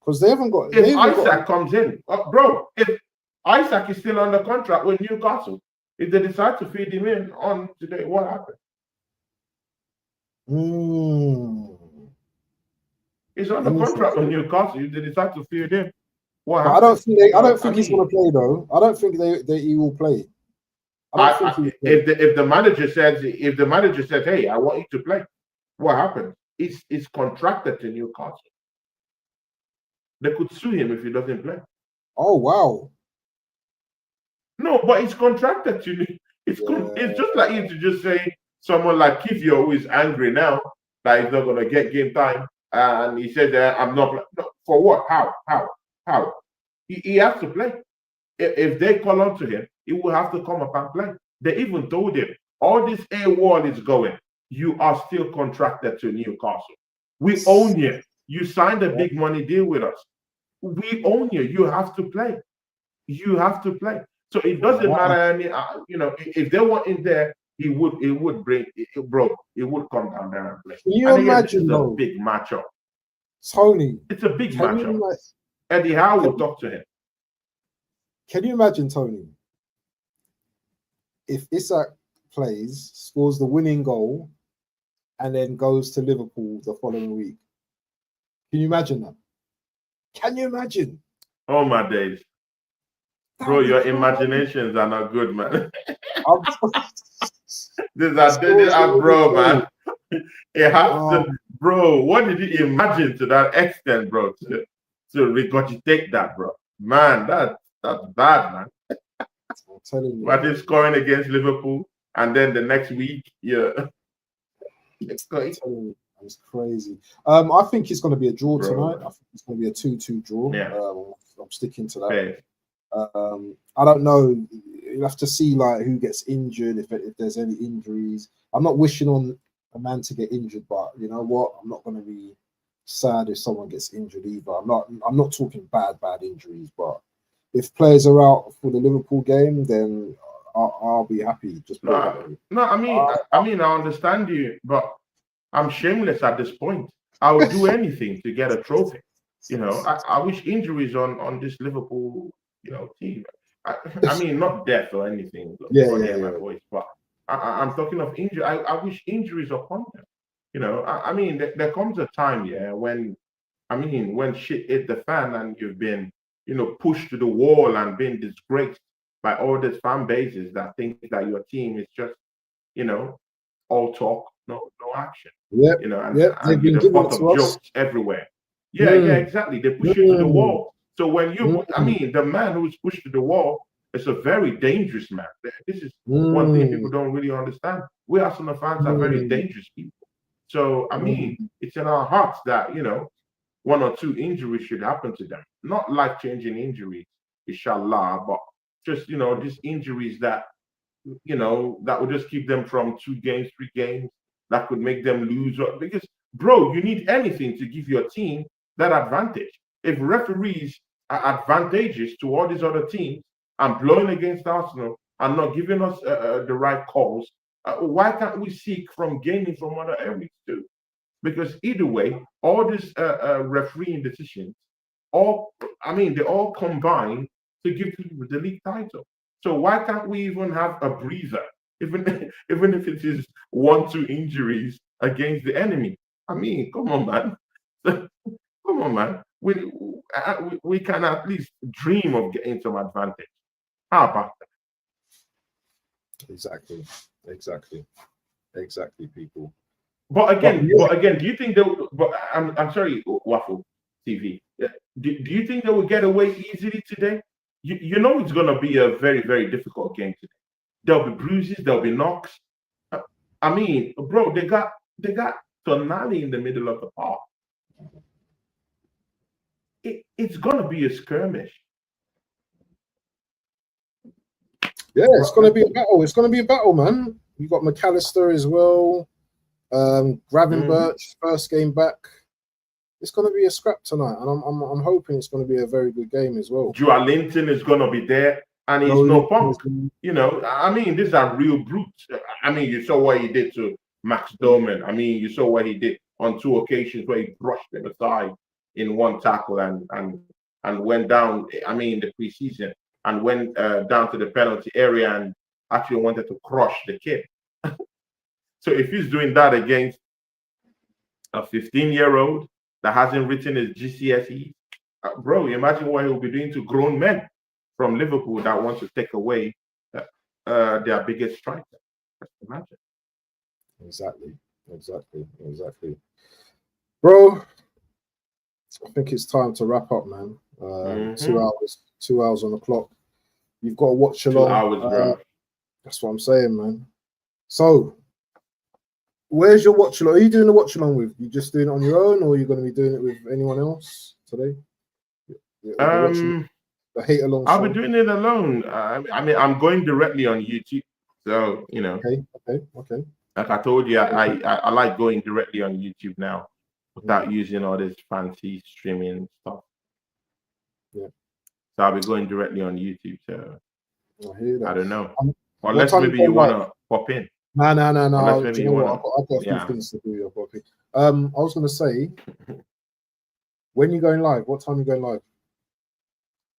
Because they haven't got...
If Isaac comes in... bro, if Isaac is still under contract with Newcastle, if they decide to feed him in on today, what happens? He's on the contract with Newcastle. If they decide to feed him, what happens?
I don't think he's going to play, though. I don't think he will play.
If the manager says, hey, I want you to play, what happens? He's contracted to Newcastle. They could sue him if he doesn't play.
Oh, wow.
No, but he's contracted to me. It's just like you to just say someone like Kivio, who is angry now that he's not going to get game time, and he said, I'm not playing. No, for what? How? He has to play. If they call on to him, he will have to come up and play. They even told him, all this AWOL is going. You are still contracted to Newcastle. We own you. You signed a big money deal with us. We own you. You have to play. You have to play. So it doesn't matter. If they want in there, it would come down there and play.
Can you imagine
it's a big matchup?
Tony.
It's a big matchup. Eddie Howe will talk to him.
Can you imagine, Tony, if Isak plays, scores the winning goal, and then goes to Liverpool the following week? Can you imagine that? Can you imagine?
Oh my days. Bro, your imaginations are not good, man. These are bro, man. It has to, bro. What did you imagine to that extent, bro? To regurgitate that, bro. Man, that's bad, man.
I'm telling you.
But he's scoring against Liverpool, and then the next week,
it's crazy. I think it's going to be a draw tonight. I think it's going to be a 2-2 draw.
Yeah.
I'm sticking to that.
Okay.
I don't know. You have to see like who gets injured, if there's any injuries. I'm not wishing on a man to get injured, but you know what? I'm not going to be sad if someone gets injured either. I'm not talking bad injuries, but if players are out for the Liverpool game, then I'll be happy. Just
I understand you, but I'm shameless at this point. I would do anything to get a trophy. I wish injuries on this Liverpool team. Not death or anything. My voice, but I'm talking of injury. I wish injuries upon them. There comes a time, when shit hit the fan and you've been, pushed to the wall and been disgraced by all these fan bases that think that your team is just, all talk, no action.
Yeah.
And the pot of jokes everywhere. Yeah, exactly. They push you to the wall. So when you, the man who is pushed to the wall is a very dangerous man. This is one thing people don't really understand. We Arsenal fans are very dangerous people. So, it's in our hearts that, one or two injuries should happen to them. Not life-changing injuries, inshallah, but just, these injuries that, that would just keep them from 2 games, 3 games, that could make them lose. Because, bro, you need anything to give your team that advantage. if referees are advantageous to all these other teams and blowing against Arsenal and not giving us the right calls, why can't we seek from gaining from other areas too? Because either way, all these refereeing decisions, they all combine to give you the league title. So why can't we even have a breather, even even if it is 1-2 injuries against the enemy? I mean, come on, man. Come on, man. We can at least dream of getting some advantage. How about that?
Exactly, people.
But again, do you think they? But I'm sorry, Waffle TV. Do you think they will get away easily today? You know it's going to be a very, very difficult game today. There'll be bruises, there'll be knocks. I mean, bro, they got Tonali in the middle of the park. It's going to be a skirmish.
Yeah, it's going to be a battle. It's going to be a battle, man. You got McAllister as well. Gravenberch, first game back. It's going to be a scrap tonight, and I'm hoping it's going to be a very good game as well.
Joelinton is going to be there, and he's no punk. You know, I mean, these are real brutes. I mean, you saw what he did to Max Doman. I mean, you saw what he did on 2 occasions where he brushed him aside in 1 tackle and went down. I mean, the preseason, and went down to the penalty area and actually wanted to crush the kid. So if he's doing that against a 15-year-old that hasn't written his GCSE, bro, imagine what he'll be doing to grown men from Liverpool that want to take away their biggest striker. Imagine.
Exactly. Bro, I think it's time to wrap up, man. 2 hours on the clock. You've got to watch along.
2 hours, bro.
That's what I'm saying, man. So, where's your watch along? Are you doing the watch along with? You just doing it on your own, or are you going to be doing it with anyone else today? The hate along.
I'll be doing it alone. I mean, I'm going directly on YouTube, so you know.
Okay.
Like I told you, I like going directly on YouTube now without using all this fancy streaming stuff.
Yeah.
So I'll be going directly on YouTube. So
I hear that.
I don't know. Unless maybe you want to pop in.
No.
Unless
Do you know what? I've got a few things to do. I was going to say, when you going live? What time are you going live?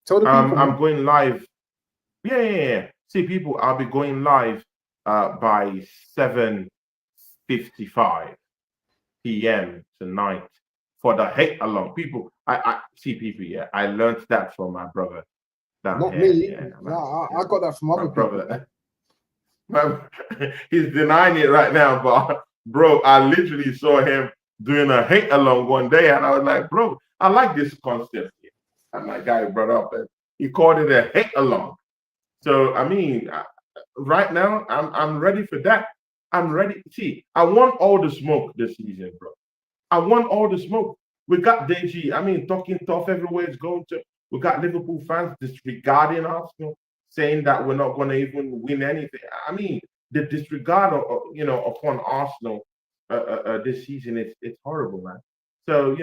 Tell the people.
I'm going live. Yeah. See, people, I'll be going live by 7:55 p.m. tonight for the hate along. People, I see people. Yeah, I learned that from my brother.
Not me. Yeah, I got that from other people.
He's denying it right now, but bro, I literally saw him doing a hate along one day, and I was like, bro, I like this concept here. And my guy brought up, and he called it a hate along. So I mean, right now, I'm ready for that. I'm ready. See, I want all the smoke this season, bro. I want all the smoke. We got Deji. I mean, talking tough everywhere it's going to. We got Liverpool fans disregarding Arsenal, saying that we're not going to even win anything. I mean, the disregard, upon Arsenal this season, it's horrible, man. So,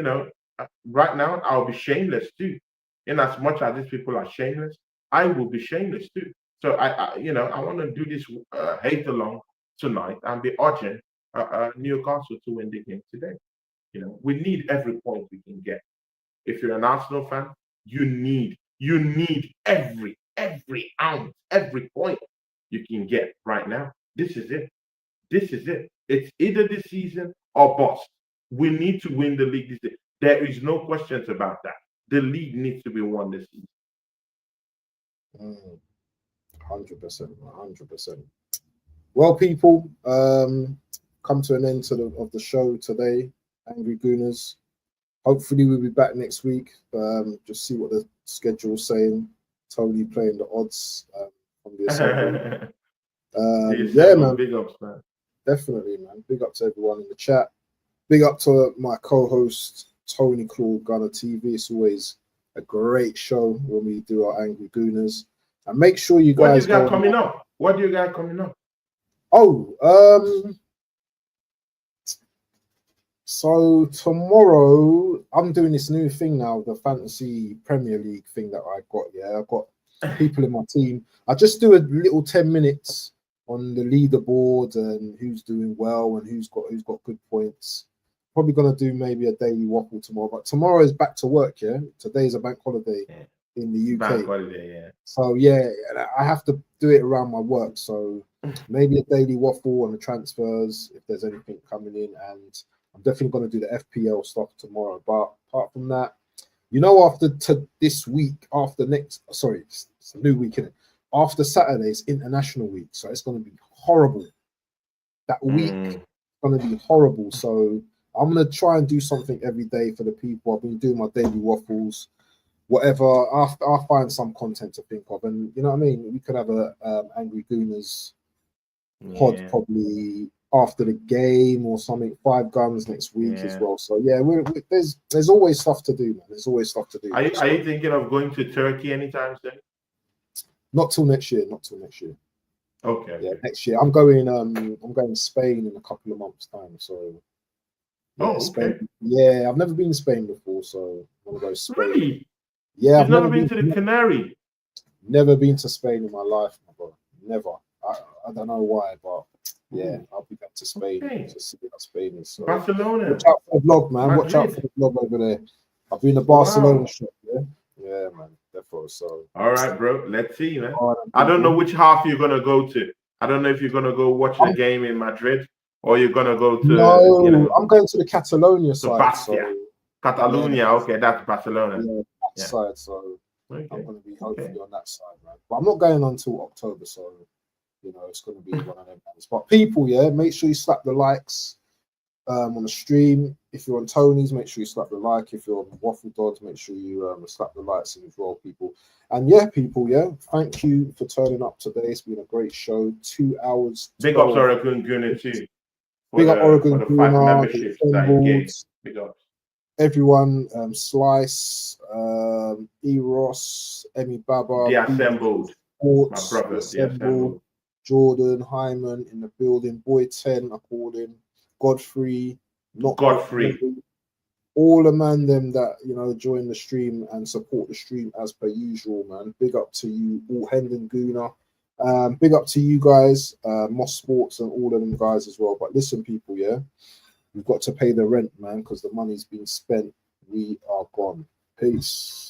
right now, I'll be shameless too. In as much as these people are shameless, I will be shameless too. So, I want to do this hate along tonight and be urging Newcastle to win the game today. We need every point we can get. If you're an Arsenal fan, you need every ounce, every point you can get right now. This is it. It's either this season or bust. We need to win the league this season. There is no questions about that. The league needs to be won this season.
100%. Well, people, come to an end of the show today. Angry Gooners. Hopefully we'll be back next week. Just see what the schedule's saying. Totally playing the odds from the assembly. Man.
Big ups, man.
Definitely, man. Big up to everyone in the chat. Big up to my co-host Tony Claw Gunner TV. It's always a great show when we do our Angry Gooners. And make sure you guys.
What do you got coming up? What do you got coming up?
Oh, So tomorrow, I'm doing this new thing now, the Fantasy Premier League thing that I got. Yeah, I've got people in my team. I just do a little 10 minutes on the leaderboard and who's doing well and who's got good points. Probably gonna do maybe a daily waffle tomorrow, but tomorrow is back to work. Yeah, today's a bank holiday in the UK.
Bank holiday, yeah.
So yeah, I have to do it around my work. So maybe a daily waffle on the transfers if there's anything coming in, and I'm definitely going to do the FPL stuff tomorrow. But apart from that, after this week, after next, sorry, it's a new week, isn't it? After Saturday, it's International Week, so it's going to be horrible. That week is going to be horrible. So I'm going to try and do something every day for the people. I've been doing my daily waffles. Whatever, I'll find some content to think of, and you know what I mean. We could have a Angry Gooners pod probably after the game or something. 5 guns next week as well. So yeah, there's always stuff to do, man. There's always stuff to do.
Are you thinking of going to Turkey anytime soon?
Not till next year.
Okay.
Yeah, next year. I'm going to Spain in a couple of months' time. So yeah, Spain. Yeah, I've never been to Spain before, so I want to go to Spain.
Really?
Yeah,
I've never been to the Canary.
Never been to Spain in my life, my brother. Never. I don't know why, but yeah, I'll be back to Spain to see how Spain is. So
Barcelona.
watch out for the vlog, man. Watch out for the vlog over there. I've been to Barcelona shop, yeah, man. Therefore, so
all right, bro. Let's see, man. I don't know which half you're gonna go to. I don't know if you're gonna go watch the game in Madrid or you're gonna go to.
No, I'm going to the Catalonia side. So,
Catalonia, okay, that's Barcelona.
Yeah, that side. So I'm going to be hopefully on that side, man. But I'm not going until October, so it's going to be one of them ones. But people, make sure you slap the likes on the stream. If you're on Tony's, make sure you slap the like. If you're on Waffle Dogs, make sure you slap the likes in as well, people. And people, thank you for turning up today. It's been a great show. 2 hours.
Big up Oregon Gunner too.
Big up Oregon Gunner.
Big up.
Everyone, Slice, Eros, Emmy Baba,
The Assembled,
Sports,
my brother, the Assembled.
Jordan, Hyman in the building, Boy 10, I called him, Godfrey, all the man them that join the stream and support the stream as per usual, man. Big up to you, all Hendon Gooner. Big up to you guys, Moss Sports and all of them guys as well. But listen, people, we've got to pay the rent, man, because the money's been spent. We are gone. Peace.